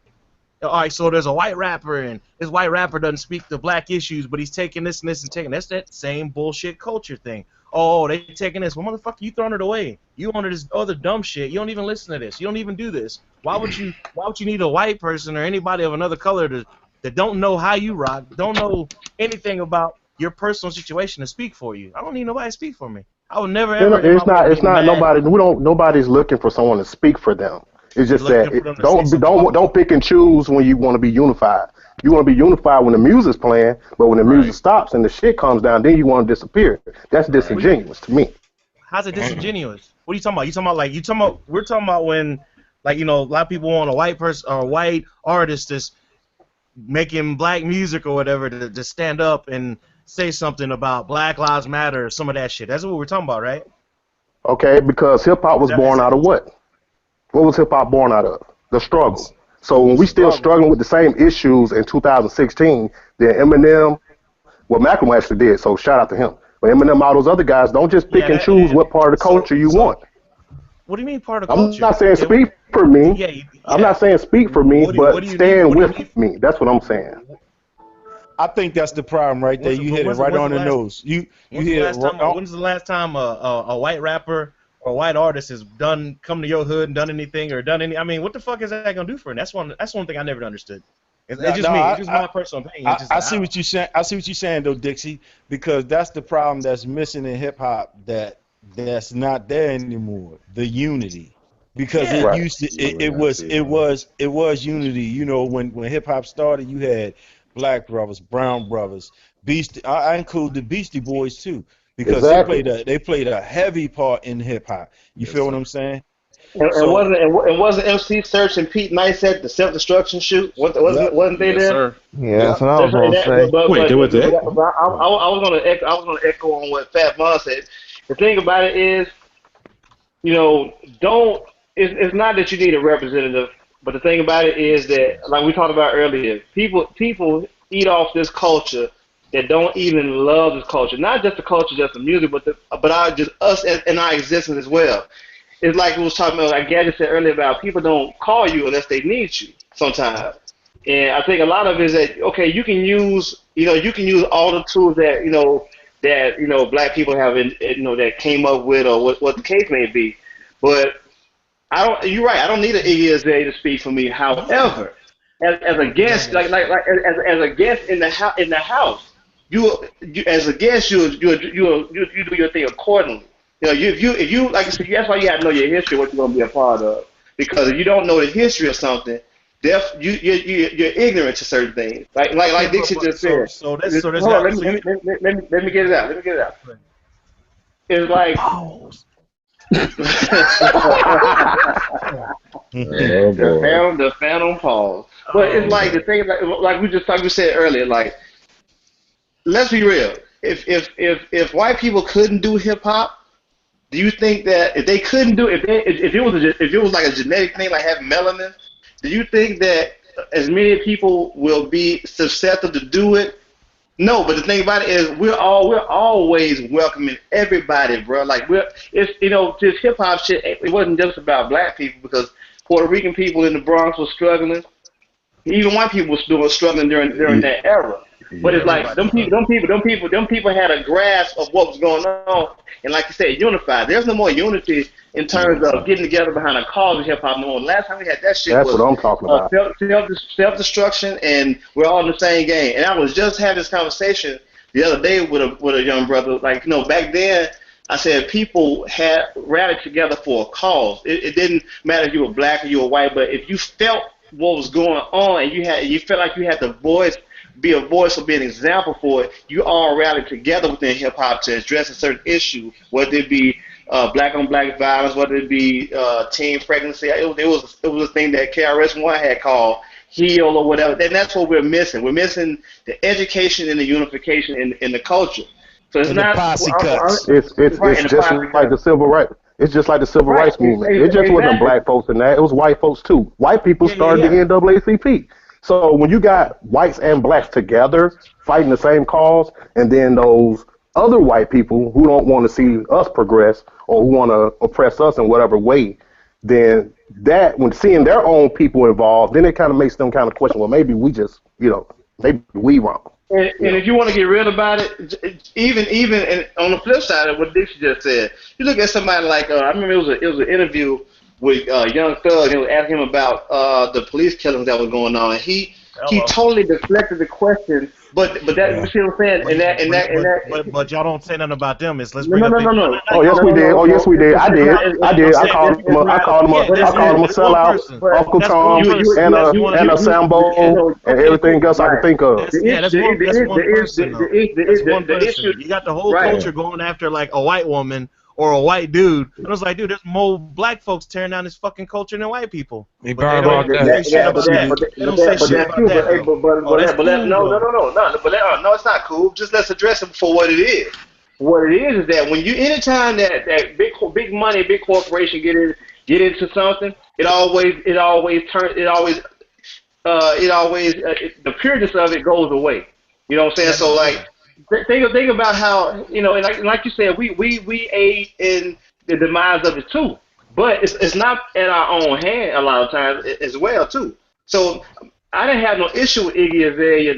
S13: All right, so there's a white rapper, and this white rapper doesn't speak to black issues, but he's taking this and this and taking that's that same bullshit culture thing. Oh, they taking this. Well, motherfucker, you throwing it away. You onto this other dumb shit. You don't even listen to this. You don't even do this. Why would you need a white person or anybody of another color that don't know how you rock, don't know anything about your personal situation to speak for you? I don't need nobody to speak for me. I would never ever.
S6: It's not nobody. Nobody's looking for someone to speak for them. It's just that don't pick and choose when you want to be unified. You want to be unified when the music's playing, but when the music stops and the shit comes down, then you want to disappear. That's disingenuous to me.
S13: How's it disingenuous? What are you talking about? We're talking about when, like, a lot of people want a white person or a white artist that's making black music or whatever to stand up and say something about Black Lives Matter or some of that shit. That's what we're talking about, right?
S6: Okay, because hip hop was born out of what? What was hip hop born out of? The struggle. So when we still struggling with the same issues in 2016, then Eminem, well, Malcolm actually did, so shout out to him. But Eminem, all those other guys, don't just pick and choose what part of the culture you want.
S13: What do you mean part of the culture?
S6: I'm not saying speak for me. I'm not saying speak for me, but stand with me. That's what I'm saying.
S10: I think that's the problem right there. You hit it right on the nose. When's
S13: the last time a white rapper or a white artist has come to your hood and done anything or done any? I mean, what the fuck is that gonna do for him? That's one thing I never understood. It's just me. It's just my personal opinion.
S10: I see what you're saying. I see what you're saying though, Dixie, because that's the problem that's missing in hip hop that's not there anymore. The unity. Because it was unity. When hip hop started, you had Black brothers, Brown brothers, Beastie. I include the Beastie Boys too, because they played a heavy part in hip hop. You feel what I'm saying?
S4: And wasn't MC Search and Pete Nice at the self-destruction shoot? Wasn't they there?
S7: Sir. Yeah, that's what I was gonna say.
S2: Wait, they were there?
S4: I was gonna echo on what Fat Mom said. The thing about it is, it's not that you need a representative, but the thing about it is that, like we talked about earlier, people eat off this culture that don't even love this culture. Not just the culture, just the music, but us and our existence as well. It's like we was talking about, like Gadget said earlier, about people don't call you unless they need you sometimes. And I think a lot of it is that, okay, you can use all the tools that black people have that came up with, or what the case may be. But you're right, I don't need an Iggy Azalea to speak for me. However, as a guest, as a guest in the house, you as a guest, you do your thing accordingly. If you like I said, that's why you have to know your history, what you're gonna be a part of. Because if you don't know the history of something, you're ignorant to certain things. Like Dixie just said.
S13: Let
S4: me get it out. It's like the phantom pause. But it's like the thing, like we said earlier, like, let's be real. If white people couldn't do hip hop, do you think that if they couldn't do if it was like a genetic thing, like having melanin, do you think that as many people will be susceptible to do it? No, but the thing about it is we're always welcoming everybody, bro. Like this hip hop shit. It wasn't just about black people, because Puerto Rican people in the Bronx were struggling. Even white people were struggling during that era. But it's like them people had a grasp of what was going on, and like you said, unified. There's no more unity in terms of getting together behind a cause of hip hop no more. Last time we had that shit was
S6: what I'm talking about.
S4: Self-destruction, and we're all in the same game. And I was just having this conversation the other day with a young brother. Like, back then, I said people had rallied together for a cause. It didn't matter if you were black or you were white, but if you felt what was going on and you felt like you had the voice, be a voice or be an example for it, you all rallied together within hip hop to address a certain issue, whether it be black on black violence, whether it be teen pregnancy. It was a thing that KRS-One had called HEAL or whatever, and that's what we're missing. We're missing the education and the unification in the culture. So it's not
S6: the posse cuts. It's just like the civil rights. It's just like the civil rights movement. It just wasn't black folks in that. It was white folks too. White people started the NAACP. So when you got whites and blacks together fighting the same cause, and then those other white people who don't want to see us progress or who want to oppress us in whatever way, then that when seeing their own people involved, then it kind of makes them kind of question, well, maybe we just, maybe we wrong.
S4: And if you want to get real about it, even and on the flip side of what Dixie just said, you look at somebody like I remember it was an interview with Young Thug, and it was asking him about the police killings that was going on, and he totally deflected the question. But that you see what I'm saying?
S13: But y'all don't say nothing about them. It's let's
S4: No.
S6: Oh yes, we did. Oh yes, we did. I did. I called him a sellout, Uncle Tom, and a Sambo, and everything else I could think of.
S13: That's one person. That's one person. You got the whole culture going after like a white woman or a white dude. And I was like, dude, there's more black folks tearing down this fucking culture than white people.
S1: They don't say shit about that.
S4: They don't say shit about that. No, it's not cool. Just let's address it for what it is. What it is that when anytime that big money, big corporation get into something, the pureness of it goes away. You know what I'm saying? So like, think about how, and like you said, we aid in the demise of it too. But it's not at our own hand a lot of times as well too. So I didn't have no issue with Iggy Azalea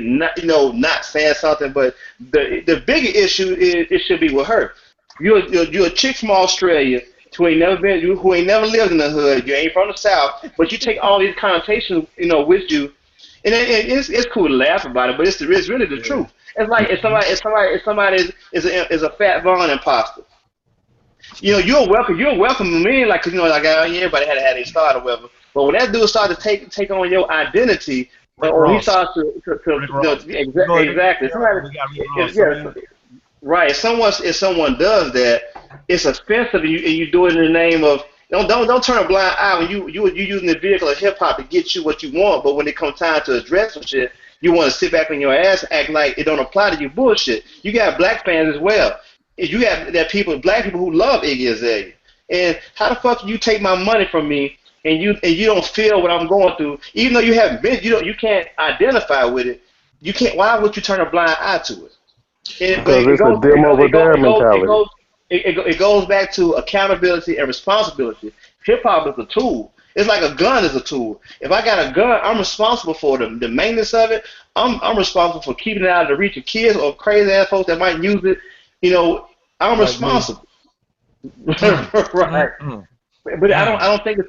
S4: not saying something, but the bigger issue is it should be with her. You're a chick from Australia who ain't never lived in the hood. You ain't from the South, but you take all these connotations with you, and it's cool to laugh about it, but it's really the truth. It's like if somebody is a fat Vaughn imposter. You're welcome to me, like, cause everybody had to have their start or whatever. But when that dude started to take on your identity, or he starts to exactly. Right. If someone does that, it's offensive, and you do it in the name of don't turn a blind eye when you using the vehicle of hip hop to get you what you want. But when it comes time to address some shit, you want to sit back on your ass, act like it don't apply to you. Bullshit. You got black fans as well. You got black people who love Iggy Azalea. And how the fuck you take my money from me and you don't feel what I'm going through, even though you haven't been, you can't identify with it. You can't. Why would you turn a blind eye to it?
S6: Because it's a dim over there mentality.
S4: It goes back to accountability and responsibility. Hip hop is a tool. It's like a gun is a tool. If I got a gun, I'm responsible for the maintenance of it. I'm responsible for keeping it out of the reach of kids or crazy ass folks that might use it. I'm responsible. Right. But I don't think it's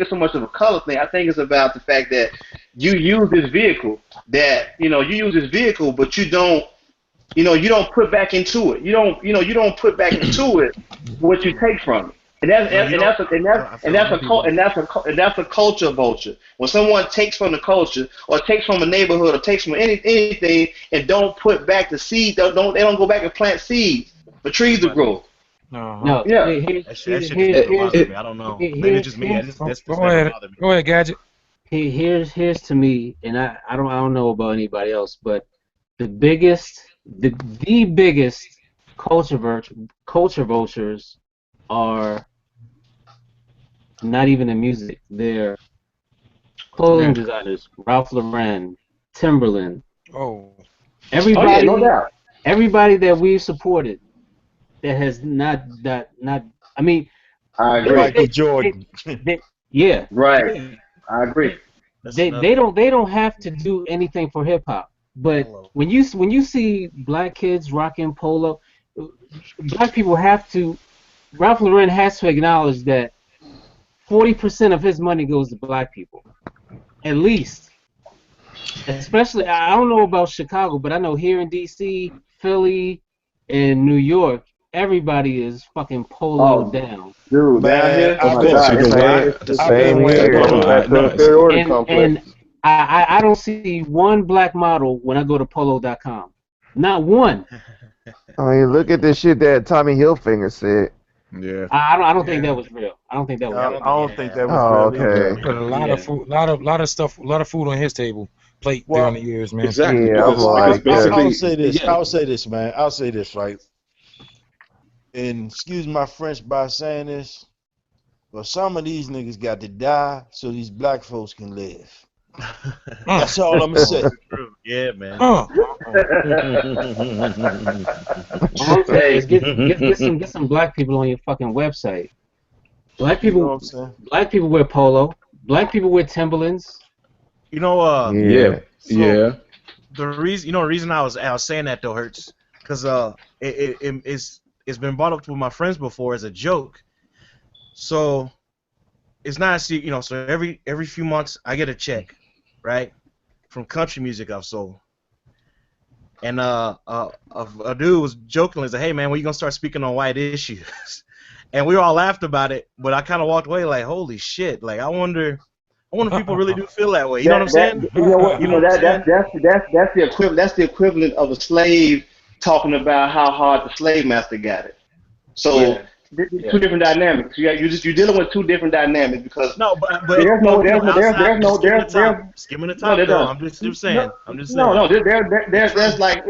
S4: so much of a color thing. I think it's about the fact that you use this vehicle but you don't put back into it. You don't put back into it what you take from it. And that's a culture vulture. When someone takes from the culture or takes from a neighborhood or takes from anything and don't put back the seed, they don't go back and plant seeds for trees to grow.
S5: No.
S4: Yeah.
S13: I don't know. Maybe it's just me.
S1: Go ahead, Gadget.
S5: Here's to me, and I don't know about anybody else, but the biggest culture vultures are not even in music. They're clothing designers, Ralph Lauren, Timberland. Everybody,
S4: no doubt.
S5: Everybody that we've supported that has not. I mean,
S4: I agree.
S11: Michael Jordan.
S5: Yeah.
S4: Right. I agree.
S5: They don't have to do anything for hip hop, but when you see black kids rocking polo, black people have to. Ralph Lauren has to acknowledge that 40% of his money goes to black people, at least. Especially, I don't know about Chicago, but I know here in D.C., Philly, and New York, everybody is fucking polo down.
S4: Dude,
S11: man,
S5: and I don't see one black model when I go to polo.com. Not one.
S7: I mean, look at the shit that Tommy Hilfiger said.
S3: Yeah.
S5: I don't think that was real. I don't think that was real.
S11: I don't think that was real.
S7: Okay.
S1: Put a lot of food, lot of food on his table plate during the years, man.
S2: Exactly.
S7: Yeah,
S11: I'll say this. I'll say this, man. I'll say this, right? And excuse my French by saying this,
S10: But some of these niggas got to die so these black folks can live. That's all I'm gonna say.
S13: True. Yeah, man.
S5: All I'm saying is get some black people on your fucking website. Black
S10: You know what
S5: people,
S10: I'm saying?
S5: black people wear polo. Black people wear Timberlands.
S13: You know,
S2: Yeah.
S13: so
S2: Yeah.
S13: the reason I was saying that though hurts because it's been brought up with my friends before as a joke. So it's not so every few months I get a check, right, from country music I've sold. And a dude was jokingly said, "Hey man, when you gonna start speaking on white issues?" And we all laughed about it, but I kind of walked away like, "Holy shit!" Like I wonder if people really do feel that way. You know what I'm saying?
S4: You know what?
S13: You know what I'm saying?
S4: That's the equivalent. That's the equivalent of a slave talking about how hard the slave master got it. So two different dynamics. You're dealing with two different dynamics because there's no
S13: skimming the top. Though. I'm just saying.
S4: There's like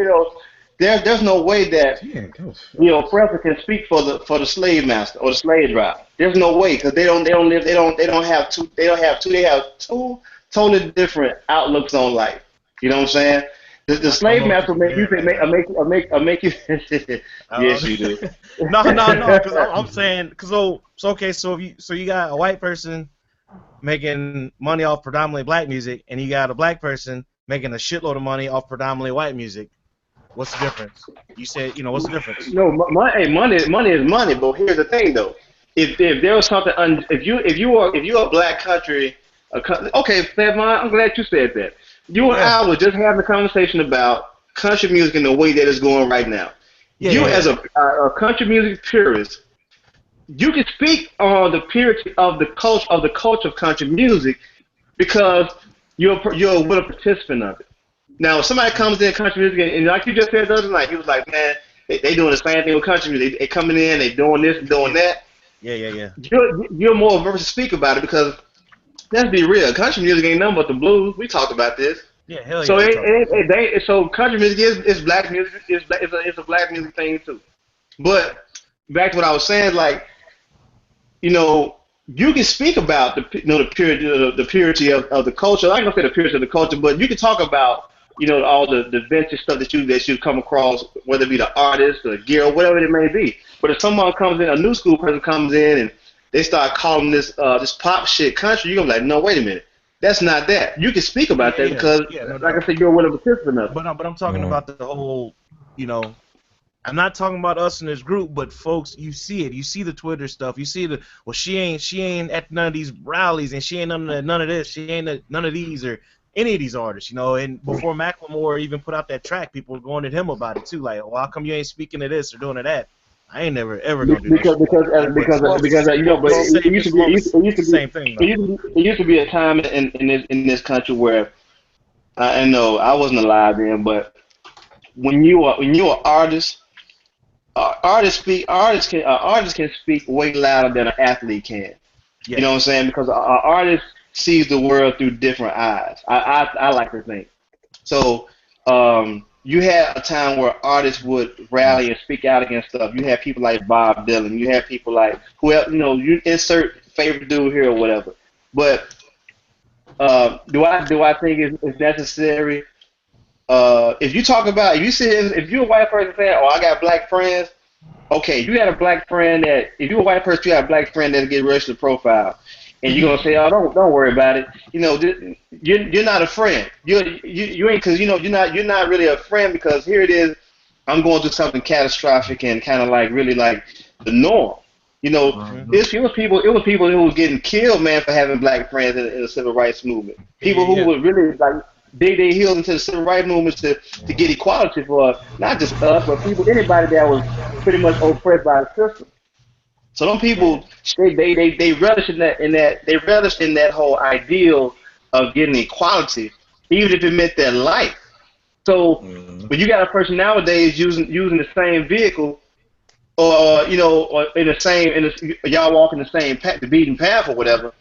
S4: there's no way that oppressor can speak for the slave master or the slave driver. There's no way because they have two totally different outlooks on life. You know what I'm saying? The slave master make you yes you do.
S13: No, because I'm saying so you got a white person making money off predominantly black music, and you got a black person making a shitload of money off predominantly white music. What's the difference? You said, what's the difference?
S4: No, money is money. But here's the thing, though. If there was something, if you're a black country, okay, I'm glad you said that. You and I were just having a conversation about country music and the way that it's going right now. As a country music purist, you can speak on the purity of the culture of country music because you're a participant of it. Now, if somebody comes in country music, and like you just said the other night, he was like, man, they doing the same thing with country music. They coming in, they doing this and doing that.
S13: Yeah.
S4: You're more averse to speak about it because, let's be real, country music ain't nothing but the blues. We talked about this.
S13: Yeah, hell
S4: so
S13: yeah.
S4: So country music is black music. It's a black music thing too. But back to what I was saying, like, you can speak about the purity of the culture. I'm not gonna say the purity of the culture, but you can talk about all the vintage stuff that you come across, whether it be the artist, the gear, or whatever it may be. But if someone comes in, a new school person comes in, and they start calling this pop shit country, you're gonna be like, no, wait a minute, that's not that. You can speak about that because, like I said, you're a willing participant of it.
S13: But I'm talking about the whole, I'm not talking about us in this group, but folks, you see it. You see the Twitter stuff. You see she ain't at none of these rallies, and she ain't none of this. She ain't at none of these or any of these artists, And before Macklemore even put out that track, people were going at him about it too. Like, well, how come you ain't speaking to this or doing to that? I ain't never ever gonna do that.
S4: Because but it used to be the
S13: same thing.
S4: It used to be a time in this country where I know I wasn't alive then, but when you are artist. Artists can speak way louder than an athlete can. You know what I'm saying? Because an artist sees the world through different eyes. I like to think. So you had a time where artists would rally and speak out against stuff. You had people like Bob Dylan. You had people like whoever, you insert favorite dude here or whatever. But do I think it's necessary? If you're a white person saying, "Oh, I got black friends," okay, you got a black friend that if you're a white person, you have a black friend that get racial profile, and you're gonna say, "Oh, don't worry about it." You're not a friend. You ain't because you're not really a friend because here it is. I'm going through something catastrophic and kind of like really like the norm. It was people who were getting killed, man, for having black friends in the civil rights movement. People who were really like. They healed into the civil rights movement to get equality for not just us, but anybody that was pretty much oppressed by the system. So them people, they relish in that whole ideal of getting equality, even if it meant their life. So when you got a person nowadays using the same vehicle, or y'all walking the same path, the beaten path or whatever,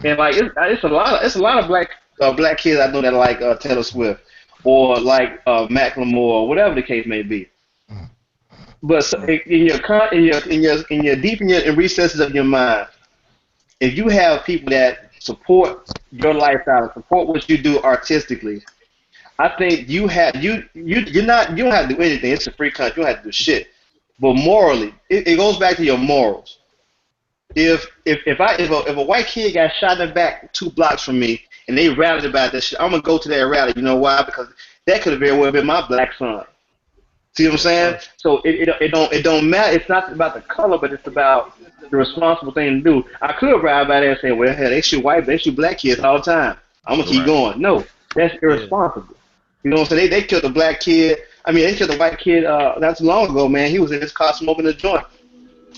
S4: and like it's a lot of black kids I know that like Taylor Swift or like Macklemore or whatever the case may be. But in your recesses of your mind, if you have people that support your lifestyle, support what you do artistically, I think you have you're not you don't have to do anything. It's a free country. You don't have to do shit. But morally, it goes back to your morals. If a white kid got shot in the back 2 blocks from me and they rallied about that shit, I'm gonna go to that rally. You know why? Because that could have very well been my black son. See what I'm saying? So it don't matter. It's not about the color, but it's about the responsible thing to do. I could ride by there and say, well, hell, they shoot black kids all the time. I'm gonna keep going. No, that's irresponsible. You know what I'm saying? They killed a black kid. I mean, they killed a white kid not too long ago, man. He was in his car smoking a joint,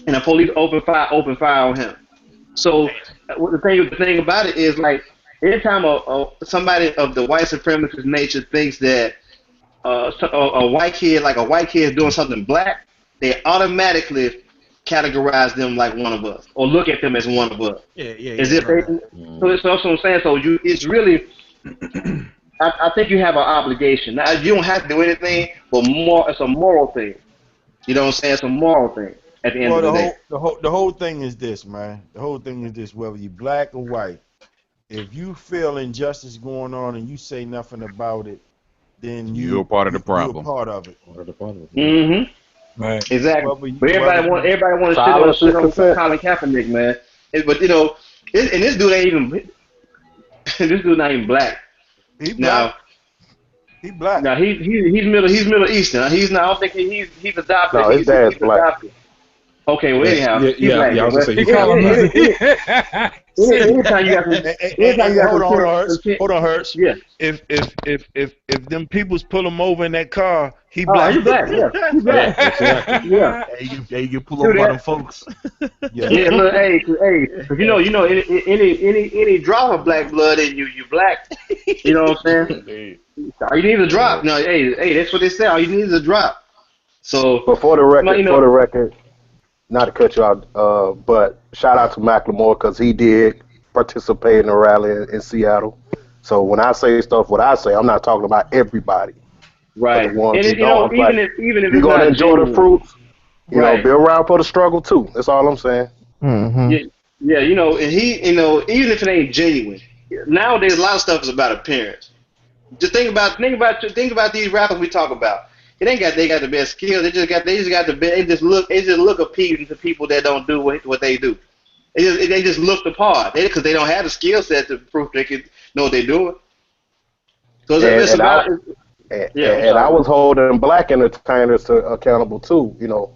S4: and the police opened fire on him. So the thing about it is, like, anytime somebody of the white supremacist nature thinks that a white kid is doing something black, they automatically categorize them like one of us or look at them as one of us. As if they. So that's what I'm saying. So it's really. I think you have an obligation. Now, you don't have to do anything, but it's a moral thing. You know what I'm saying? It's a moral thing at the end of the day.
S10: The whole thing is this, man. The whole thing is this: whether you're black or white, if you feel injustice going on and you say nothing about it, then you're
S3: part of the problem.
S10: You're part of it.
S4: Mm-hmm. Right. Exactly. But everybody want to shit on Colin Kaepernick, man. But you know, and this dude ain't even. This dude not even black.
S10: He black. He black.
S4: Now he's Middle Eastern. He's not. I don't think he's adopted.
S6: No, his dad's black.
S4: Adopted. Okay, well anyhow,
S2: I was gonna say he called him.
S4: Anytime you got
S10: hold on, Hurts.
S4: Yeah.
S10: If them peoples pull him over in that car, he
S4: black.
S10: He
S4: black. Yeah, he's black.
S10: Exactly.
S4: Yeah.
S13: Hey, you pull over them folks.
S4: Yeah. Look, hey, cause you know, any drop of black blood in you black. You know what I'm saying? All you need is a drop. No, hey, that's what they say. All you need is a drop. So,
S6: but for the record, not to cut you out, but shout out to Macklemore because he did participate in a rally in Seattle. So when I say stuff, what I say, I'm not talking about everybody.
S4: Right. And even if
S6: you're gonna enjoy the fruits, you know, be around for the struggle too. That's all I'm saying.
S10: Mm-hmm.
S4: Yeah, you know, and even if it ain't genuine, nowadays a lot of stuff is about appearance. Just think about these rappers we talk about. They got the best skills. They just got the best. They just look appealing to people that don't do what they do. They just look the part because they don't have the skill set to prove they can know what they're doing. So
S6: I was holding black entertainers accountable too. You know,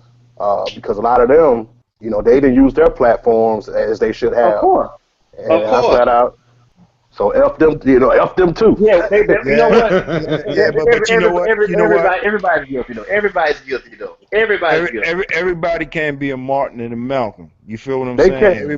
S6: because a lot of them, you know, they didn't use their platforms as they should have.
S4: Of course.
S6: I flat out. So F them, you know, F them too.
S4: Yeah, you know what?
S10: Yeah, but you know what?
S4: Everybody's guilty though. Everybody's guilty though.
S10: Everybody can't be a Martin and a Malcolm. You feel what I'm saying?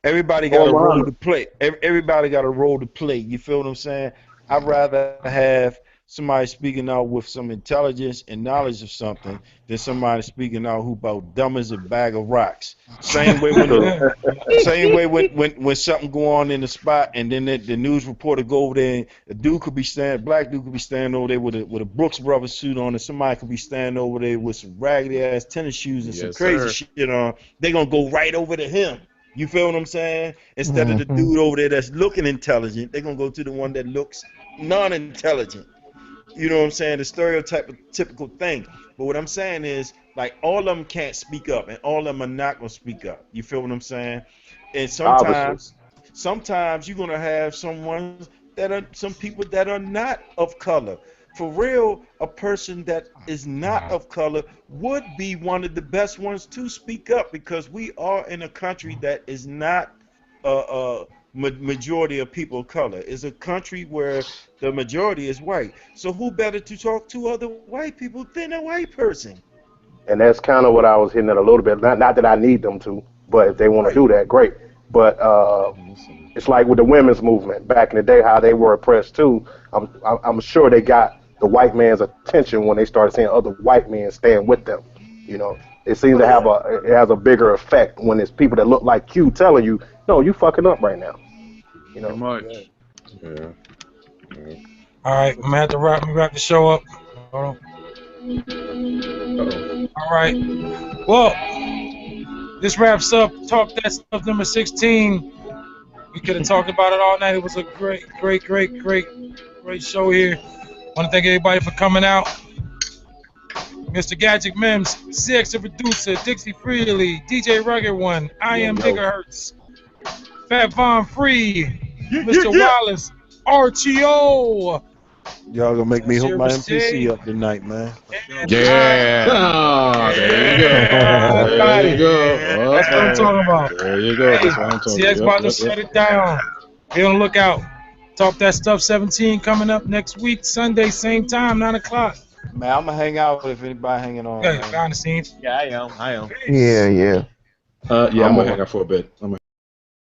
S10: Everybody got a role to play. Everybody got a role to play. You feel what I'm saying? I'd rather have somebody speaking out with some intelligence and knowledge of something than somebody speaking out who about dumb as a bag of rocks. Same way when something go on in the spot and then the news reporter go over there and a black dude could be standing over there with a Brooks Brothers suit on and somebody could be standing over there with some raggedy ass tennis shoes and some crazy shit on. They're gonna go right over to him. You feel what I'm saying? Instead of the dude over there that's looking intelligent, they're gonna go to the one that looks non-intelligent. You know what I'm saying? The typical thing. But what I'm saying is, like, all of them can't speak up, and all of them are not gonna speak up. You feel what I'm saying? And sometimes you're gonna have some people that are not of color. For real, a person that is not of color would be one of the best ones to speak up because we are in a country that is not majority of people of color. It's a country where the majority is white. So who better to talk to other white people than a white person?
S6: And that's kind of what I was hitting at a little bit. Not that I need them to, but if they want to do that, great. But it's like with the women's movement back in the day, how they were oppressed too. I'm sure they got the white man's attention when they started seeing other white men stand with them. You know, it seems to have it has a bigger effect when it's people that look like you telling you, no, you fucking up right now. You know.
S2: Yeah.
S1: All right, I'm gonna have to wrap the show up. Hold on. All right. Well, This wraps up Talk That Stuff number 16. We could have talked about it all night. It was a great show here. Want to thank everybody for coming out. Mr. Gadget Mims, CX the producer, Dixie Freely, DJ Rugged One, I Am Gigahertz, Fat Von Free, Mr. Wallace, RTO.
S15: Y'all gonna make me hook my MPC up tonight, man.
S3: Yeah.
S2: Oh, there you go. There you go.
S1: That's what I'm talking about.
S2: There you go. That's what I'm talking
S1: CX about to
S2: about.
S1: shut it down. Be on the lookout. Talk That Stuff 17 coming up next week, Sunday, same time, 9 o'clock.
S15: Man, I'm gonna hang out if anybody hanging on.
S1: Yeah, behind the scenes.
S13: Yeah, I am.
S7: Yeah.
S2: Yeah, I'm gonna hang out for a bit.